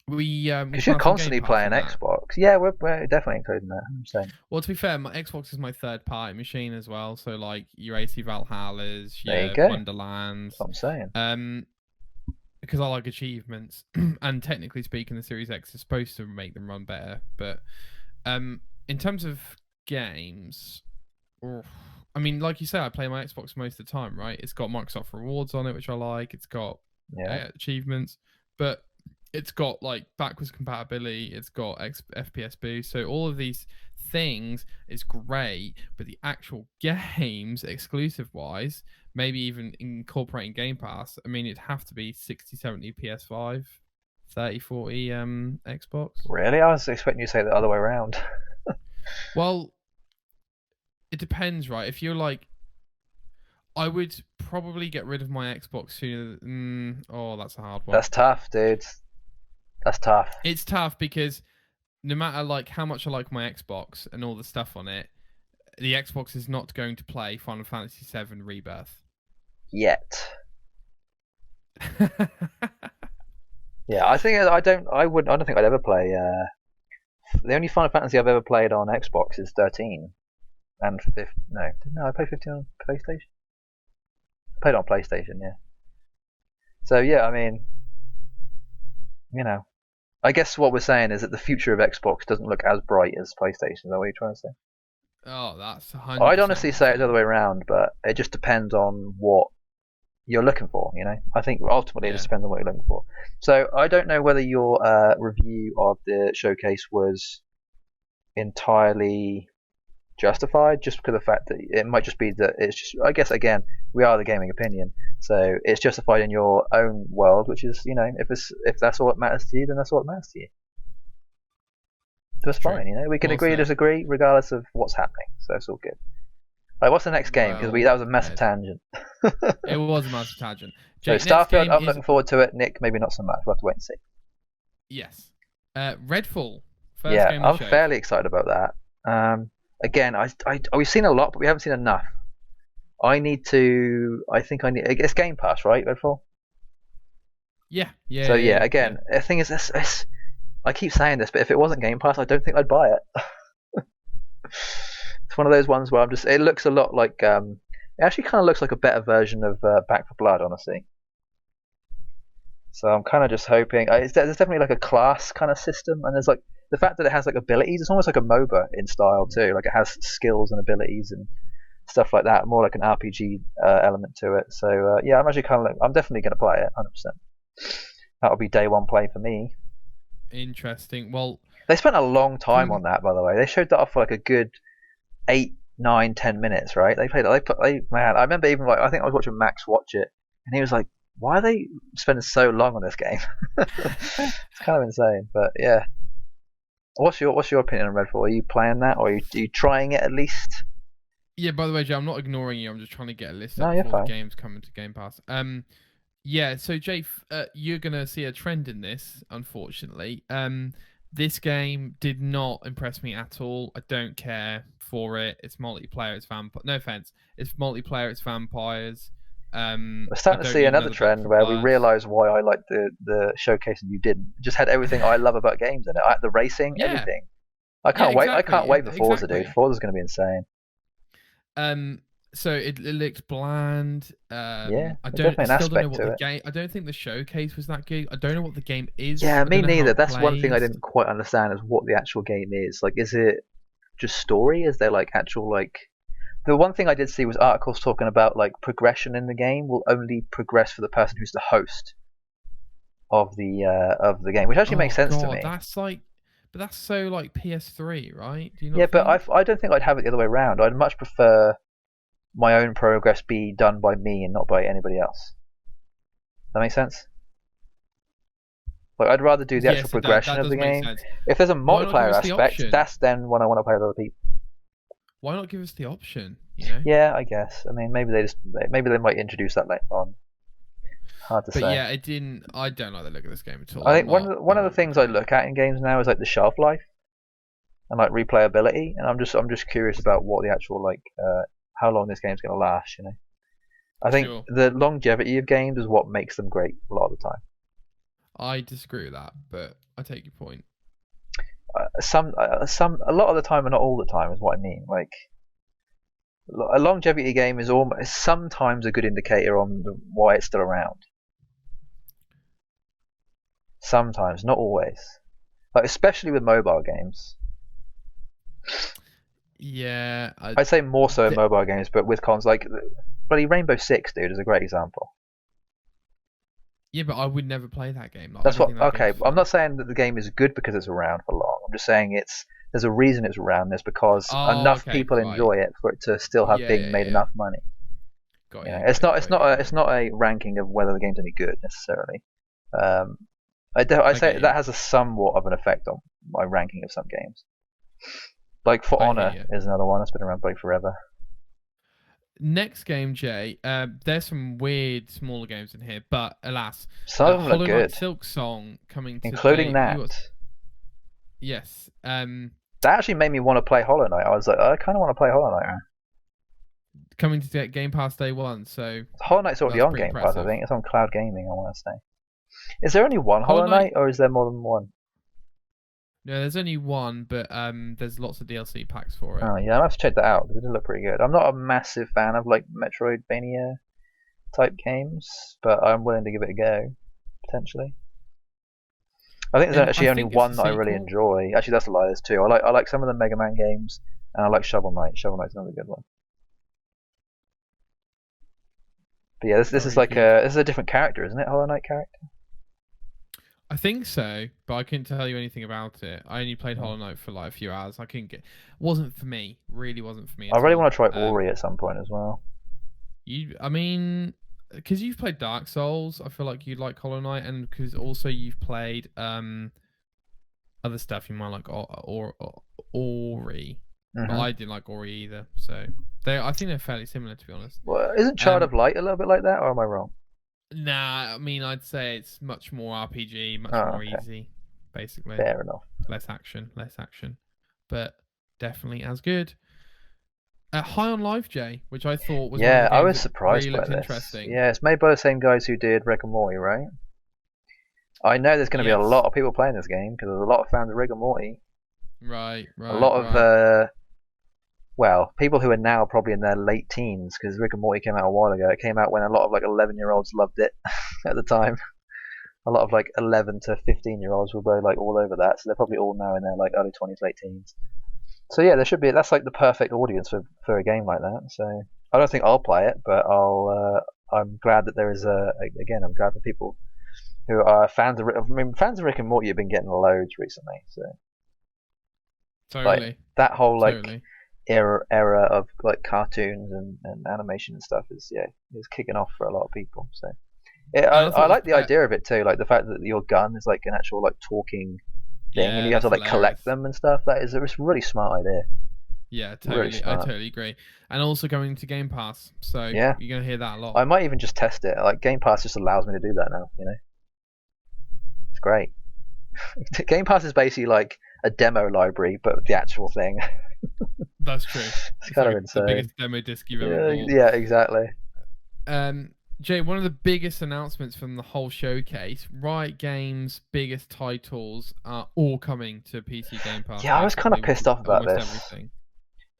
[SPEAKER 1] Because you're constantly playing Xbox. Yeah, we're definitely including that. I'm saying.
[SPEAKER 2] Well, to be fair, my Xbox is my third-party machine as well. So like your AC Valhallas, your Wonderlands.
[SPEAKER 1] That's what I'm saying.
[SPEAKER 2] Because I like achievements, and technically speaking, the Series X is supposed to make them run better. But in terms of games, I mean, like you say, I play my Xbox most of the time, right? It's got Microsoft Rewards on it, which I like. It's got achievements, but it's got like backwards compatibility. It's got FPS boost. So all of these things is great, but the actual games, exclusive-wise, maybe even incorporating Game Pass, I mean, it'd have to be 60-70 PS5, 30-40 Xbox.
[SPEAKER 1] Really? I was expecting you to say the other way around.
[SPEAKER 2] Well... It depends, right? If you're like, I would probably get rid of my Xbox sooner. That's a hard one.
[SPEAKER 1] That's tough, dude. That's tough.
[SPEAKER 2] It's tough because no matter like how much I like my Xbox and all the stuff on it, the Xbox is not going to play Final Fantasy VII Rebirth
[SPEAKER 1] yet. Yeah, I think I don't think I'd ever play. The only Final Fantasy I've ever played on Xbox is 13. And I played 15 on PlayStation. I played on PlayStation, yeah. So yeah, I mean, I guess what we're saying is that the future of Xbox doesn't look as bright as PlayStation. Is that what you're trying to say?
[SPEAKER 2] Oh, that's 100%.
[SPEAKER 1] I'd honestly say it's the other way around, but it just depends on what you're looking for. I think ultimately it just depends on what you're looking for. So I don't know whether your review of the showcase was entirely justified, just because of the fact that it might just be that it's just, I guess, again, we are the gaming opinion, so it's justified in your own world, which is, if that's all that matters to you, then that's all that matters to you. So it's fine, we can agree or disagree regardless of what's happening, so it's all good. Right, what's the next game? Because that was a massive tangent.
[SPEAKER 2] It was a massive tangent.
[SPEAKER 1] Jake, so Starfield, I'm looking forward to it. Nick, maybe not so much. We'll have to wait and see.
[SPEAKER 2] Yes. Redfall. First game
[SPEAKER 1] I'm fairly excited about that. Again, we've seen a lot, but we haven't seen enough. I guess Game Pass, right, Redfall?
[SPEAKER 2] Yeah.
[SPEAKER 1] So again, the thing is, I keep saying this, but if it wasn't Game Pass, I don't think I'd buy it. It's one of those ones where it looks a lot like, it actually kind of looks like a better version of Back 4 Blood, honestly. So I'm kind of just hoping, there's definitely like a class kind of system, and there's like, the fact that it has like abilities, it's almost like a MOBA in style too. Like it has skills and abilities and stuff like that, more like an RPG element to it. So I'm actually I'm definitely going to play it, 100%. That'll be day one play for me.
[SPEAKER 2] Interesting. Well,
[SPEAKER 1] they spent a long time on that, by the way. They showed that off for like a good 8, 9, 10 minutes, right? They played it. Man, I remember even I think I was watching Max watch it, and he was like, why are they spending so long on this game? It's kind of insane, but yeah. What's your opinion on Redfall? Are you playing that, or are you trying it at least?
[SPEAKER 2] Yeah, by the way, Jay, I'm not ignoring you. I'm just trying to get a list
[SPEAKER 1] No,
[SPEAKER 2] up
[SPEAKER 1] you're
[SPEAKER 2] before the
[SPEAKER 1] fine.
[SPEAKER 2] games come into Game Pass. Yeah. So Jay, you're gonna see a trend in this, unfortunately. This game did not impress me at all. I don't care for it. It's multiplayer. It's vampire. No offense. It's multiplayer. It's vampires.
[SPEAKER 1] We're
[SPEAKER 2] I
[SPEAKER 1] starting to
[SPEAKER 2] don't
[SPEAKER 1] see
[SPEAKER 2] need
[SPEAKER 1] another
[SPEAKER 2] another Back
[SPEAKER 1] trend
[SPEAKER 2] 4
[SPEAKER 1] where we
[SPEAKER 2] Blood.
[SPEAKER 1] realise why I liked the showcase and you didn't. It just had everything I love about games in it. The racing,
[SPEAKER 2] Yeah.
[SPEAKER 1] everything. I
[SPEAKER 2] Yeah.
[SPEAKER 1] can't wait. I
[SPEAKER 2] Exactly.
[SPEAKER 1] can't wait for Forza, dude.
[SPEAKER 2] Exactly.
[SPEAKER 1] Forza's going to be insane.
[SPEAKER 2] So it looked bland.
[SPEAKER 1] Yeah,
[SPEAKER 2] I
[SPEAKER 1] definitely an
[SPEAKER 2] still don't know
[SPEAKER 1] aspect
[SPEAKER 2] what
[SPEAKER 1] to
[SPEAKER 2] the
[SPEAKER 1] it.
[SPEAKER 2] game. I don't think the showcase was that good. I don't know what the game is.
[SPEAKER 1] Yeah,
[SPEAKER 2] I
[SPEAKER 1] me
[SPEAKER 2] don't know how
[SPEAKER 1] neither.
[SPEAKER 2] it
[SPEAKER 1] That's one thing I
[SPEAKER 2] plays.
[SPEAKER 1] didn't quite understand is what the actual game is. Like, is it just story? Is there like actual like? The one thing I did see was articles talking about like progression in the game will only progress for the person who's the host of the game, which actually makes
[SPEAKER 2] Oh
[SPEAKER 1] sense to
[SPEAKER 2] god,
[SPEAKER 1] me.
[SPEAKER 2] but that's so like PS3, right? Do you
[SPEAKER 1] Yeah,
[SPEAKER 2] not
[SPEAKER 1] but
[SPEAKER 2] think?
[SPEAKER 1] I don't think I'd have it the other way around. I'd much prefer my own progress be done by me and not by anybody else. That makes sense? Like, I'd rather do the actual
[SPEAKER 2] Yes,
[SPEAKER 1] progression
[SPEAKER 2] that
[SPEAKER 1] of the
[SPEAKER 2] does make
[SPEAKER 1] game.
[SPEAKER 2] sense.
[SPEAKER 1] If there's a
[SPEAKER 2] Why not give
[SPEAKER 1] multiplayer
[SPEAKER 2] us the
[SPEAKER 1] aspect,
[SPEAKER 2] option?
[SPEAKER 1] that's then when I want to play with other people.
[SPEAKER 2] Why not give us the option? You know.
[SPEAKER 1] Yeah, I guess. I mean, maybe they might introduce that later on. Hard to
[SPEAKER 2] But
[SPEAKER 1] say.
[SPEAKER 2] yeah, it didn't. I don't like the look of this game at all.
[SPEAKER 1] I
[SPEAKER 2] I'm
[SPEAKER 1] think
[SPEAKER 2] not.
[SPEAKER 1] one
[SPEAKER 2] I'm
[SPEAKER 1] of the
[SPEAKER 2] not a big
[SPEAKER 1] things I
[SPEAKER 2] fan.
[SPEAKER 1] look at in games now is like the shelf life and like replayability, and I'm just curious about what the actual like how long this game's gonna last. You know, I think
[SPEAKER 2] Sure,
[SPEAKER 1] the longevity of games is what makes them great a lot of the time.
[SPEAKER 2] I disagree with that, but I take your point.
[SPEAKER 1] A lot of the time, and not all the time, is what I mean. Like a longevity game is almost sometimes a good indicator on why it's still around. Sometimes, not always. Like especially with mobile games.
[SPEAKER 2] Yeah,
[SPEAKER 1] I'd say more so in mobile games, but with cons like bloody Rainbow Six, dude, is a great example.
[SPEAKER 2] yeah, but I would never play that game. Like, I
[SPEAKER 1] That's
[SPEAKER 2] don't
[SPEAKER 1] what.
[SPEAKER 2] think that
[SPEAKER 1] Okay,
[SPEAKER 2] game's
[SPEAKER 1] I'm
[SPEAKER 2] fun.
[SPEAKER 1] not saying that the game is good because it's around for long. I'm just saying there's a reason it's around. It's because
[SPEAKER 2] Oh,
[SPEAKER 1] enough
[SPEAKER 2] okay,
[SPEAKER 1] people
[SPEAKER 2] right.
[SPEAKER 1] enjoy it for it to still have
[SPEAKER 2] Yeah,
[SPEAKER 1] been
[SPEAKER 2] yeah,
[SPEAKER 1] made
[SPEAKER 2] yeah.
[SPEAKER 1] enough money.
[SPEAKER 2] Got
[SPEAKER 1] You know,
[SPEAKER 2] you, got you, got you, got
[SPEAKER 1] it's
[SPEAKER 2] you.
[SPEAKER 1] not a ranking of whether the game's any good necessarily. Um, I
[SPEAKER 2] I get
[SPEAKER 1] say
[SPEAKER 2] you.
[SPEAKER 1] that has a somewhat of an effect on my ranking of some games. Like For
[SPEAKER 2] I hear
[SPEAKER 1] Honor
[SPEAKER 2] you.
[SPEAKER 1] is another one that's been around like forever.
[SPEAKER 2] Next game, Jay. There's some weird smaller games in here, but alas,
[SPEAKER 1] Some of them look
[SPEAKER 2] Hollow Knight
[SPEAKER 1] good,
[SPEAKER 2] Silk Song coming to
[SPEAKER 1] including that.
[SPEAKER 2] Yes.
[SPEAKER 1] That actually made me want to play Hollow Knight. I was like, I kind of want to play Hollow Knight. Now.
[SPEAKER 2] Coming to Game Pass day one, so
[SPEAKER 1] Hollow Knight's already
[SPEAKER 2] that's
[SPEAKER 1] on
[SPEAKER 2] pretty
[SPEAKER 1] Game Pass, I
[SPEAKER 2] impressive.
[SPEAKER 1] think. It's on Cloud Gaming, I want to say. Is there only one
[SPEAKER 2] Hollow
[SPEAKER 1] Hollow
[SPEAKER 2] Knight.
[SPEAKER 1] Knight, or is there more than one?
[SPEAKER 2] No, there's only one, but there's lots of DLC packs for it.
[SPEAKER 1] Oh, yeah, I have to check that out, because it did look pretty good. I'm not a massive fan of, like, Metroidvania type games, but I'm willing to give it a go, potentially. I think there's
[SPEAKER 2] And I
[SPEAKER 1] actually only
[SPEAKER 2] think it's a
[SPEAKER 1] one that I really
[SPEAKER 2] sequel.
[SPEAKER 1] enjoy. Actually, that's a lie, there's two. I like some of the Mega Man games, and I like Shovel Knight. Shovel Knight's another good one. But yeah, this is
[SPEAKER 2] Very
[SPEAKER 1] like
[SPEAKER 2] good.
[SPEAKER 1] this is a different character, isn't it? Hollow Knight character.
[SPEAKER 2] I think so, but I couldn't tell you anything about it. I only played
[SPEAKER 1] Hmm.
[SPEAKER 2] Hollow Knight for like a few hours. I couldn't get. Wasn't for me. Really wasn't for me
[SPEAKER 1] I
[SPEAKER 2] at
[SPEAKER 1] really
[SPEAKER 2] all.
[SPEAKER 1] want to try Ori at some point as well.
[SPEAKER 2] I mean, because you've played Dark Souls, I feel like you'd like Hollow Knight, and because also you've played other stuff you might like, or Ori. But
[SPEAKER 1] Hmm.
[SPEAKER 2] I didn't like Ori either, so I think they're fairly similar, to be honest.
[SPEAKER 1] Well, isn't Child
[SPEAKER 2] Um,
[SPEAKER 1] of Light a little bit like that, or am I wrong?
[SPEAKER 2] nah, I mean, I'd say it's much more RPG, much
[SPEAKER 1] Oh,
[SPEAKER 2] more
[SPEAKER 1] okay.
[SPEAKER 2] easy, basically.
[SPEAKER 1] Fair enough.
[SPEAKER 2] Less action, but definitely as good. High on Life, Jay, which I thought was one of
[SPEAKER 1] Yeah,
[SPEAKER 2] the
[SPEAKER 1] I
[SPEAKER 2] games
[SPEAKER 1] was
[SPEAKER 2] that
[SPEAKER 1] surprised
[SPEAKER 2] really
[SPEAKER 1] by
[SPEAKER 2] looked
[SPEAKER 1] this.
[SPEAKER 2] interesting.
[SPEAKER 1] Yeah, it's made by the same guys who did Rick and Morty, right? I know there's going to be a
[SPEAKER 2] Yes.
[SPEAKER 1] lot of people playing this game because there's a lot of fans of Rick and Morty.
[SPEAKER 2] Right,
[SPEAKER 1] A
[SPEAKER 2] right,
[SPEAKER 1] lot of
[SPEAKER 2] right.
[SPEAKER 1] well, people who are now probably in their late teens because Rick and Morty came out a while ago. It came out when a lot of like 11-year-olds loved it at the time. A lot of like 11 to 15-year-olds were like all over that, so they're probably all now in their like early 20s, late teens. So yeah, there should be. That's like the perfect audience for a game like that. So I don't think I'll play it, but I'm glad that there is again. I'm glad for people who are fans of. I mean, fans of Rick and Morty have been getting loads recently. So like
[SPEAKER 2] Totally,
[SPEAKER 1] that whole like
[SPEAKER 2] totally.
[SPEAKER 1] era of like cartoons and animation and stuff is kicking off for a lot of people. So I like the
[SPEAKER 2] was,
[SPEAKER 1] idea of it too, like the fact that your gun is like an actual like talking thing, and
[SPEAKER 2] yeah,
[SPEAKER 1] you have to
[SPEAKER 2] that's
[SPEAKER 1] like collect
[SPEAKER 2] hilarious.
[SPEAKER 1] them and stuff. It's a really smart idea.
[SPEAKER 2] Yeah,
[SPEAKER 1] Really
[SPEAKER 2] totally. I
[SPEAKER 1] smart.
[SPEAKER 2] totally agree. And also going to Game Pass, so
[SPEAKER 1] Yeah,
[SPEAKER 2] you're gonna hear that a lot.
[SPEAKER 1] I might even just test it. Like Game Pass just allows me to do that now. It's great. Game Pass is basically like a demo library, but the actual thing.
[SPEAKER 2] That's true.
[SPEAKER 1] It's
[SPEAKER 2] It's
[SPEAKER 1] kind
[SPEAKER 2] like
[SPEAKER 1] of
[SPEAKER 2] the
[SPEAKER 1] insane.
[SPEAKER 2] biggest demo disc you've ever
[SPEAKER 1] Yeah,
[SPEAKER 2] bought.
[SPEAKER 1] yeah, exactly.
[SPEAKER 2] Jay, one of the biggest announcements from the whole showcase, Riot Games' biggest titles are all coming to PC Game Pass.
[SPEAKER 1] Yeah, I was kind of
[SPEAKER 2] Basically,
[SPEAKER 1] pissed off about
[SPEAKER 2] almost
[SPEAKER 1] this,
[SPEAKER 2] everything.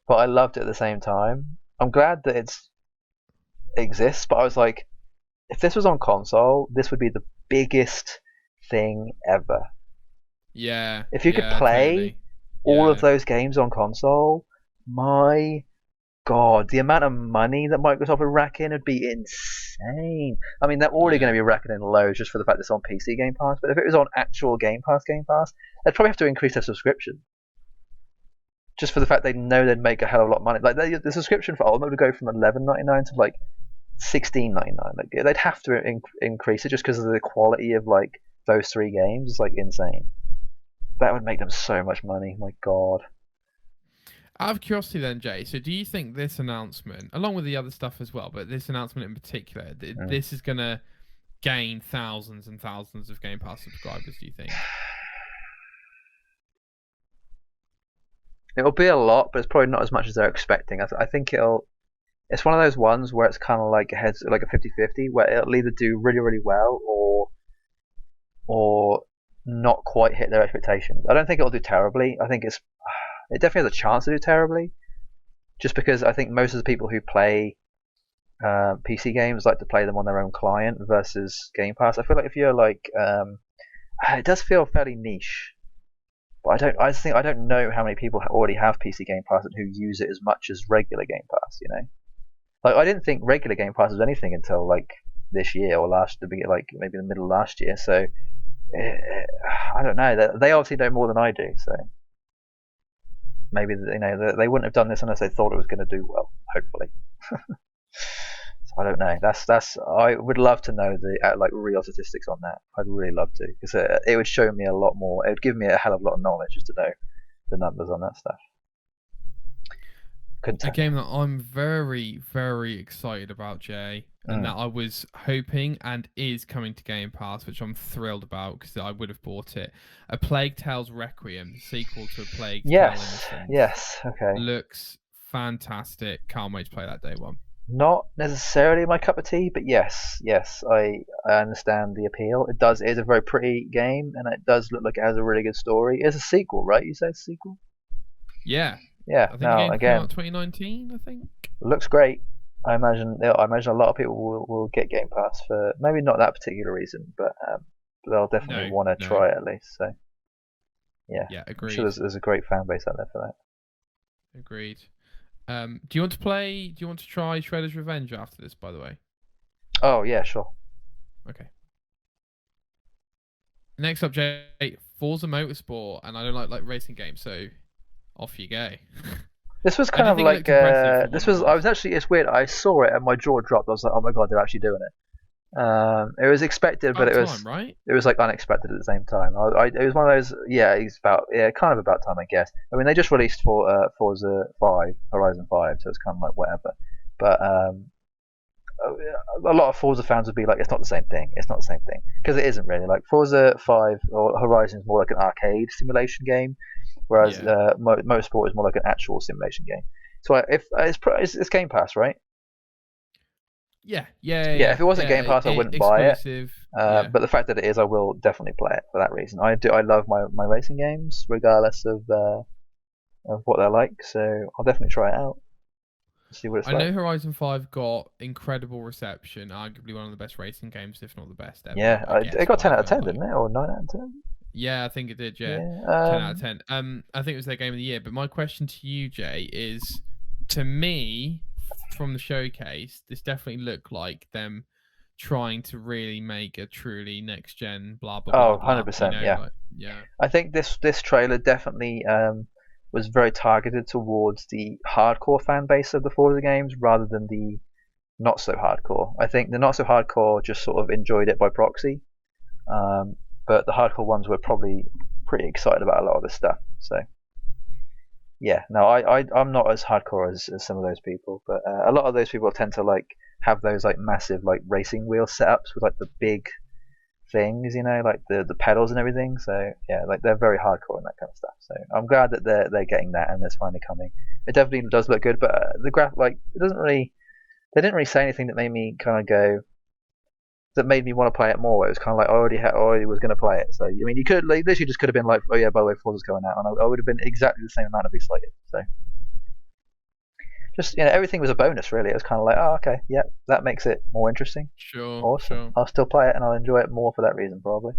[SPEAKER 1] but I loved it at the same time. I'm glad that it exists, but I was like, if this was on console, this would be the biggest thing ever.
[SPEAKER 2] Yeah,
[SPEAKER 1] If you could
[SPEAKER 2] yeah,
[SPEAKER 1] play
[SPEAKER 2] totally.
[SPEAKER 1] all of
[SPEAKER 2] Yeah,
[SPEAKER 1] those games on console, my God, the amount of money that Microsoft would rack in would be insane. I mean, they're already going
[SPEAKER 2] yeah,
[SPEAKER 1] to be racking in loads just for the fact it's on PC Game Pass, but if it was on actual Game Pass, they'd probably have to increase their subscription. Just for the fact they know they'd make a hell of a lot of money. Like the subscription for Ultimate would go from $11.99 to like $16.99. Like they'd have to increase it just because of the quality of like those three games. It's like insane. That would make them so much money. My God.
[SPEAKER 2] Out of curiosity, then, Jay. So, do you think this announcement, along with the other stuff as well, but this announcement in particular, this is gonna gain thousands and thousands of Game Pass subscribers? Do you think?
[SPEAKER 1] It'll be a lot, but it's probably not as much as they're expecting. I think it'll. It's one of those ones where it's kind of like like a 50-50, where it'll either do really really well or not quite hit their expectations. I don't think it'll do terribly. I think it definitely has a chance to do terribly, just because I think most of the people who play PC games like to play them on their own client versus Game Pass. I feel like if you're like, it does feel fairly niche. But I don't know how many people already have PC Game Pass and who use it as much as regular Game Pass. Like I didn't think regular Game Pass was anything until like this year or like maybe the middle of last year. So I don't know. They obviously know more than I do. So maybe they wouldn't have done this unless they thought it was going to do well. Hopefully. So I don't know. That's. I would love to know the like real statistics on that. I'd really love to because it would show me a lot more. It would give me a hell of a lot of knowledge just to know the numbers on that stuff.
[SPEAKER 2] A game that I'm very, very excited about, Jay, and that I was hoping and is coming to Game Pass, which I'm thrilled about because I would have bought it. A Plague Tale's Requiem, the sequel to A Plague Tale Innocence.
[SPEAKER 1] Yes. Okay.
[SPEAKER 2] Looks fantastic. Can't wait to play that day one.
[SPEAKER 1] Not necessarily my cup of tea, but yes, I understand the appeal. It is a very pretty game, and it does look like it has a really good story. It's a sequel, right? You said sequel?
[SPEAKER 2] Yeah.
[SPEAKER 1] Yeah.
[SPEAKER 2] I think the game came out 2019. I think.
[SPEAKER 1] Looks great. I imagine a lot of people will get Game Pass for maybe not that particular reason, but they'll definitely want to try it at least. So yeah,
[SPEAKER 2] agreed.
[SPEAKER 1] I'm sure there's a great fan base out there for that.
[SPEAKER 2] Agreed. Do you want to play? Do you want to try Shredder's Revenge after this? By the way.
[SPEAKER 1] Oh yeah, sure.
[SPEAKER 2] Okay. Next up, Jay, Forza Motorsport, and I don't like racing games, so off you go.
[SPEAKER 1] This was kind of like this was. I was actually. It's weird. I saw it and my jaw dropped. I was like, oh my god, they're actually doing it. It was expected, but it was
[SPEAKER 2] right?
[SPEAKER 1] It was like unexpected at the same time. It was one of those. Yeah, kind of about time, I guess. I mean, they just released Forza 5, Horizon 5, so it's kind of like whatever. But a lot of Forza fans would be like, it's not the same thing. It's not the same thing because it isn't really. Like Forza 5 or Horizon is more like an arcade simulation game, whereas Motorsport is more like an actual simulation game. So if it's Game Pass, right?
[SPEAKER 2] Yeah.
[SPEAKER 1] If it wasn't Game Pass, I wouldn't buy it.
[SPEAKER 2] But
[SPEAKER 1] the fact that it is, I will definitely play it for that reason. I love my racing games, regardless of what they're like. So I'll definitely try it out. See what it's like.
[SPEAKER 2] I know Horizon 5 got incredible reception, arguably one of the best racing games, if not the best ever.
[SPEAKER 1] Yeah, it got 10 out of 10, didn't it, or 9 out of 10?
[SPEAKER 2] Yeah, I think it did. Yeah, 10 out of 10. I think it was their game of the year. But my question to you, Jay, is to me, from the showcase, this definitely looked like them trying to really make a truly next gen blah blah blah.
[SPEAKER 1] 100%. Yeah. I think this trailer definitely was very targeted towards the hardcore fan base of the Forza games rather than the not so hardcore. I think the not so hardcore just sort of enjoyed it by proxy, but the hardcore ones were probably pretty excited about a lot of this stuff. So yeah, no, I'm not as hardcore as some of those people, but a lot of those people tend to like have those like massive like racing wheel setups with like the big things, like the pedals and everything. So yeah, like they're very hardcore and that kind of stuff. So I'm glad that they're getting that and it's finally coming. It definitely does look good, but the graph like it doesn't really. They didn't really say anything that made me kind of go. That made me want to play it more. It was kind of like I already was going to play it. So I mean, you could like, literally just could have been like, oh yeah, by the way, Forza's going out, and I would have been exactly the same amount of excited. So just everything was a bonus really. It was kind of like, oh okay, yeah, that makes it more interesting.
[SPEAKER 2] Sure,
[SPEAKER 1] Awesome.
[SPEAKER 2] sure.
[SPEAKER 1] I'll still play it and I'll enjoy it more for that reason probably.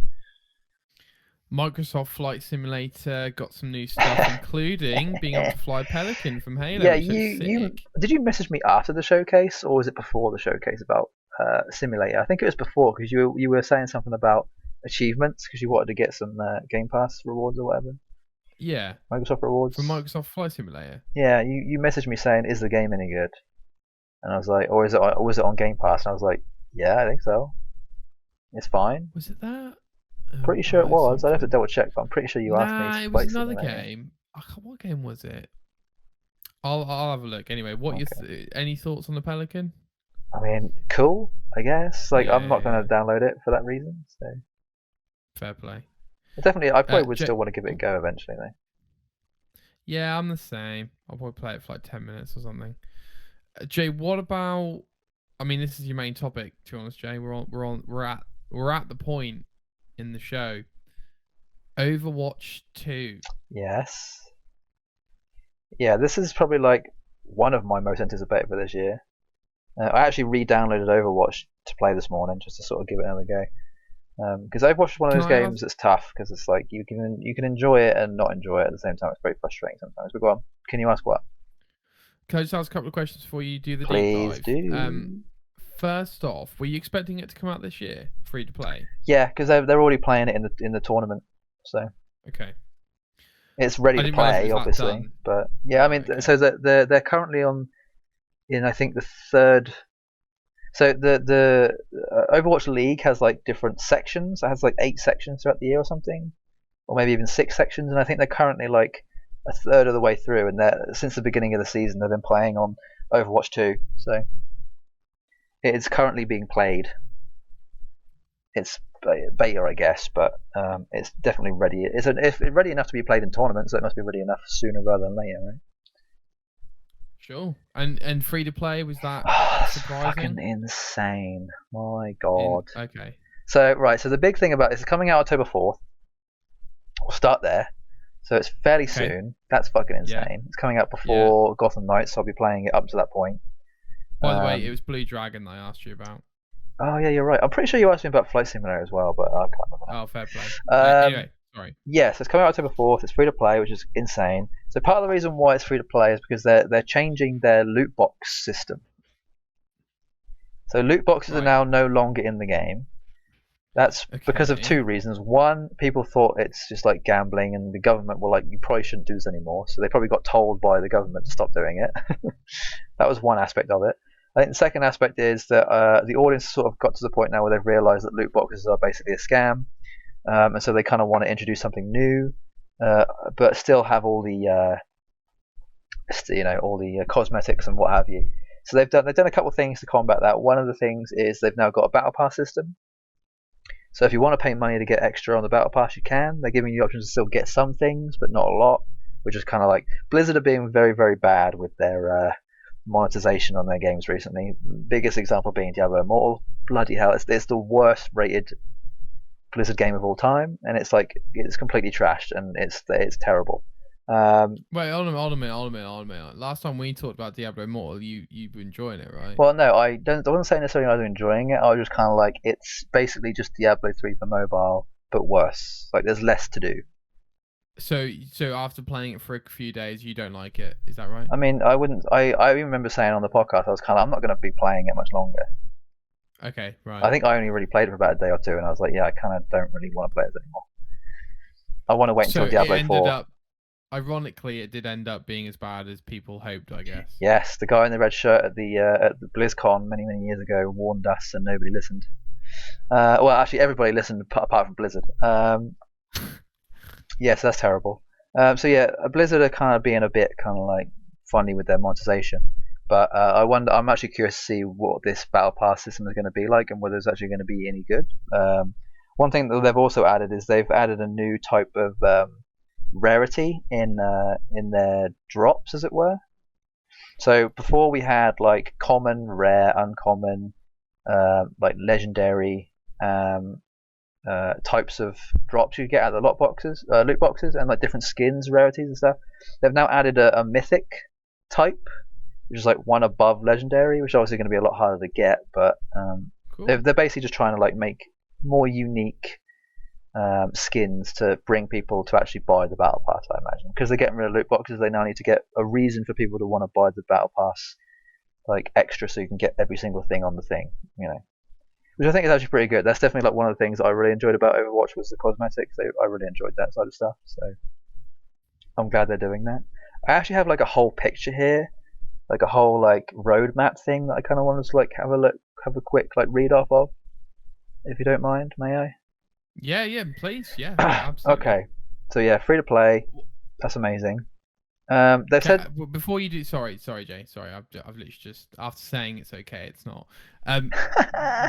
[SPEAKER 2] Microsoft Flight Simulator got some new stuff, including being able to fly Pelican from Halo.
[SPEAKER 1] Yeah, you did you message me after the showcase or was it before the showcase about Simulator? I think it was before because you were saying something about achievements because you wanted to get some Game Pass rewards or whatever.
[SPEAKER 2] Yeah.
[SPEAKER 1] Microsoft rewards.
[SPEAKER 2] From Microsoft Flight Simulator.
[SPEAKER 1] Yeah, you messaged me saying, "Is the game any good?" And I was like, "Or was it on Game Pass?" And I was like, "Yeah, I think so. It's fine."
[SPEAKER 2] Was it that?
[SPEAKER 1] Pretty sure it was. I'd have to double check, but I'm pretty sure you asked me to
[SPEAKER 2] it
[SPEAKER 1] play
[SPEAKER 2] was another
[SPEAKER 1] Simulator.
[SPEAKER 2] game. What game was it? I'll have a look. Anyway, any thoughts on the Pelican?
[SPEAKER 1] I mean, cool, I guess. Like, I'm not going to download it for that reason. So
[SPEAKER 2] fair play.
[SPEAKER 1] Definitely, I probably would still want to give it a go eventually, though.
[SPEAKER 2] Yeah, I'm the same. I'll probably play it for like 10 minutes or something. Jay, what about? I mean, this is your main topic. To be honest, Jay, we're at the point in the show. Overwatch 2.
[SPEAKER 1] Yes. Yeah, this is probably like one of my most anticipated for this year. I actually re-downloaded Overwatch to play this morning just to sort of give it another go. Because Overwatch is one of those games that's tough because it's like you can enjoy it and not enjoy it at the same time. It's very frustrating sometimes. But go on, can you ask what?
[SPEAKER 2] Can I just ask a couple of questions before you do the
[SPEAKER 1] Please
[SPEAKER 2] deep dive?
[SPEAKER 1] do.
[SPEAKER 2] First off, were you expecting it to come out this year, free to play?
[SPEAKER 1] Yeah, because they're already playing it in the tournament, so
[SPEAKER 2] okay,
[SPEAKER 1] it's ready to play, obviously. But yeah, I mean, so they're currently in I think the third. So the Overwatch League has like different sections. It has like 8 sections throughout the year or something, or maybe even 6 sections. And I think they're currently like a third of the way through. And since the beginning of the season, they've been playing on Overwatch 2. So it's currently being played. It's beta, I guess, but it's definitely ready. It's ready enough to be played in tournaments, so it must be ready enough sooner rather than later, right?
[SPEAKER 2] Sure. And free to play, was that surprising?
[SPEAKER 1] Fucking insane. My God.
[SPEAKER 2] Okay.
[SPEAKER 1] So the big thing about this is coming out October 4th. We'll start there. So it's fairly soon. That's fucking insane. Yeah. It's coming out before Gotham Knights, so I'll be playing it up to that point.
[SPEAKER 2] By the way, it was Blue Dragon that I asked you about.
[SPEAKER 1] Oh yeah, you're right. I'm pretty sure you asked me about Flight Simulator as well, but I can't remember.
[SPEAKER 2] Oh, fair play. Anyway, sorry.
[SPEAKER 1] Yes, it's coming out October 4th. It's free to play, which is insane. So part of the reason why it's free to play is because they're changing their loot box system. So loot boxes are now no longer in the game. That's because of 2 reasons. One, people thought it's just like gambling, and the government were like, you probably shouldn't do this anymore. So they probably got told by the government to stop doing it. That was one aspect of it. I think the second aspect is that the audience sort of got to the point now where they've realised that loot boxes are basically a scam, and so they kind of want to introduce something new, but still have all the cosmetics and what have you. So they've done a couple of things to combat that. One of the things is they've now got a battle pass system. So if you want to pay money to get extra on the battle pass, you can. They're giving you options to still get some things, but not a lot, which is kind of like Blizzard are being very, very bad with their monetization on their games recently. Biggest example being Diablo Immortal. Bloody hell, it's the worst rated Blizzard game of all time, and it's completely trashed, and it's terrible.
[SPEAKER 2] Wait, hold a minute. Last time we talked about Diablo Immortal, you were enjoying it, right?
[SPEAKER 1] Well, no, I wasn't saying necessarily I was enjoying it. I was just kind of like, it's basically just Diablo 3 for mobile, but worse. Like, there's less to do.
[SPEAKER 2] So after playing it for a few days, you don't like it? Is that right?
[SPEAKER 1] I mean, I wouldn't. I remember saying on the podcast, I was kind of, I'm not going to be playing it much longer.
[SPEAKER 2] Okay, right.
[SPEAKER 1] I think I only really played it for about a day or 2, and I was like, yeah, I kind of don't really want to play it anymore. I want to wait until Diablo 4.
[SPEAKER 2] ironically, it did end up being as bad as people hoped, I guess.
[SPEAKER 1] Yes, the guy in the red shirt at the BlizzCon many years ago warned us, and nobody listened. Well, actually, everybody listened apart from Blizzard. Yes, that's terrible. So yeah, Blizzard are kind of being a bit kind of like funny with their monetization. But I wonder. I'm actually curious to see what this battle pass system is going to be like, and whether it's actually going to be any good. One thing that they've also added is they've added a new type of rarity in their drops, as it were. So before we had like common, rare, uncommon, like legendary types of drops you get out of the loot boxes, and like different skins, rarities, and stuff. They've now added a mythic type, which is like one above legendary, which is obviously going to be a lot harder to get. But
[SPEAKER 2] Cool.
[SPEAKER 1] they're basically just trying to like make more unique skins to bring people to actually buy the battle pass, I imagine, because they're getting rid of loot boxes. They now need to get a reason for people to want to buy the battle pass, like extra, so you can get every single thing on the thing, which I think is actually pretty good. That's definitely like one of the things that I really enjoyed about Overwatch was the cosmetics. I really enjoyed that side of stuff, so I'm glad they're doing that. I actually have like a whole picture here, like a whole like roadmap thing that I kind of want to like have a quick like read off of, if you don't mind. May I?
[SPEAKER 2] Yeah, please. Yeah, absolutely.
[SPEAKER 1] Okay, so yeah, free to play. That's amazing. They've said
[SPEAKER 2] before you do. Sorry, Jay. Sorry, I've literally just after saying it's okay. It's not.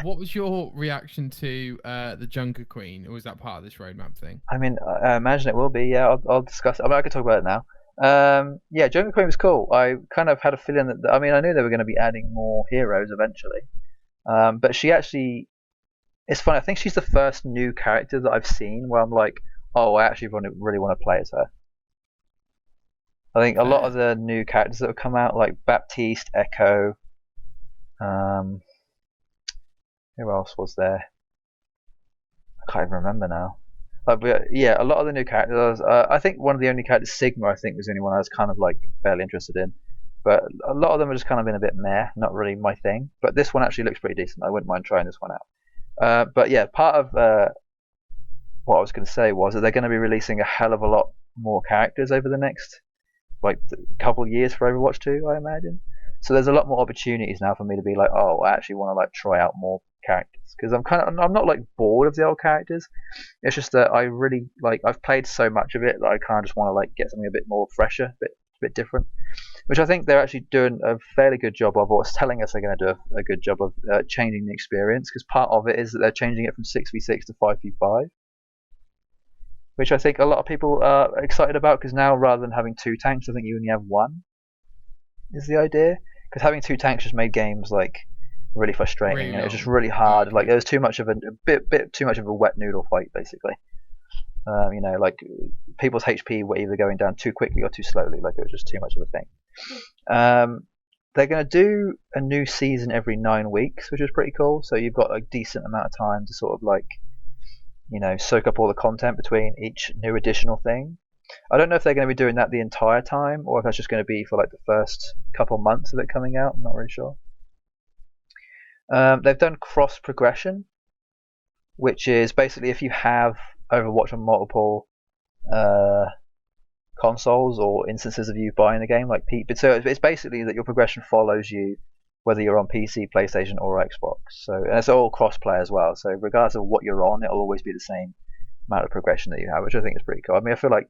[SPEAKER 2] What was your reaction to the Junker Queen? Or was that part of this roadmap thing?
[SPEAKER 1] I mean, I imagine it will be. Yeah, I'll discuss it. I mean, I could talk about it now. Yeah, Junker Queen was cool. I kind of had a feeling that. I mean, I knew they were going to be adding more heroes eventually. But she actually, it's funny. I think she's the first new character that I've seen where I'm like, oh, I actually really want to play as her. I think a lot of the new characters that have come out, like Baptiste, Echo, who else was there? I can't even remember now. But yeah, a lot of the new characters. I think one of the only characters, Sigma, I think was the only one I was kind of like fairly interested in. But a lot of them have just kind of been a bit meh, not really my thing. But this one actually looks pretty decent. I wouldn't mind trying this one out. But yeah, part of what I was going to say was that they're going to be releasing a hell of a lot more characters over the next like couple of years for Overwatch 2, I imagine. So there's a lot more opportunities now for me to be like, oh, I actually want to like try out more characters, because I'm not like bored of the old characters. It's just that I really like, I've played so much of it that I kind of just want to like get something a bit more fresher, a bit different, which I think they're actually doing a fairly good job of, or it's telling us they're going to do a good job of changing the experience, because part of it is that they're changing it from 6v6 to 5v5, which I think a lot of people are excited about, because now rather than having two tanks, I think you only have one, is the idea. Because having two tanks just made games like really frustrating,
[SPEAKER 2] really
[SPEAKER 1] and it was just really hard. Okay. Like there was too much of a bit too much of a wet noodle fight, basically. Like people's HP were either going down too quickly or too slowly. Like it was just too much of a thing. They're going to do a new season every 9 weeks, which is pretty cool. So you've got a decent amount of time to sort of like, soak up all the content between each new additional thing. I don't know if they're going to be doing that the entire time, or if that's just going to be for like the first couple months of it coming out. I'm not really sure. They've done cross progression, which is basically if you have Overwatch on multiple consoles or instances of you buying the game, so it's basically that your progression follows you whether you're on PC, PlayStation, or Xbox. So, and it's all cross-play as well. So regardless of what you're on, it'll always be the same amount of progression that you have, which I think is pretty cool. I mean, I feel like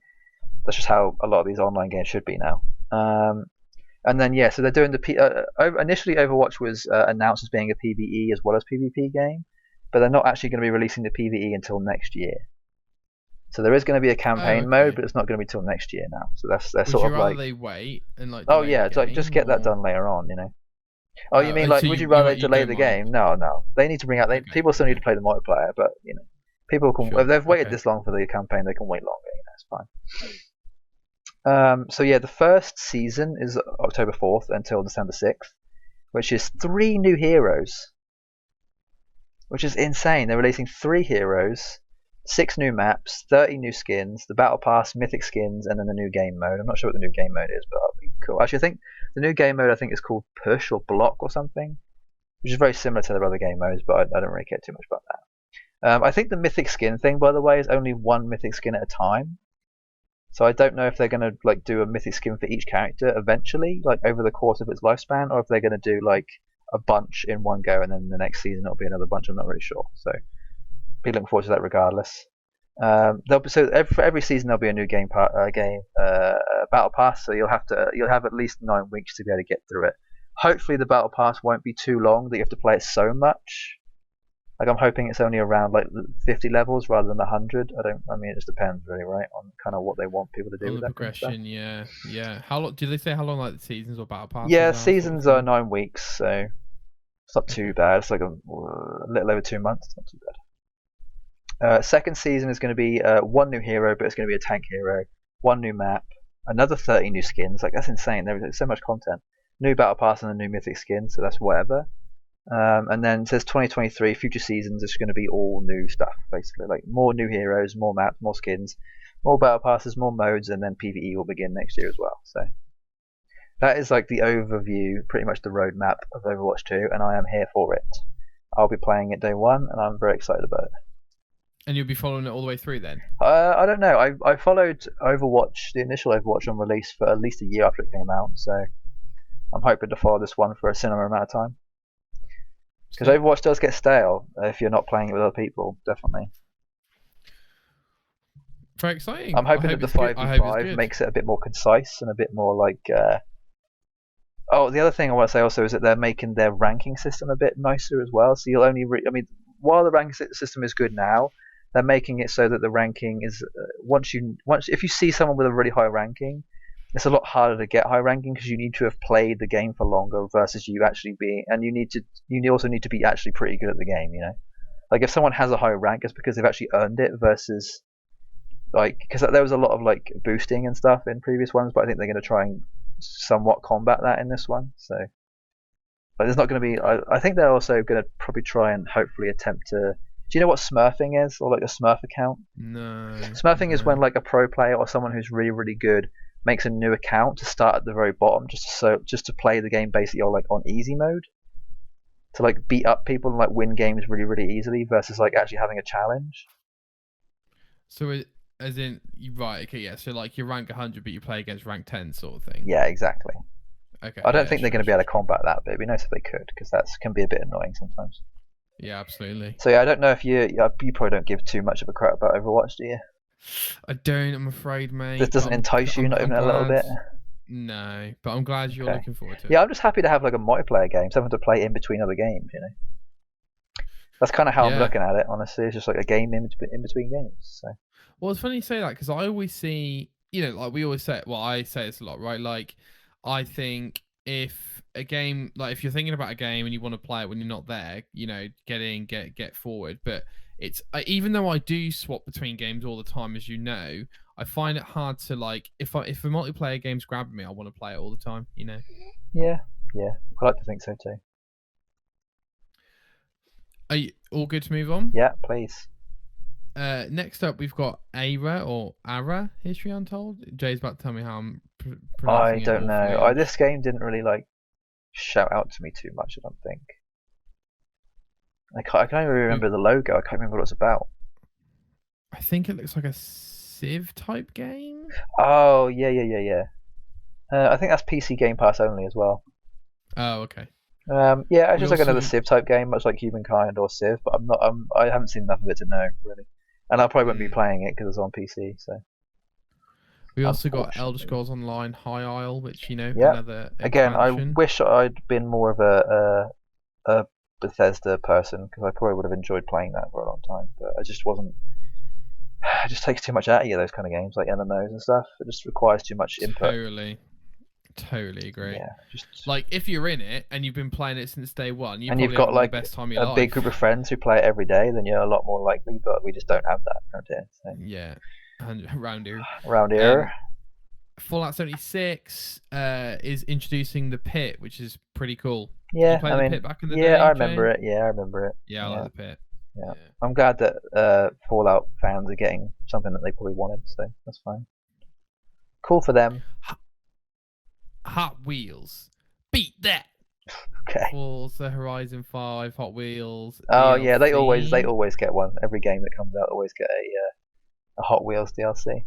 [SPEAKER 1] that's just how a lot of these online games should be now. And then yeah, so they're doing initially Overwatch was announced as being a PvE as well as PvP game, but they're not actually going to be releasing the PvE until next year. So there is going to be a campaign mode, but it's not going to be till next year now. So they're sort of like,
[SPEAKER 2] they wait and like.
[SPEAKER 1] Oh yeah, it's like just get that done later on, Oh, you mean like, so would you rather delay the game? No. They need to bring out. People still need to play the multiplayer, but people can. If they've waited this long for the campaign, they can wait longer. It's fine. So yeah, the first season is October 4th until December 6th, which is 3 new heroes, which is insane. They're releasing 3 heroes, 6 new maps, 30 new skins, the battle pass, mythic skins, and then the new game mode. I'm not sure what the new game mode is, but that'll be cool. Actually, I think the new game mode is called Push or Block or something, which is very similar to the other game modes, but I don't really care too much about that. I think the mythic skin thing, by the way, is only 1 mythic skin at a time. So I don't know if they're going to like do a mythic skin for each character eventually, like over the course of its lifespan, or if they're going to do like a bunch in one go, and then the next season it'll be another bunch. I'm not really sure. So be looking forward to that regardless. For every season there'll be a new battle pass, so you'll have at least 9 weeks to be able to get through it. Hopefully the battle pass won't be too long that you have to play it so much. Like I'm hoping it's only around like 50 levels rather than 100. I mean, it just depends really, right, on kind of what they want people to do
[SPEAKER 2] on
[SPEAKER 1] with
[SPEAKER 2] the
[SPEAKER 1] that
[SPEAKER 2] progression.
[SPEAKER 1] kind of
[SPEAKER 2] stuff. Yeah. How long? Do they say how long like the seasons or battle passes?
[SPEAKER 1] Yeah,
[SPEAKER 2] are,
[SPEAKER 1] seasons
[SPEAKER 2] sort of
[SPEAKER 1] are 9 weeks, so it's not too bad. It's like a little over 2 months. It's not too bad. Second season is going to be one new hero, but it's going to be a tank hero. One new map, another 30 new skins. Like that's insane. There's so much content. New battle pass and a new mythic skin, so that's whatever. And then it says 2023 future seasons is going to be all new stuff, basically, like more new heroes, more maps, more skins, more battle passes, more modes, and then PvE will begin next year as well. So that is like the overview, pretty much the roadmap of Overwatch 2, and I am here for it. I'll be playing it day one, and I'm very excited about it.
[SPEAKER 2] And you'll be following it all the way through then?
[SPEAKER 1] I don't know. I followed Overwatch, the initial Overwatch on release for at least a year after it came out, so I'm hoping to follow this one for a similar amount of time. Because Overwatch does get stale if you're not playing it with other people, definitely.
[SPEAKER 2] Very exciting.
[SPEAKER 1] I'm hoping that the 5v5 makes it a bit more concise and a bit more like... Oh, the other thing I want to say also is that they're making their ranking system a bit nicer as well. So you'll only... while the ranking system is good now, they're making it so that the ranking is... if you see someone with a really high ranking, it's a lot harder to get high ranking because you need to have played the game for longer versus you actually being, and you also need to be actually pretty good at the game, you know. Like if someone has a high rank, it's because they've actually earned it versus like, because there was a lot of like boosting and stuff in previous ones, but I think they're going to try and somewhat combat that in this one. So like, there's not going to be. I think they're also going to probably try and hopefully attempt to. Do you know what smurfing is, or like a smurf account?
[SPEAKER 2] No.
[SPEAKER 1] Smurfing is when like a pro player or someone who's really really good makes a new account to start at the very bottom, just to play the game basically on like on easy mode, to like beat up people and like win games really really easily versus like actually having a challenge.
[SPEAKER 2] So as in right, okay, yeah. So like you rank 100, but you play against rank 10 sort of thing.
[SPEAKER 1] Yeah, exactly.
[SPEAKER 2] Okay.
[SPEAKER 1] I don't think they're going to be able to combat that, but it'd be nice if they could, because that can be a bit annoying sometimes.
[SPEAKER 2] Yeah, absolutely.
[SPEAKER 1] So yeah, I don't know if you probably don't give too much of a crap about Overwatch, do you?
[SPEAKER 2] I don't, I'm afraid, mate.
[SPEAKER 1] This doesn't entice you, not even a little bit?
[SPEAKER 2] No, but I'm glad you're looking forward to it.
[SPEAKER 1] Yeah, I'm just happy to have like a multiplayer game, something to play in between other games, you know. That's kind of how I'm looking at it, honestly. It's just like a game in between games. So.
[SPEAKER 2] Well, it's funny you say that, because I always see, you know, like we always say, well, I say this a lot, right? Like, I think if a game, like if you're thinking about a game and you want to play it when you're not there, you know, get forward. But it's, even though I do swap between games all the time, as you know, I find it hard to like, if a multiplayer game's grabbing me, I want to play it all the time, you know?
[SPEAKER 1] Yeah, I like to think so too.
[SPEAKER 2] Are you all good to move on?
[SPEAKER 1] Yeah, please.
[SPEAKER 2] Next up, we've got Ara History Untold. Jay's about to tell me how I'm pronouncing it.
[SPEAKER 1] I don't know. This game didn't really like shout out to me too much, I don't think. I can't even remember the logo. I can't remember what it's about.
[SPEAKER 2] I think it looks like a Civ type game.
[SPEAKER 1] Oh yeah. I think that's PC Game Pass only as well.
[SPEAKER 2] Oh, okay.
[SPEAKER 1] Yeah, it's just like another Civ type game, much like Humankind or Civ, but I haven't seen enough of it to know really, and I probably won't be playing it because it's on PC. So
[SPEAKER 2] we also got Elder Scrolls Online High Isle, which
[SPEAKER 1] another expansion. Again, I wish I'd been more of a Bethesda person, because I probably would have enjoyed playing that for a long time, but I just wasn't. It just takes too much out of you, those kind of games like MMOs and stuff. It just requires too much input.
[SPEAKER 2] Totally agree.
[SPEAKER 1] Yeah,
[SPEAKER 2] like if you're in it and you've been playing it since day one,
[SPEAKER 1] you've got like the best time of your life. Big group of friends who play it every day, then you're a lot more likely. But we just don't have that around here. So.
[SPEAKER 2] Yeah, around here.
[SPEAKER 1] Around here.
[SPEAKER 2] Fallout 76 is introducing the pit, which is pretty cool.
[SPEAKER 1] Yeah,
[SPEAKER 2] Did you play the pit back in the day?
[SPEAKER 1] Yeah, I remember it. Yeah, I remember it.
[SPEAKER 2] Yeah, I like the pit.
[SPEAKER 1] Yeah. I'm glad that Fallout fans are getting something that they probably wanted, so that's fine. Cool for them.
[SPEAKER 2] Hot Wheels, beat that.
[SPEAKER 1] Okay.
[SPEAKER 2] Forza Horizon 5, Hot Wheels.
[SPEAKER 1] Oh
[SPEAKER 2] DLC.
[SPEAKER 1] Yeah, they always get one. Every game that comes out always get a Hot Wheels DLC.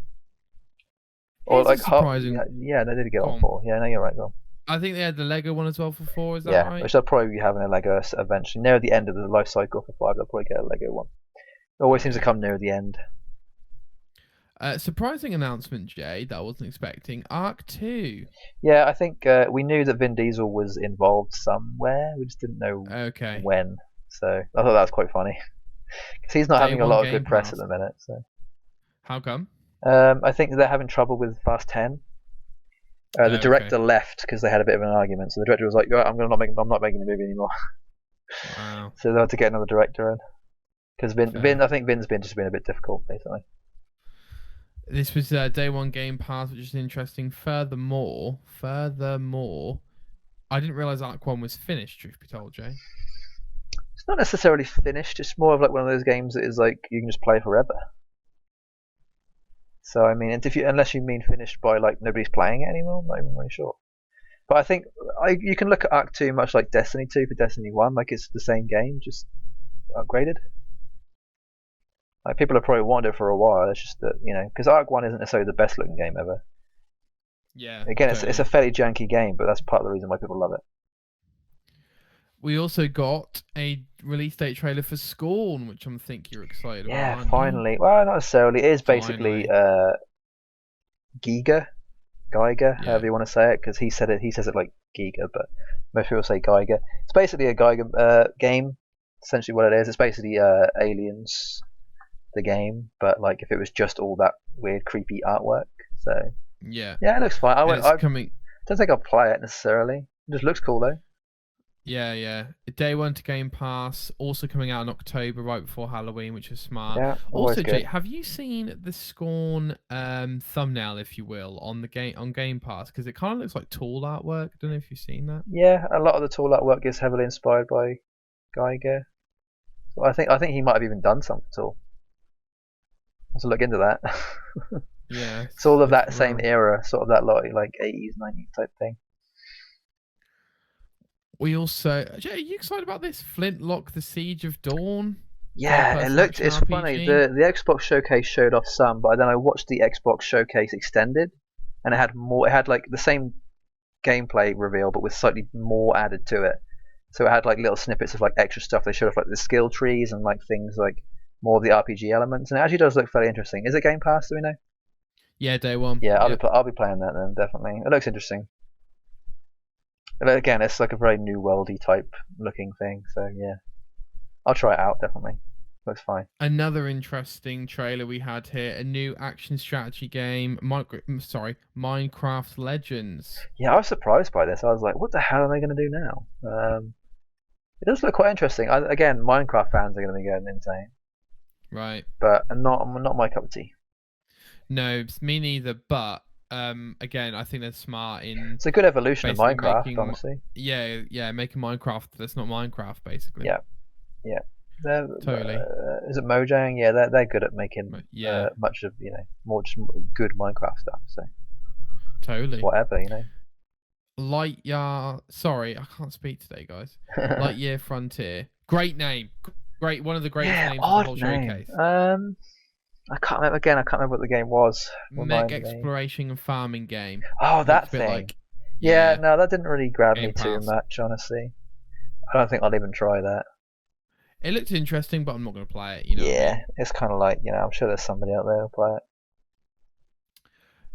[SPEAKER 1] Or
[SPEAKER 2] Here's
[SPEAKER 1] like
[SPEAKER 2] a surprising.
[SPEAKER 1] yeah, they did get
[SPEAKER 2] Go
[SPEAKER 1] on
[SPEAKER 2] on.
[SPEAKER 1] 4. Yeah, no, you're right. Go on.
[SPEAKER 2] I think they had the Lego one as well for 4. Is that
[SPEAKER 1] Yeah,
[SPEAKER 2] right?
[SPEAKER 1] which they'll probably be having a Lego eventually. Near the end of the life cycle for 5, they'll probably get a Lego one. It always seems to come near the end.
[SPEAKER 2] Surprising announcement, Jay, that I wasn't expecting. Arc 2.
[SPEAKER 1] Yeah, I think we knew that Vin Diesel was involved somewhere. We just didn't know when. So I thought that was quite funny. Because he's not having a lot of good press at the minute. So
[SPEAKER 2] how come?
[SPEAKER 1] I think they're having trouble with Fast 10. The director left because they had a bit of an argument. So the director was like, I'm not making the movie anymore."
[SPEAKER 2] Wow.
[SPEAKER 1] So they had to get another director in. Because I think Vin's just been a bit difficult, basically.
[SPEAKER 2] This was day one Game Pass, which is interesting. Furthermore, I didn't realize Arc 1 was finished, truth be told, Jay.
[SPEAKER 1] It's not necessarily finished. It's more of like one of those games that is like you can just play forever. So I mean, unless you mean finished by like nobody's playing it anymore, I'm not even really sure. But I think you can look at Arc 2 much like Destiny 2 for Destiny 1, like it's the same game, just upgraded. Like people have probably wanted it for a while. It's just that because Arc 1 isn't necessarily the best looking game ever.
[SPEAKER 2] Yeah.
[SPEAKER 1] Again, it's a fairly janky game, but that's part of the reason why people love it.
[SPEAKER 2] We also got a release date trailer for Scorn, which I think you're excited about.
[SPEAKER 1] Yeah, finally. Well, not necessarily. It is basically Giga, however you want to say it, because he says it like Giga, but most people say Geiger. It's basically a Geiger game. Essentially, what it is, it's basically Aliens, the game, but like if it was just all that weird, creepy artwork. So
[SPEAKER 2] yeah,
[SPEAKER 1] it looks fine. I
[SPEAKER 2] don't
[SPEAKER 1] think I'll play it necessarily. It just looks cool though.
[SPEAKER 2] Yeah. Day one to Game Pass, also coming out in October, right before Halloween, which is smart.
[SPEAKER 1] Yeah,
[SPEAKER 2] also,
[SPEAKER 1] good.
[SPEAKER 2] Jay, have you seen the Scorn thumbnail, if you will, on Game Pass? Because it kind of looks like tool artwork. I don't know if you've seen that.
[SPEAKER 1] Yeah, a lot of the tool artwork is heavily inspired by Geiger. So I think he might have even done some tool. Let's look into that.
[SPEAKER 2] Yeah,
[SPEAKER 1] it's all of that same era, sort of that like 80s, 90s type thing.
[SPEAKER 2] We also, Jay, are you excited about this Flintlock: The Siege of Dawn?
[SPEAKER 1] Yeah, it's funny. The Xbox showcase showed off some, but then I watched the Xbox showcase extended, and it had more. It had like the same gameplay reveal, but with slightly more added to it. So it had like little snippets of like extra stuff. They showed off like the skill trees and like things like more of the RPG elements, and it actually does look fairly interesting. Is it Game Pass? Do we know?
[SPEAKER 2] Yeah, day one.
[SPEAKER 1] Yeah, I'll be playing that then, definitely. It looks interesting. And again, it's like a very new worldy type looking thing, so yeah, I'll try it out definitely. Looks fine.
[SPEAKER 2] Another interesting trailer we had here: a new action strategy game, Minecraft Legends.
[SPEAKER 1] Yeah, I was surprised by this. I was like, what the hell are they going to do now? It does look quite interesting. Again, Minecraft fans are going to be going insane.
[SPEAKER 2] Right.
[SPEAKER 1] But not my cup of tea.
[SPEAKER 2] No, me neither. But again, I think they're smart in.
[SPEAKER 1] It's a good evolution of Minecraft, honestly.
[SPEAKER 2] Yeah, making Minecraft that's not Minecraft, basically.
[SPEAKER 1] Yeah.
[SPEAKER 2] Totally.
[SPEAKER 1] Is it Mojang? Yeah, they're good at making much of more just good Minecraft stuff. So.
[SPEAKER 2] Totally.
[SPEAKER 1] Whatever,
[SPEAKER 2] Lightyear. Sorry, I can't speak today, guys. Lightyear Frontier. Great name. Great. One of the greatest names of the whole showcase.
[SPEAKER 1] I can't remember. Again, I can't remember what the game was.
[SPEAKER 2] Mech exploration and farming game.
[SPEAKER 1] Oh, that thing. No, that didn't really grab me too much, honestly. I don't think I'll even try that.
[SPEAKER 2] It looked interesting, but I'm not going to play it.
[SPEAKER 1] It's kind of like I'm sure there's somebody out there who'll play it.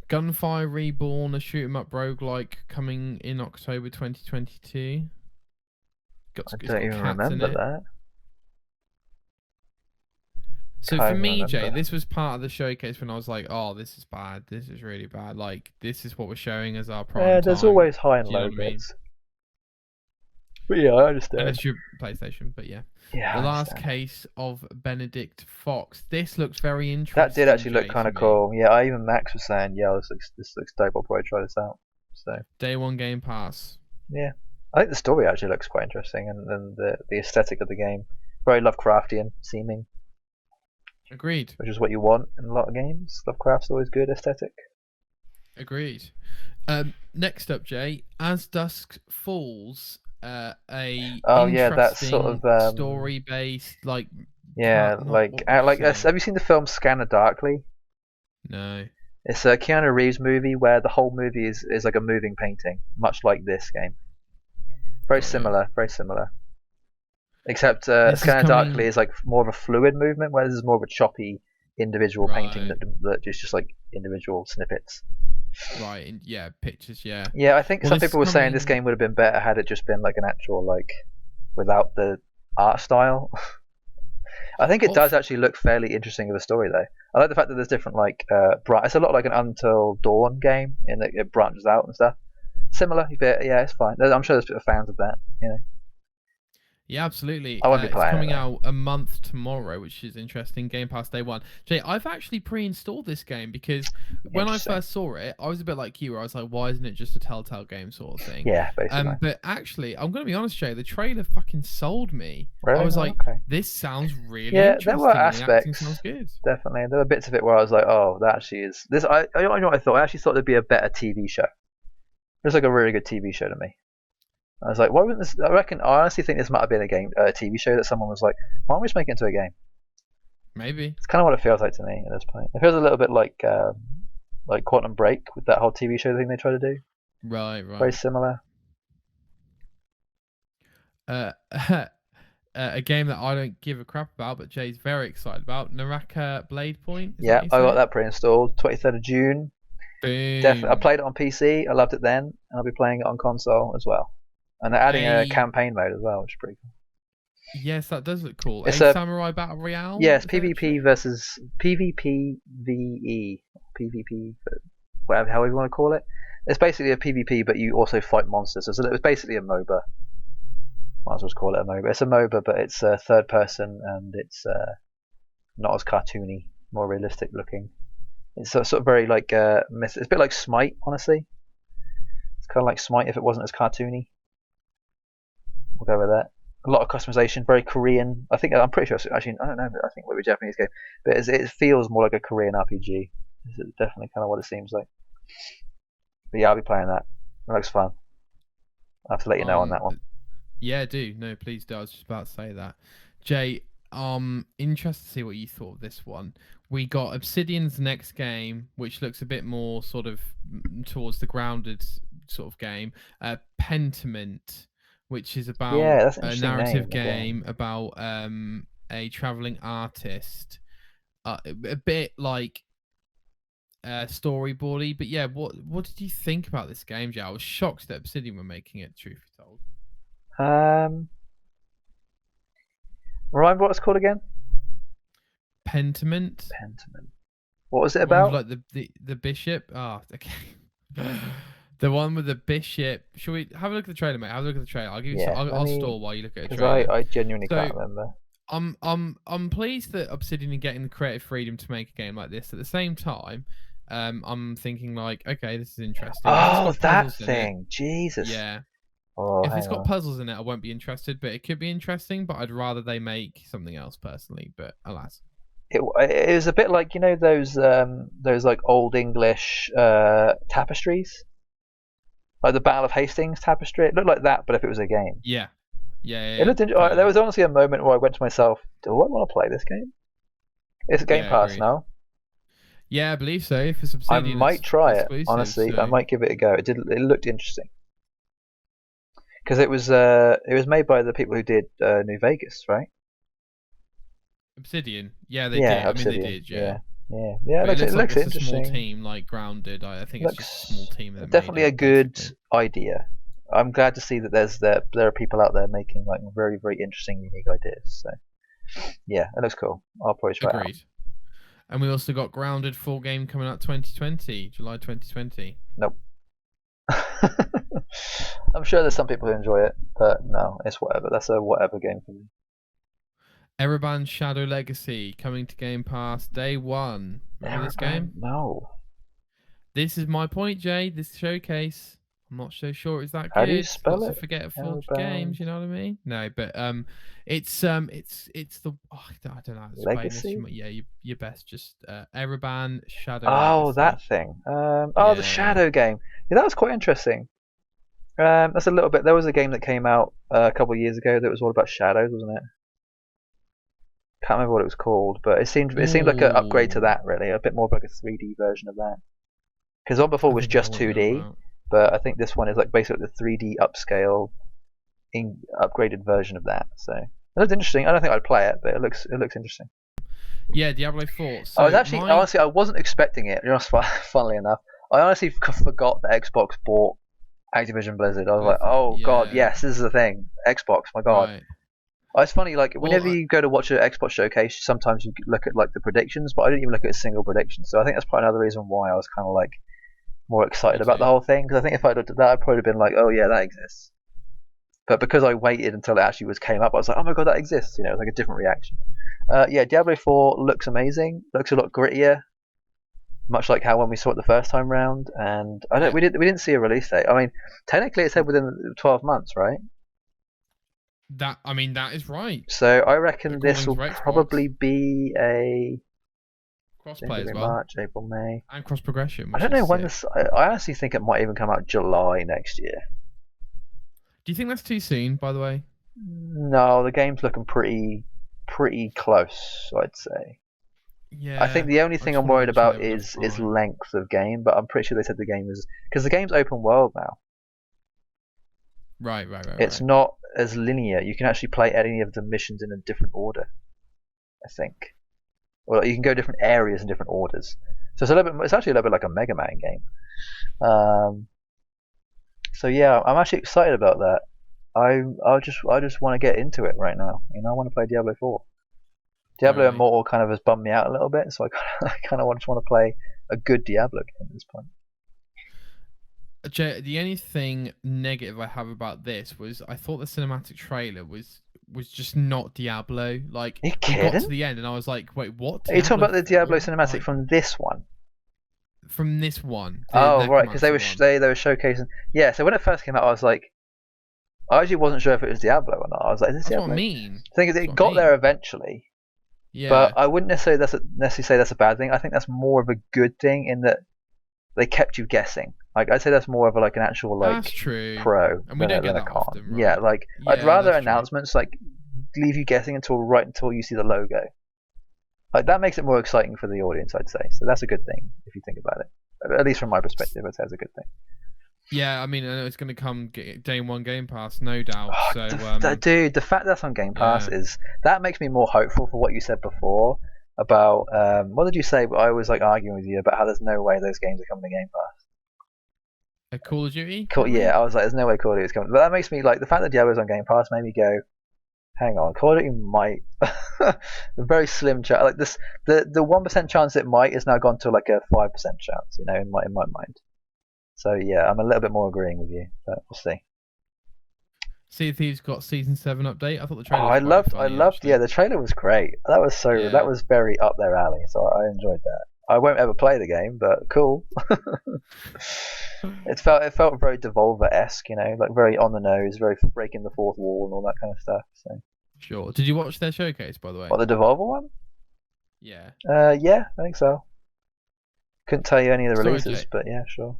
[SPEAKER 2] Gunfire Reborn, a shoot 'em up roguelike, coming in October 2022.
[SPEAKER 1] I don't even remember that.
[SPEAKER 2] So for me, Jay, this was part of the showcase when I was like, "Oh, this is bad. This is really bad. Like, this is what we're showing as our prime time."
[SPEAKER 1] There's always high and low bits. But yeah, I understand.
[SPEAKER 2] And it's your PlayStation, but yeah. The last case of Benedict Fox. This looks very interesting.
[SPEAKER 1] That did actually look kind of cool. Yeah, even Max was saying, "Yeah, this looks dope. I'll probably try this out." So
[SPEAKER 2] day one Game Pass.
[SPEAKER 1] Yeah, I think the story actually looks quite interesting, and the aesthetic of the game, very Lovecraftian seeming.
[SPEAKER 2] Agreed.
[SPEAKER 1] Which is what you want in a lot of games. Lovecraft's always good aesthetic.
[SPEAKER 2] Agreed. Next up, Jay, As Dusk Falls.
[SPEAKER 1] That sort of
[SPEAKER 2] story-based, like.
[SPEAKER 1] Yeah, have you seen the film Scanner Darkly?
[SPEAKER 2] No.
[SPEAKER 1] It's a Keanu Reeves movie where the whole movie is like a moving painting, much like this game. Very similar, very similar. Except Scanner Darkly is like more of a fluid movement, where this is more of a choppy individual painting that just like individual snippets.
[SPEAKER 2] Right, and yeah, pictures, yeah.
[SPEAKER 1] Yeah, I think some people were saying this game would have been better had it just been like an actual, like, without the art style. I think it does actually look fairly interesting of a story, though. I like the fact that there's different, like, it's a lot like an Until Dawn game, in that it branches out and stuff. Similar, but yeah, it's fine. I'm sure there's fans of that, you know.
[SPEAKER 2] Yeah, absolutely.
[SPEAKER 1] I won't be playing
[SPEAKER 2] it's coming out a month tomorrow, which is interesting. Game Pass Day 1. Jay, I've actually pre-installed this game because when I first saw it, I was a bit like you, where I was like, why isn't it just a Telltale game sort of thing?
[SPEAKER 1] Yeah, basically.
[SPEAKER 2] But actually, I'm going to be honest, Jay, the trailer fucking sold me.
[SPEAKER 1] Really?
[SPEAKER 2] I was like, this sounds really interesting.
[SPEAKER 1] There were aspects.
[SPEAKER 2] Sounds good.
[SPEAKER 1] Definitely. There were bits of it where I was like, oh, that actually is... This. I know what I thought. I actually thought there'd be a better TV show. It was like a really good TV show to me. I was like, why wouldn't this? I honestly think this might have been a TV show that someone was like, why don't we just make it into a game?
[SPEAKER 2] Maybe.
[SPEAKER 1] It's kind of what it feels like to me at this point. It feels a little bit like Quantum Break with that whole TV show thing they try to do.
[SPEAKER 2] Right.
[SPEAKER 1] Very similar.
[SPEAKER 2] A game that I don't give a crap about, but Jay's very excited about. Naraka Blade Point.
[SPEAKER 1] Yeah, I got that pre-installed. 23rd of June.
[SPEAKER 2] Boom.
[SPEAKER 1] Definitely. I played it on PC. I loved it then, and I'll be playing it on console as well. And they're adding a campaign mode as well, which is pretty cool.
[SPEAKER 2] Yes, that does look cool. It's a samurai battle royale.
[SPEAKER 1] Yes, PvP versus PvP VE, PvP, however you want to call it. It's basically a PvP, but you also fight monsters. So it was basically a MOBA. Might as well call it a MOBA. It's a MOBA, but it's third person and it's not as cartoony, more realistic looking. It's sort of very like it's a bit like Smite, honestly. It's kind of like Smite if it wasn't as cartoony. We'll go with that. A lot of customization, very Korean. I'm pretty sure. Actually, I don't know. But I think it was a Japanese game, but it feels more like a Korean RPG. It's definitely kind of what it seems like. But yeah, I'll be playing that. It looks fun. I'll have to let you know on that one.
[SPEAKER 2] Yeah, do. No, please do. I was just about to say that. Jay, interested to see what you thought of this one. We got Obsidian's next game, which looks a bit more sort of towards the grounded sort of game. Pentiment, which is about a narrative game about a traveling artist. A bit like storyboardy, but yeah, what did you think about this game, Jay? I was shocked that Obsidian were making it, truth be told.
[SPEAKER 1] Remember what it's called again?
[SPEAKER 2] Pentiment.
[SPEAKER 1] What was it about?
[SPEAKER 2] Like the bishop. Okay. The one with the bishop. Should we have a look at the trailer, mate? Have a look at the trailer. I'll give you. I'll stall while you look at the trailer.
[SPEAKER 1] I genuinely can't remember.
[SPEAKER 2] I'm pleased that Obsidian are getting the creative freedom to make a game like this. At the same time, I'm thinking like, okay, this is interesting.
[SPEAKER 1] Oh, that thing! Jesus.
[SPEAKER 2] Yeah. Oh, if it's got puzzles in it, I won't be interested. But it could be interesting. But I'd rather they make something else personally. But alas.
[SPEAKER 1] It was a bit like, you know, those like old English tapestries, like the Battle of Hastings tapestry. It looked like that, but if it was a game.
[SPEAKER 2] Yeah.
[SPEAKER 1] It looked. There was honestly a moment where I went to myself, "Do I want to play this game?" It's Game Pass now.
[SPEAKER 2] Yeah, I believe so. If it's Obsidian,
[SPEAKER 1] I might try it. Honestly, I might give it a go. It looked interesting because it was made by the people who did New Vegas, right?
[SPEAKER 2] Obsidian, yeah, they did.
[SPEAKER 1] Obsidian.
[SPEAKER 2] I mean, they did, yeah.
[SPEAKER 1] It looks
[SPEAKER 2] like
[SPEAKER 1] interesting.
[SPEAKER 2] A small team, like grounded. I think it's just a small team.
[SPEAKER 1] Definitely a good idea. I'm glad to see that there are people out there making like very, very interesting, unique ideas. So yeah, it looks cool. I'll probably try it out.
[SPEAKER 2] And we also got Grounded full game coming out 2020, July 2020.
[SPEAKER 1] Nope. I'm sure there's some people who enjoy it, but no, it's whatever. That's a whatever game for me.
[SPEAKER 2] Ereban Shadow Legacy coming to Game Pass day 1. Remember this game?
[SPEAKER 1] No.
[SPEAKER 2] This is my point, Jay. This showcase. I'm not so sure it's that good.
[SPEAKER 1] How do you spell it?
[SPEAKER 2] Forgetful games, you know what I mean? No, but it's the I don't know how to explain
[SPEAKER 1] Legacy?
[SPEAKER 2] this. Yeah, you best just Ereban Shadow.
[SPEAKER 1] Oh, that thing. The Shadow game. Yeah, that was quite interesting. That's a little bit. There was a game that came out a couple of years ago that was all about shadows, wasn't it? Can't remember what it was called, but it seemed like an upgrade to that, really. A bit more of like a 3D version of that. Because one before
[SPEAKER 2] I
[SPEAKER 1] was
[SPEAKER 2] think I know
[SPEAKER 1] just
[SPEAKER 2] what you're on
[SPEAKER 1] 2D,
[SPEAKER 2] about.
[SPEAKER 1] but I think this one is like basically the 3D upscale, upgraded version of that. So it looks interesting. I don't think I'd play it, but it looks interesting.
[SPEAKER 2] Yeah, Diablo 4.
[SPEAKER 1] I was
[SPEAKER 2] So
[SPEAKER 1] actually honestly I wasn't expecting it. Just funnily enough, I honestly forgot that Xbox bought Activision Blizzard. I was like, oh god,
[SPEAKER 2] yeah,
[SPEAKER 1] yes, this is the thing. Xbox, my god.
[SPEAKER 2] right.
[SPEAKER 1] It's funny, like
[SPEAKER 2] Well,
[SPEAKER 1] whenever you go to watch an Xbox showcase, sometimes you look at like the predictions, but I didn't even look at a single prediction. So I think that's probably another reason why I was kind of like more excited
[SPEAKER 2] me
[SPEAKER 1] about the
[SPEAKER 2] too.
[SPEAKER 1] whole thing. Because I think if I'd looked at that, I'd probably been like, oh yeah, that exists. But because I waited until it actually came up, I was like, oh my god, that exists. You know, it was like a different reaction. Yeah, Diablo 4 looks amazing. Looks a lot grittier, much like how when we saw it the first time round. And
[SPEAKER 2] Yeah.
[SPEAKER 1] we didn't see a release date. I mean, technically it said within 12 months, right?
[SPEAKER 2] That is right.
[SPEAKER 1] So I reckon this
[SPEAKER 2] According
[SPEAKER 1] will
[SPEAKER 2] to Xbox.
[SPEAKER 1] probably be a
[SPEAKER 2] Crossplay as well.
[SPEAKER 1] March, April, May.
[SPEAKER 2] And cross progression.
[SPEAKER 1] I don't know when this. I honestly think it might even come out July next year.
[SPEAKER 2] Do you think that's too soon, by the way?
[SPEAKER 1] No, the game's looking pretty close, I'd say.
[SPEAKER 2] Yeah.
[SPEAKER 1] I think the only thing I'm worried about is length of game, but I'm pretty sure they said the game is because the game's open world now.
[SPEAKER 2] Right.
[SPEAKER 1] It's not as linear. You can actually play any of the missions in a different order, I think. Or you can go different areas in different orders. So it's actually a little bit like a Mega Man game. So yeah, I'm actually excited about that. I just want to get into it right now. You know, I want to play Diablo 4. Diablo Immortal kind of has bummed me out a little bit, so I kind of just want to play a good Diablo game at this point.
[SPEAKER 2] Jay, the only thing negative I have about this was I thought the cinematic trailer was just not Diablo. Like,
[SPEAKER 1] we
[SPEAKER 2] got to the end and I was like, wait, what?
[SPEAKER 1] Are you talking about the Diablo cinematic from this one?
[SPEAKER 2] From this one.
[SPEAKER 1] Oh, right, because they were showcasing. Yeah, so when it first came out, I was like, I actually wasn't sure if it was Diablo or not. I was like, is this Diablo?
[SPEAKER 2] That's what I mean.
[SPEAKER 1] I think it got there eventually. Yeah. But I wouldn't necessarily say that's a bad thing. I think that's more of a good thing in that they kept you guessing. Like I'd say that's more of an actual
[SPEAKER 2] that's true.
[SPEAKER 1] pro
[SPEAKER 2] and we don't get that
[SPEAKER 1] con.
[SPEAKER 2] often, right?
[SPEAKER 1] Yeah, like I'd rather announcements like leave you guessing until you see the logo. Like that makes it more exciting for the audience, I'd say. So that's a good thing if you think about it. At least from my perspective, I'd say it's a good thing.
[SPEAKER 2] Yeah, I mean, I know it's going to come day one Game Pass, no doubt.
[SPEAKER 1] Dude, the fact that's on Game Pass that makes me more hopeful for what you said before about what did you say? I was like arguing with you about how there's no way those games are coming to Game Pass.
[SPEAKER 2] Call of Duty?
[SPEAKER 1] Yeah, I was like, there's no way Call of Duty is coming. But that makes me like the fact that Diablo's on Game Pass made me go, hang on, Call of Duty might. A very slim chance. Like this, the 1% chance it might is now gone to like a 5% chance. You know, in my mind. So yeah, I'm a little bit more agreeing with you, but we'll see.
[SPEAKER 2] Sea of Thieves got season 7 update. I thought the trailer.
[SPEAKER 1] I loved. Yeah, the trailer was great. That was that was very up their alley. So I enjoyed that. I won't ever play the game, but cool. It felt very Devolver-esque, you know, like very on the nose, very breaking the fourth wall and all that kind of stuff. So.
[SPEAKER 2] Sure. Did you watch their showcase, by the way?
[SPEAKER 1] What, the Devolver one?
[SPEAKER 2] Yeah.
[SPEAKER 1] Yeah, I think so. Couldn't tell you any of the releases, but yeah, sure.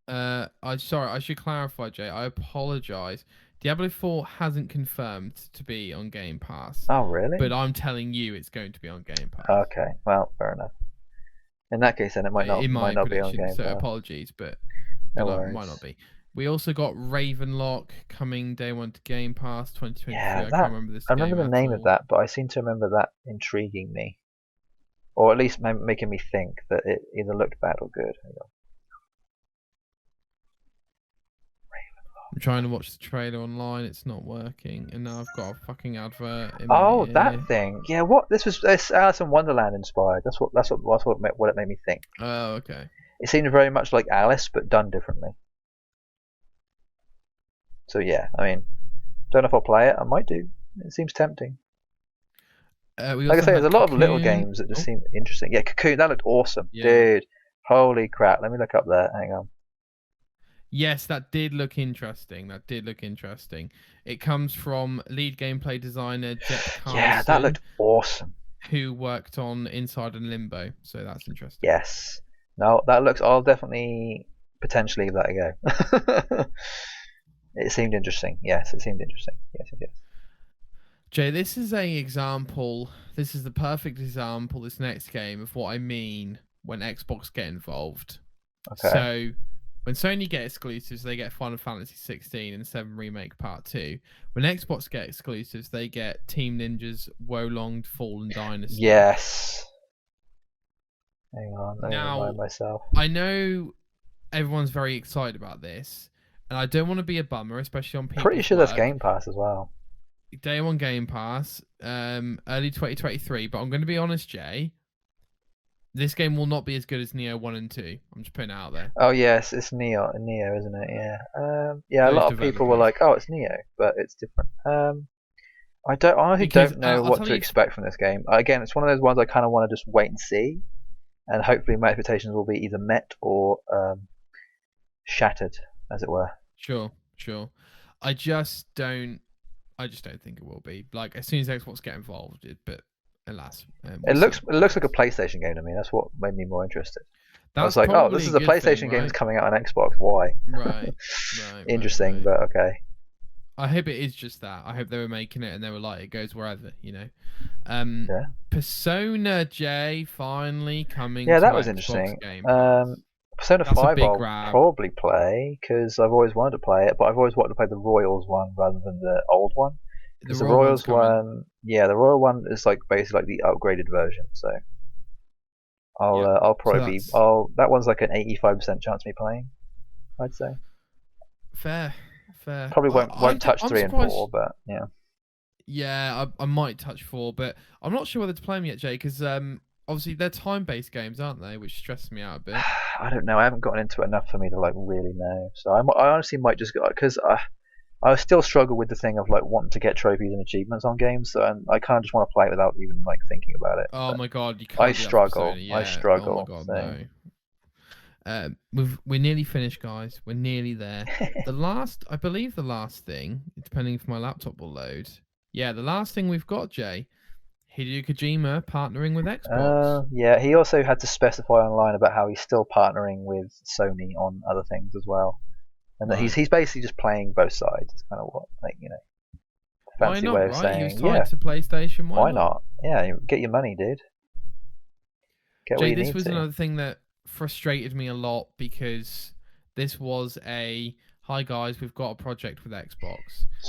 [SPEAKER 2] I should clarify, Jay. I apologize. Diablo 4 hasn't confirmed to be on Game Pass.
[SPEAKER 1] Oh, really?
[SPEAKER 2] But I'm telling you it's going to be on Game Pass.
[SPEAKER 1] Okay, well, fair enough. In that case, then it might not be on Game Pass.
[SPEAKER 2] So apologies, but might not be. We also got Ravenlock coming day one to Game Pass 2023.
[SPEAKER 1] Yeah,
[SPEAKER 2] I can't remember this.
[SPEAKER 1] I remember the name of that, but I seem to remember that intriguing me, or at least making me think that it either looked bad or good.
[SPEAKER 2] I'm trying to watch the trailer online. It's not working, and now I've got a fucking advert.
[SPEAKER 1] That thing. Yeah, what? This Alice in Wonderland inspired. That's what it made me think.
[SPEAKER 2] Oh, okay.
[SPEAKER 1] It seemed very much like Alice, but done differently. So yeah, I mean, don't know if I'll play it. I might do. It seems tempting. Like I say, there's a lot of little games that just seem interesting. Yeah, Cocoon. That looked awesome, dude. Holy crap! Let me look up there. Hang on.
[SPEAKER 2] Yes, that did look interesting. It comes from lead gameplay designer Jet Carlson.
[SPEAKER 1] Yeah, that looked awesome.
[SPEAKER 2] Who worked on Inside and Limbo, so that's interesting.
[SPEAKER 1] Yes. No, that looks. I'll definitely potentially give that a go. It seemed interesting. Yes, it seemed interesting. Yes, it is.
[SPEAKER 2] Jay, this is a example. This is the perfect example. This next game of what I mean when Xbox get involved.
[SPEAKER 1] Okay.
[SPEAKER 2] So when Sony get exclusives, they get Final Fantasy 16 and 7 Remake Part 2. When Xbox get exclusives, they get Team Ninja's Wolonged Fallen Dynasty.
[SPEAKER 1] Yes. Hang on, let me
[SPEAKER 2] now,
[SPEAKER 1] remind myself.
[SPEAKER 2] I know everyone's very excited about this, and I don't want to be a bummer, especially on people's
[SPEAKER 1] Pretty sure
[SPEAKER 2] work.
[SPEAKER 1] that's Game Pass as well.
[SPEAKER 2] Day one Game Pass, early 2023. But I'm going to be honest, Jay. This game will not be as good as Neo 1 and 2. I'm just putting it out there.
[SPEAKER 1] Oh yes, it's Neo, isn't it? Yeah. Yeah. A lot of people were like, "Oh, it's Neo," but it's different. I honestly don't know what to expect from this game. Again, it's one of those ones I kind of want to just wait and see, and hopefully my expectations will be either met or shattered, as it were.
[SPEAKER 2] Sure. I just don't think it will be. Like, as soon as Xbox get involved, but alas,
[SPEAKER 1] it looks like a PlayStation game to me. That's what made me more interested. I was like, oh, this is a PlayStation game that's coming out on Xbox. Why?
[SPEAKER 2] Right.
[SPEAKER 1] Interesting, but okay.
[SPEAKER 2] I hope it is just that. I hope they were making it and they were like, it goes wherever,
[SPEAKER 1] Yeah.
[SPEAKER 2] Persona J finally coming.
[SPEAKER 1] Yeah, that
[SPEAKER 2] to
[SPEAKER 1] was
[SPEAKER 2] Xbox
[SPEAKER 1] interesting.
[SPEAKER 2] Game Pass.
[SPEAKER 1] Persona
[SPEAKER 2] That's
[SPEAKER 1] 5 I'll probably play because I've always wanted to play it, but I've always wanted to play the Royals one rather than the old one. Because the Royals one, the Royal one is like basically like the upgraded version. So I'll probably that one's like an 85% chance of me playing, I'd say.
[SPEAKER 2] Fair.
[SPEAKER 1] Probably won't touch 3 and 4, but yeah.
[SPEAKER 2] Yeah, I might touch 4, but I'm not sure whether to play them yet, Jay, because obviously they're time-based games, aren't they? Which stresses me out a bit.
[SPEAKER 1] I don't know. I haven't gotten into it enough for me to like really know. So I honestly might just go because I still struggle with the thing of like wanting to get trophies and achievements on games. So I kind of just want to play it without even like thinking about it.
[SPEAKER 2] Oh my god, you can't.
[SPEAKER 1] I struggle.
[SPEAKER 2] Yeah.
[SPEAKER 1] I struggle.
[SPEAKER 2] Oh my god, no. We're nearly finished, guys. We're nearly there. I believe the last thing, depending if my laptop will load. Yeah, the last thing we've got, Jay. Hideo Kojima partnering with Xbox.
[SPEAKER 1] Yeah, he also had to specify online about how he's still partnering with Sony on other things as well, and that he's basically just playing both sides. It's kind of what fancy way of saying.
[SPEAKER 2] He was tied to PlayStation.
[SPEAKER 1] Why not? Yeah, get your money, dude.
[SPEAKER 2] Jay, this was another thing that frustrated me a lot because this was hi guys, we've got a project with Xbox.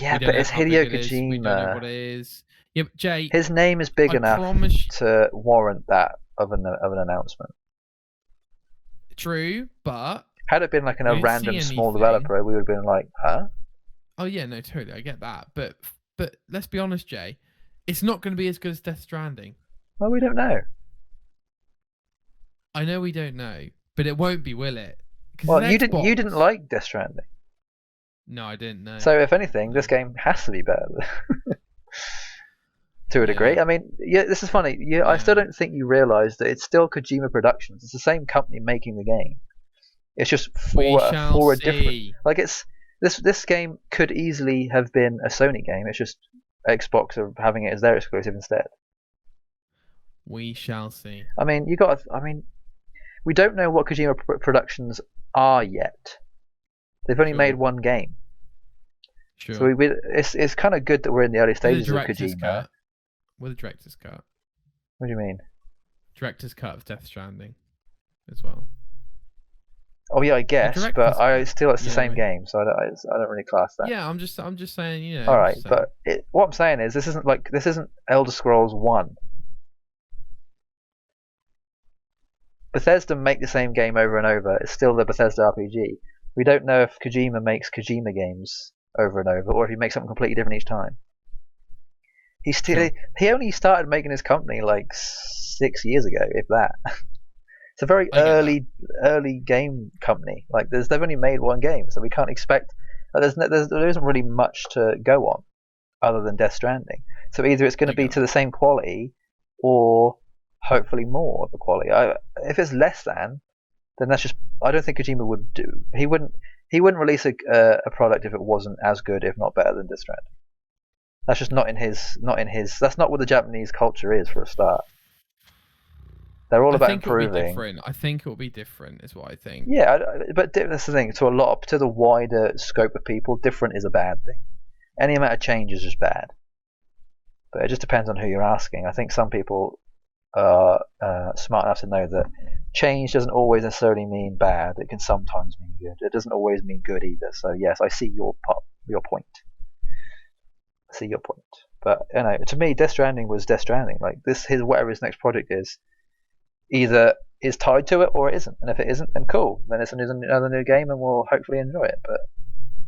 [SPEAKER 1] Yeah, but it's Hideo Kojima.
[SPEAKER 2] We don't know what it is. Yeah, but Jay,
[SPEAKER 1] his name is big enough to warrant that of an announcement.
[SPEAKER 2] True, but
[SPEAKER 1] had it been like a random small developer, we would have been like, huh?
[SPEAKER 2] Oh yeah, no, totally, I get that. But let's be honest, Jay, it's not going to be as good as Death Stranding.
[SPEAKER 1] Well, we don't know.
[SPEAKER 2] I know we don't know, but it won't be, will it?
[SPEAKER 1] Well, you didn't like Death Stranding.
[SPEAKER 2] No, I didn't know.
[SPEAKER 1] So if anything, this game has to be better. To a degree. I mean, this is funny. I still don't think you realise that it's still Kojima Productions. It's the same company making the game. It's just for a different. Like this game could easily have been a Sony game. It's just Xbox are having it as their exclusive instead.
[SPEAKER 2] We shall see.
[SPEAKER 1] I mean, we don't know what Kojima Productions are yet. They've only made one game.
[SPEAKER 2] Sure.
[SPEAKER 1] So it's kind of good that we're in the early stages of Kojima.
[SPEAKER 2] With a director's cut.
[SPEAKER 1] What do you mean?
[SPEAKER 2] Director's cut of Death Stranding, as well.
[SPEAKER 1] Oh yeah, I guess, but it's the same game, so I don't really class that.
[SPEAKER 2] Yeah, I'm just saying,
[SPEAKER 1] All right, but what I'm saying is this isn't Elder Scrolls 1. Bethesda make the same game over and over. It's still the Bethesda RPG. We don't know if Kojima makes Kojima games over and over, or if he makes something completely different each time. He only started making his company like 6 years ago, if that. It's a very early game company. Like they've only made one game, so we can't expect. There isn't really much to go on other than Death Stranding. So either it's going to be to the same quality, or hopefully more of the quality. If it's less than, then that's just. I don't think Kojima would do. He wouldn't release a product if it wasn't as good, if not better than Death Stranding. That's just not in his. That's not what the Japanese culture is for a start. They're all about improving.
[SPEAKER 2] I think it will be different, is what I think.
[SPEAKER 1] Yeah, but that's the thing. To the wider scope of people, different is a bad thing. Any amount of change is just bad. But it just depends on who you're asking. I think some people are smart enough to know that change doesn't always necessarily mean bad. It can sometimes mean good. It doesn't always mean good either. So yes, I see your point. I see your point. But to me, Death Stranding was Death Stranding. Like whatever his next project is, either is tied to it or it isn't. And if it isn't, then cool. Then it's another new game, and we'll hopefully enjoy it. But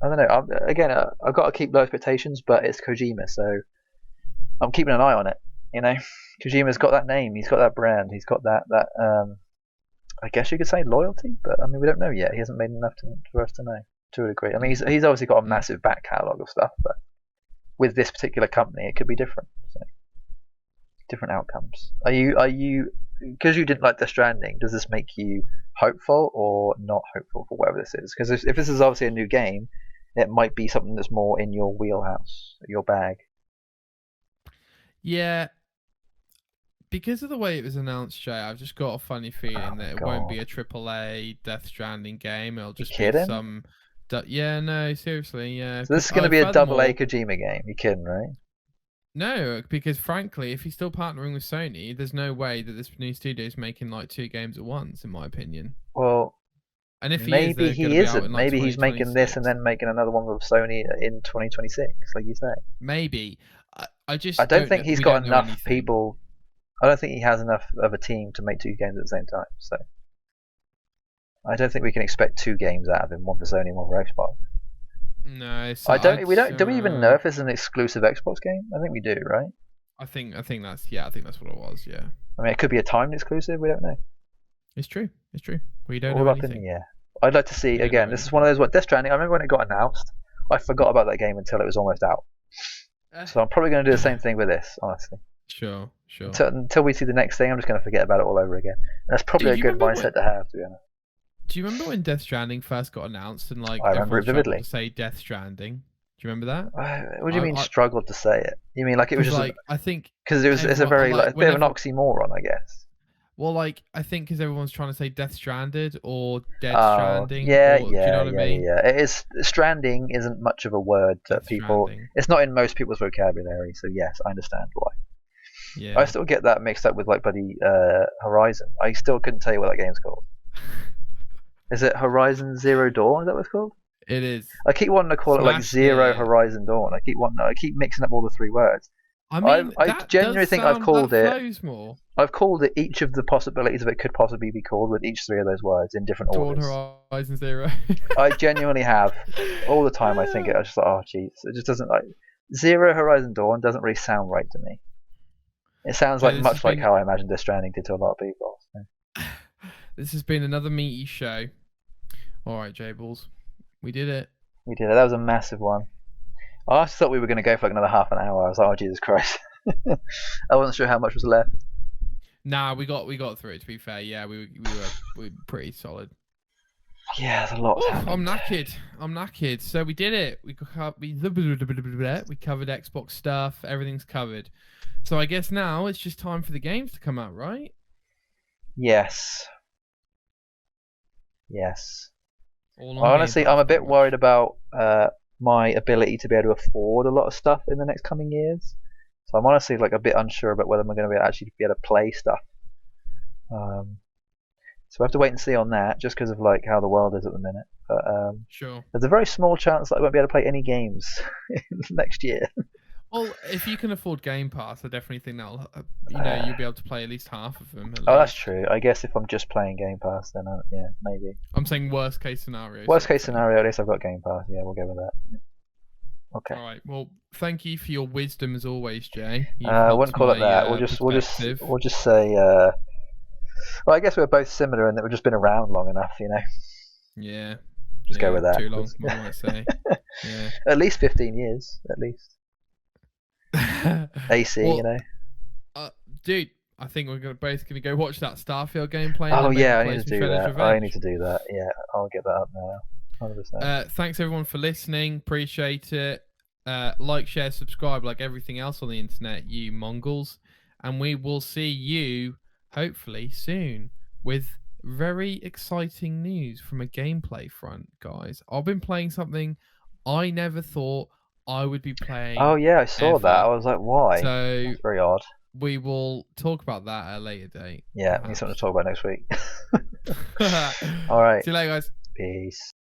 [SPEAKER 1] I don't know. I've got to keep low expectations, but it's Kojima, so I'm keeping an eye on it. Kojima's got that name, he's got that brand, he's got that I guess you could say loyalty, but I mean we don't know yet. He hasn't made enough for us to know to a degree. I mean he's obviously got a massive back catalogue of stuff, but with this particular company it could be different. So different outcomes. Are you because you didn't like Death Stranding? Does this make you hopeful or not hopeful for whatever this is? Because if this is obviously a new game, it might be something that's more in your wheelhouse, your bag.
[SPEAKER 2] Yeah. Because of the way it was announced, Jay, I've just got a funny feeling that it won't be a AAA Death Stranding game. It'll just be some. Yeah, no, seriously, yeah.
[SPEAKER 1] So this is going to be a AA Kojima game. You're kidding, right?
[SPEAKER 2] No, because frankly, if he's still partnering with Sony, there's no way that this new studio is making like 2 games at once, in my opinion.
[SPEAKER 1] Well,
[SPEAKER 2] and if
[SPEAKER 1] maybe he isn't. Maybe he's making this and then making another one with Sony in 2026, like you say.
[SPEAKER 2] Maybe. I
[SPEAKER 1] don't think he's got enough people. I don't think he has enough of a team to make 2 games at the same time. So I don't think we can expect 2 games out of him, one for Sony, one for Xbox.
[SPEAKER 2] No,
[SPEAKER 1] Do we even know if it's an exclusive Xbox game? I think we do, right?
[SPEAKER 2] I think that's what it was. Yeah.
[SPEAKER 1] I mean, it could be a timed exclusive. We don't know.
[SPEAKER 2] It's true. We don't know anything.
[SPEAKER 1] Yeah. I'd like to see again. This is one of those Death Stranding. I remember when it got announced, I forgot about that game until it was almost out. So I'm probably going to do the same thing with this, honestly.
[SPEAKER 2] Sure.
[SPEAKER 1] Until we see the next thing, I'm just going to forget about it all over again. And that's probably a good mindset to have, to be honest.
[SPEAKER 2] Do you remember when Death Stranding first got announced and
[SPEAKER 1] I remember it vividly.
[SPEAKER 2] To say Death Stranding? Do you remember that?
[SPEAKER 1] What do you mean struggled to say it? You mean like it was just
[SPEAKER 2] like I think
[SPEAKER 1] because it's a very a bit of an oxymoron, I guess.
[SPEAKER 2] Well, like I think because everyone's trying to say Death Stranded or Dead Stranding.
[SPEAKER 1] Yeah,
[SPEAKER 2] do you know what I mean?
[SPEAKER 1] Yeah. It is. Stranding isn't much of a word that people. Stranding. It's not in most people's vocabulary, so yes, I understand why.
[SPEAKER 2] Yeah.
[SPEAKER 1] I still get that mixed up with like bloody Horizon. I still couldn't tell you what that game's called. Is it Horizon Zero Dawn? Is that what it's called?
[SPEAKER 2] It is.
[SPEAKER 1] I keep wanting to call it like Zero Horizon Dawn. I keep mixing up all the 3 words.
[SPEAKER 2] I mean,
[SPEAKER 1] I genuinely think I've called it.
[SPEAKER 2] More.
[SPEAKER 1] I've called it each of the possibilities of it could possibly be called with each 3 of those words in different orders.
[SPEAKER 2] Horizon Zero.
[SPEAKER 1] I genuinely have all the time. I think it. I just like, oh jeez, it just doesn't like Zero Horizon Dawn doesn't really sound right to me. It sounds like much like how I imagined Death Stranding did to a lot of people. So.
[SPEAKER 2] This has been another meaty show. All right, J-Balls, we did it.
[SPEAKER 1] That was a massive one. I thought we were going to go for like another half an hour. I was like, oh Jesus Christ! I wasn't sure how much was left.
[SPEAKER 2] Nah, we got through it. To be fair, yeah, we were pretty solid.
[SPEAKER 1] Yeah, there's a lot.
[SPEAKER 2] I'm knackered. So we did it. We covered Xbox stuff. Everything's covered. So I guess now it's just time for the games to come out, right?
[SPEAKER 1] Yes. Honestly, I'm a bit worried about my ability to be able to afford a lot of stuff in the next coming years. So I'm honestly like a bit unsure about whether I'm going to actually be able to play stuff. So I have to wait and see on that, just because of like how the world is at the minute. But
[SPEAKER 2] sure,
[SPEAKER 1] there's a very small chance that I won't be able to play any games next year.
[SPEAKER 2] Well, if you can afford Game Pass, I definitely think that'll, you'll be able to play at least half of them.
[SPEAKER 1] Oh, that's true. I guess if I'm just playing Game Pass, then yeah, maybe.
[SPEAKER 2] I'm saying worst case scenario.
[SPEAKER 1] Worst case scenario, at least I've got Game Pass. Yeah, we'll go with that. Okay.
[SPEAKER 2] All right. Well, thank you for your wisdom as always, Jay.
[SPEAKER 1] I wouldn't call it that. We'll just say. Well, I guess we're both similar in that we've just been around long enough,
[SPEAKER 2] Yeah.
[SPEAKER 1] Just go with that.
[SPEAKER 2] Too long, I might say. Yeah.
[SPEAKER 1] At least 15 years, at least. AC,
[SPEAKER 2] well, dude, I think we're both gonna go watch that Starfail gameplay.
[SPEAKER 1] Oh yeah, I need to do that. I need to do that. Yeah, I'll get that up now. 100%.
[SPEAKER 2] Thanks everyone for listening. Appreciate it. Like, share, subscribe, like everything else on the internet, you Mongols, and we will see you hopefully soon with very exciting news from a gameplay front, guys. I've been playing something I never thought I would be playing.
[SPEAKER 1] Oh yeah, I saw that. I was like, why?
[SPEAKER 2] So
[SPEAKER 1] that's very odd.
[SPEAKER 2] we will talk about that at a later date.
[SPEAKER 1] Yeah, we need something to talk about next week. All right.
[SPEAKER 2] See you later, guys.
[SPEAKER 1] Peace.